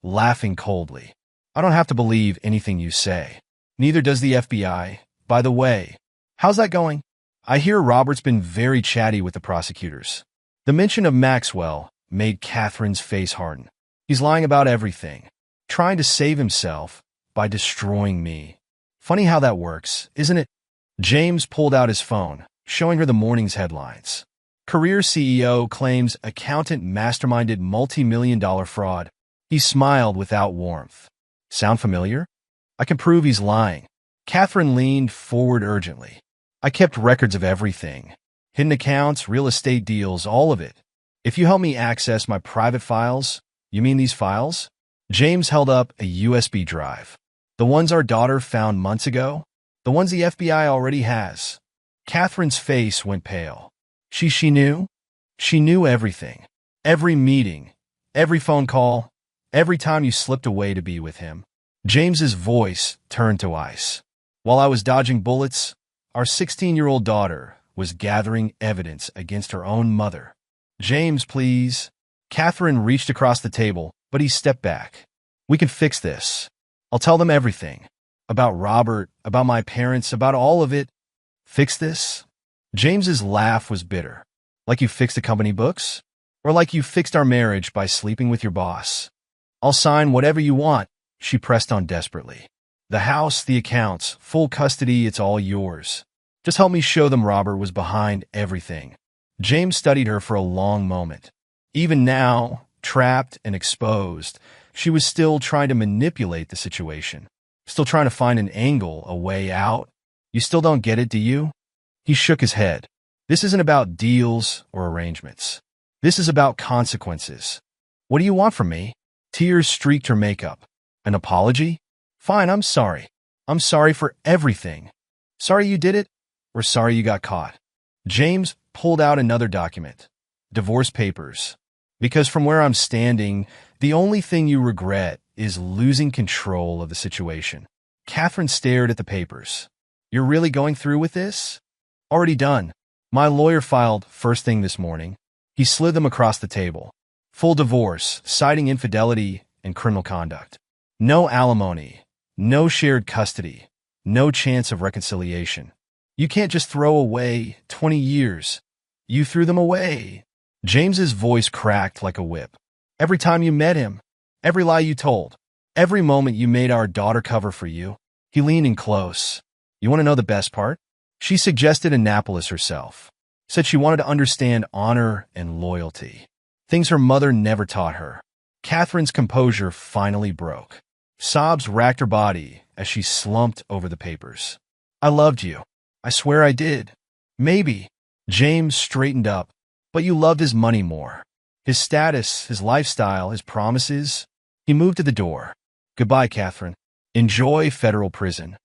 laughing coldly. I don't have to believe anything you say. Neither does the FBI. By the way, how's that going? I hear Robert's been very chatty with the prosecutors. The mention of Maxwell made Catherine's face harden. He's lying about everything, trying to save himself by destroying me. Funny how that works, isn't it? James pulled out his phone, showing her the morning's headlines. Career CEO claims accountant masterminded multi-million-dollar fraud. He smiled without warmth. Sound familiar? I can prove he's lying. Catherine leaned forward urgently. I kept records of everything. Hidden accounts, real estate deals, all of it. If you help me access my private files, you mean these files? James held up a USB drive. The ones our daughter found months ago? The ones the FBI already has. Catherine's face went pale. She knew? She knew everything. Every meeting, every phone call, every time you slipped away to be with him. James's voice turned to ice. While I was dodging bullets, our 16-year-old daughter was gathering evidence against her own mother. James, please. Catherine reached across the table, but he stepped back. We can fix this. I'll tell them everything. About Robert, about my parents, about all of it. Fix this? James's laugh was bitter. Like you fixed the company books? Or like you fixed our marriage by sleeping with your boss? I'll sign whatever you want, she pressed on desperately. The house, the accounts, full custody, it's all yours. Just help me show them Robert was behind everything. James studied her for a long moment. Even now, trapped and exposed, she was still trying to manipulate the situation. Still trying to find an angle, a way out. You still don't get it, do you? He shook his head. This isn't about deals or arrangements. This is about consequences. What do you want from me? Tears streaked her makeup. An apology? Fine, I'm sorry. I'm sorry for everything. Sorry you did it, or sorry you got caught. James pulled out another document. Divorce papers. Because from where I'm standing, the only thing you regret is losing control of the situation. Catherine stared at the papers. You're really going through with this? Already done. My lawyer filed first thing this morning. He slid them across the table. Full divorce, citing infidelity and criminal conduct. No alimony. No shared custody. No chance of reconciliation. You can't just throw away 20 years. You threw them away. James's voice cracked like a whip. Every time you met him, every lie you told, every moment you made our daughter cover for you. He leaned in close. You want to know the best part? She suggested Annapolis herself. Said she wanted to understand honor and loyalty. Things her mother never taught her. Catherine's composure finally broke. Sobs racked her body as she slumped over the papers. I loved you. I swear I did. Maybe. James straightened up. But you loved his money more. His status, his lifestyle, his promises. He moved to the door. Goodbye, Catherine. Enjoy federal prison.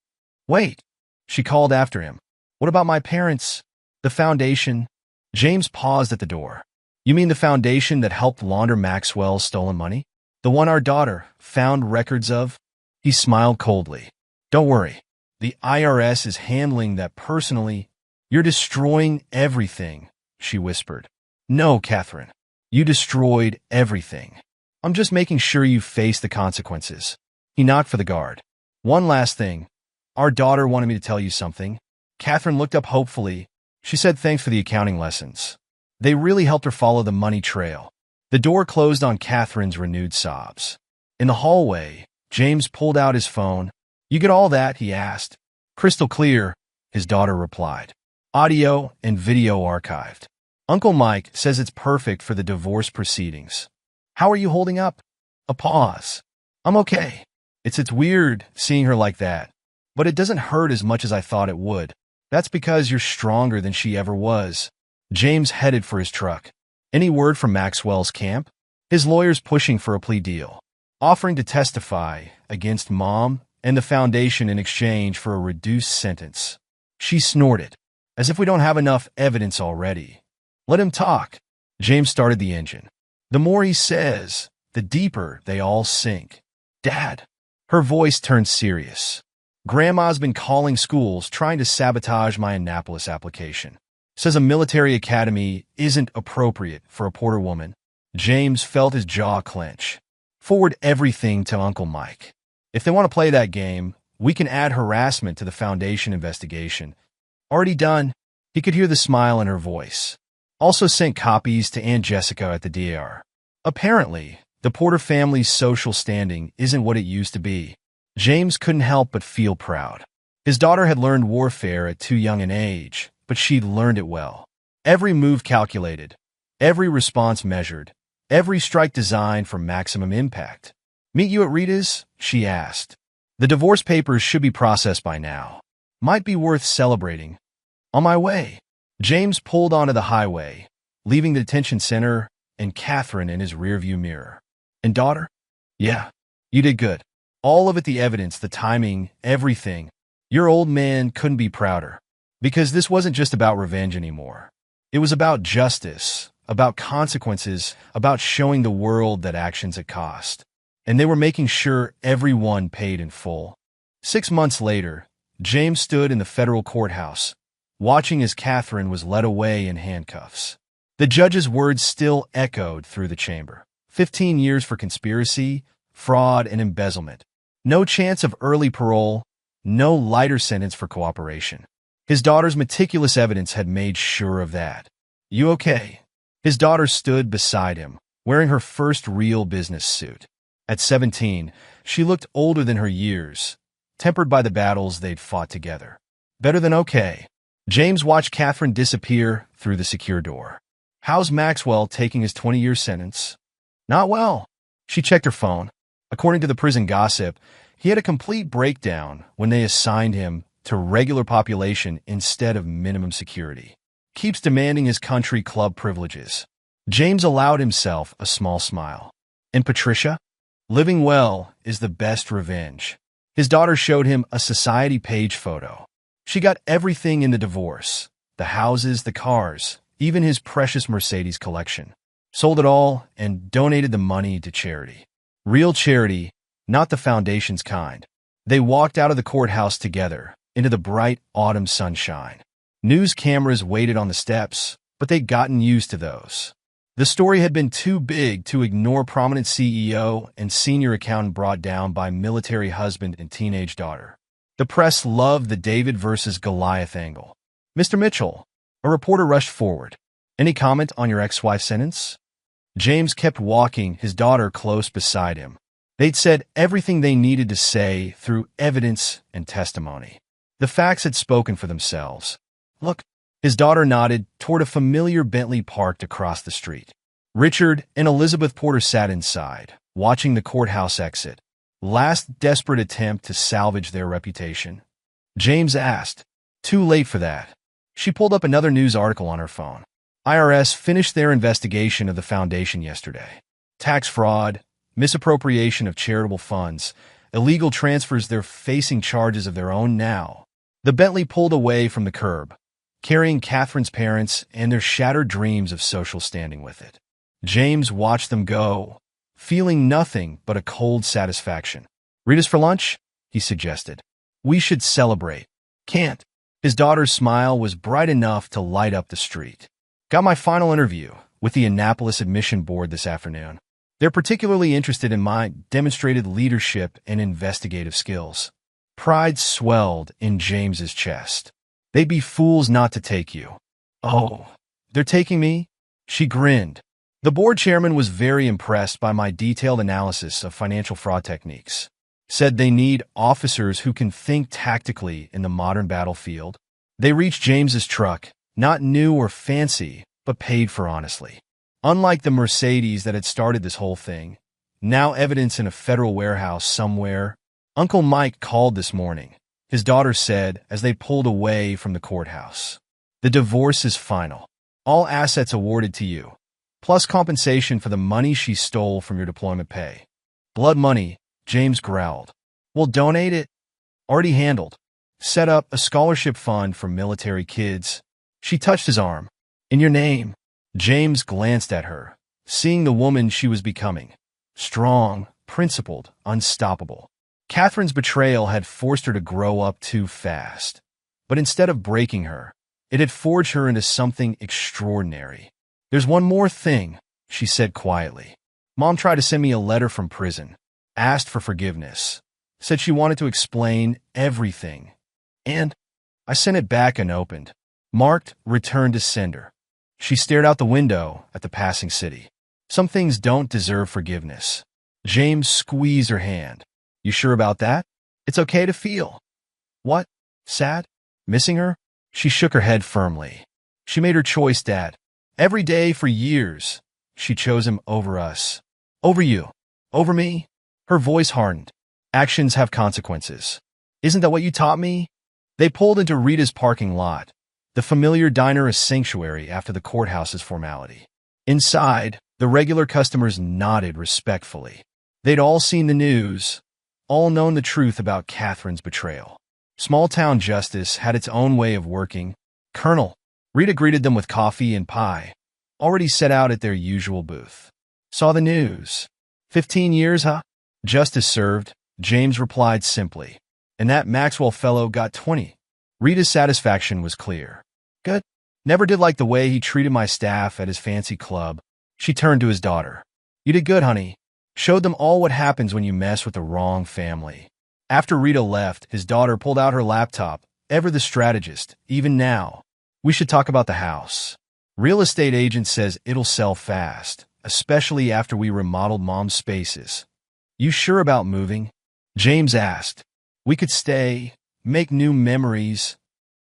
Wait. She called after him. What about my parents? The foundation? James paused at the door. You mean the foundation that helped launder Maxwell's stolen money? The one our daughter found records of? He smiled coldly. Don't worry. The IRS is handling that personally. You're destroying everything, she whispered. No, Catherine. You destroyed everything. I'm just making sure you face the consequences. He knocked for the guard. One last thing. Our daughter wanted me to tell you something. Catherine looked up hopefully. She said thanks for the accounting lessons. They really helped her follow the money trail. The door closed on Catherine's renewed sobs. In the hallway, James pulled out his phone. You get all that? He asked. Crystal clear, his daughter replied. Audio and video archived. Uncle Mike says it's perfect for the divorce proceedings. How are you holding up? A pause. I'm okay. It's weird seeing her like that, but it doesn't hurt as much as I thought it would. That's because you're stronger than she ever was. James headed for his truck. Any word from Maxwell's camp? His lawyer's pushing for a plea deal, offering to testify against Mom and the foundation in exchange for a reduced sentence. She snorted, as if we don't have enough evidence already. Let him talk. James started the engine. The more he says, the deeper they all sink. Dad. Her voice turned serious. Grandma's been calling schools trying to sabotage my Annapolis application. Says a military academy isn't appropriate for a Porter woman. James felt his jaw clench. Forward everything to Uncle Mike. If they want to play that game, we can add harassment to the foundation investigation. Already done. He could hear the smile in her voice. Also sent copies to Aunt Jessica at the DAR. Apparently, the Porter family's social standing isn't what it used to be. James couldn't help but feel proud. His daughter had learned warfare at too young an age, but she'd learned it well. Every move calculated, every response measured, every strike designed for maximum impact. "Meet you at Rita's?" she asked. "The divorce papers should be processed by now. Might be worth celebrating." "On my way." James pulled onto the highway, leaving the detention center and Catherine in his rearview mirror. "And daughter?" "Yeah, you did good. All of it, the evidence, the timing, everything. Your old man couldn't be prouder. Because this wasn't just about revenge anymore. It was about justice, about consequences, about showing the world that actions had cost. And they were making sure everyone paid in full." 6 months later, James stood in the federal courthouse, watching as Catherine was led away in handcuffs. The judge's words still echoed through the chamber. 15 years for conspiracy, fraud, and embezzlement. No chance of early parole, no lighter sentence for cooperation. His daughter's meticulous evidence had made sure of that. "You okay?" His daughter stood beside him, wearing her first real business suit. At 17, she looked older than her years, tempered by the battles they'd fought together. "Better than okay." James watched Catherine disappear through the secure door. "How's Maxwell taking his 20-year sentence?" "Not well." She checked her phone. According to the prison gossip, he had a complete breakdown when they assigned him to regular population instead of minimum security. Keeps demanding his country club privileges. James allowed himself a small smile. "And Patricia?" "Living well is the best revenge." His daughter showed him a society page photo. She got everything in the divorce. The houses, the cars, even his precious Mercedes collection. Sold it all and donated the money to charity. Real charity, not the foundation's kind. They walked out of the courthouse together, into the bright autumn sunshine. News cameras waited on the steps, but they'd gotten used to those. The story had been too big to ignore prominent CEO and senior accountant brought down by military husband and teenage daughter. The press loved the David versus Goliath angle. "Mr. Mitchell," a reporter rushed forward. "Any comment on your ex-wife's sentence?" James kept walking, his daughter close beside him. They'd said everything they needed to say through evidence and testimony. The facts had spoken for themselves. "Look." His daughter nodded toward a familiar Bentley parked across the street. Richard and Elizabeth Porter sat inside, watching the courthouse exit. Last desperate attempt to salvage their reputation. James asked, "Too late for that." She pulled up another news article on her phone. IRS finished their investigation of the foundation yesterday. Tax fraud, misappropriation of charitable funds, illegal transfers. They're facing charges of their own now. The Bentley pulled away from the curb, carrying Catherine's parents and their shattered dreams of social standing with it. James watched them go, feeling nothing but a cold satisfaction. "Rita's for lunch?" he suggested. "We should celebrate." "Can't." His daughter's smile was bright enough to light up the street. "Got my final interview with the Annapolis Admission Board this afternoon. They're particularly interested in my demonstrated leadership and investigative skills." Pride swelled in James's chest. "They'd be fools not to take you." "Oh, they're taking me?" She grinned. "The board chairman was very impressed by my detailed analysis of financial fraud techniques. Said they need officers who can think tactically in the modern battlefield." They reached James's truck, not new or fancy, but paid for honestly. Unlike the Mercedes that had started this whole thing, now evidence in a federal warehouse somewhere. Uncle Mike called this morning, his daughter said as they pulled away from the courthouse. "The divorce is final. All assets awarded to you, plus compensation for the money she stole from your deployment pay." "Blood money," James growled. "We'll donate it." "Already handled. Set up a scholarship fund for military kids." She touched his arm. "In your name." James glanced at her, seeing the woman she was becoming. Strong, principled, unstoppable. Catherine's betrayal had forced her to grow up too fast. But instead of breaking her, it had forged her into something extraordinary. "There's one more thing," she said quietly. "Mom tried to send me a letter from prison. Asked for forgiveness. Said she wanted to explain everything. And I sent it back unopened. marked Return to Sender. She stared out the window at the passing city. Some things don't deserve forgiveness. James squeezed her hand. You sure about that? It's okay to feel. What? Sad? Missing her? She shook her head firmly. She made her choice, Dad. Every day for years, she chose him over us. Over you. Over me. Her voice hardened. Actions have consequences. Isn't that what you taught me? They pulled into Rita's parking lot, the familiar diner a sanctuary after the courthouse's formality. Inside, the regular customers nodded respectfully. They'd all seen the news, all known the truth about Catherine's betrayal. Small-town justice had its own way of working. Colonel, Rita greeted them with coffee and pie, already set out at their usual booth. Saw the news. 15 years, huh? Justice served, James replied simply. And that Maxwell fellow got 20. Rita's satisfaction was clear. Good. Never did like the way he treated my staff at his fancy club. She turned to his daughter. You did good, honey. Showed them all what happens when you mess with the wrong family. After Rita left, his daughter pulled out her laptop, ever the strategist, even now. We should talk about the house. Real estate agent says it'll sell fast, especially after we remodeled Mom's spaces. You sure about moving? James asked. We could stay, make new memories.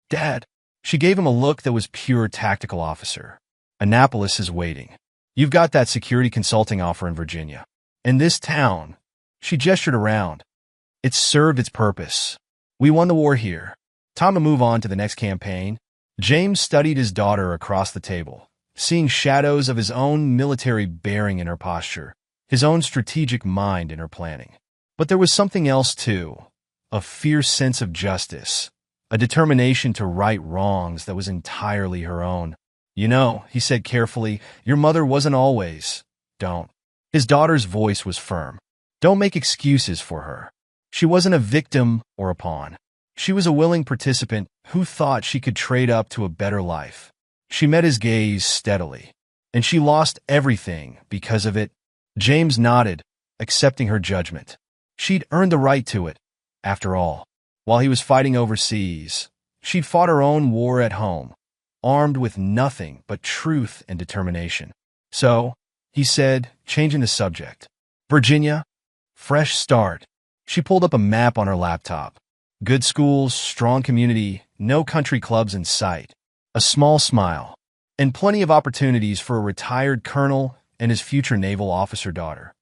Dad. She gave him a look that was pure tactical officer. Annapolis is waiting. You've got that security consulting offer in Virginia. In this town, she gestured around. It's served its purpose. We won the war here. Time to move on to the next campaign. James studied his daughter across the table, seeing shadows of his own military bearing in her posture, his own strategic mind in her planning. But there was something else too, a fierce sense of justice, a determination to right wrongs that was entirely her own. You know, he said carefully, your mother wasn't always. Don't. His daughter's voice was firm. Don't make excuses for her. She wasn't a victim or a pawn. She was a willing participant who thought she could trade up to a better life. She met his gaze steadily, and she lost everything because of it. James nodded, accepting her judgment. She'd earned the right to it, after all. While he was fighting overseas, she'd fought her own war at home, armed with nothing but truth and determination. So, he said, changing the subject. Virginia, fresh start. She pulled up a map on her laptop. Good schools, strong community, no country clubs in sight. A small smile, and plenty of opportunities for a retired colonel and his future naval officer daughter.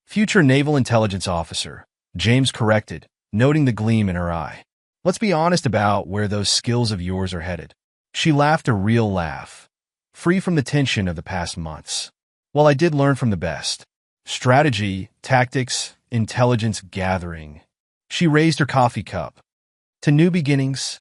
Future naval intelligence officer, James corrected, noting the gleam in her eye. Let's be honest about where those skills of yours are headed. She laughed a real laugh, free from the tension of the past months. Well, I did learn from the best. Strategy, tactics, intelligence gathering. She raised her coffee cup. To new beginnings.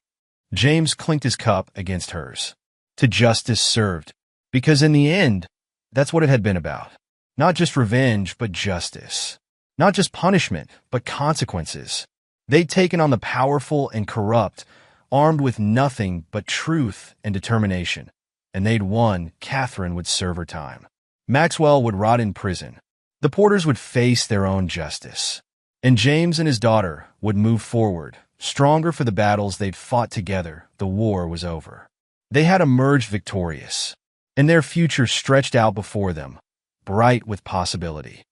James clinked his cup against hers. To justice served. Because in the end, that's what it had been about. Not just revenge, but justice. Not just punishment, but consequences. They'd taken on the powerful and corrupt, armed with nothing but truth and determination. And they'd won. Catherine would serve her time. Maxwell would rot in prison. The Porters would face their own justice. And James and his daughter would move forward, stronger for the battles they'd fought together. The war was over. They had emerged victorious, and their future stretched out before them, bright with possibility.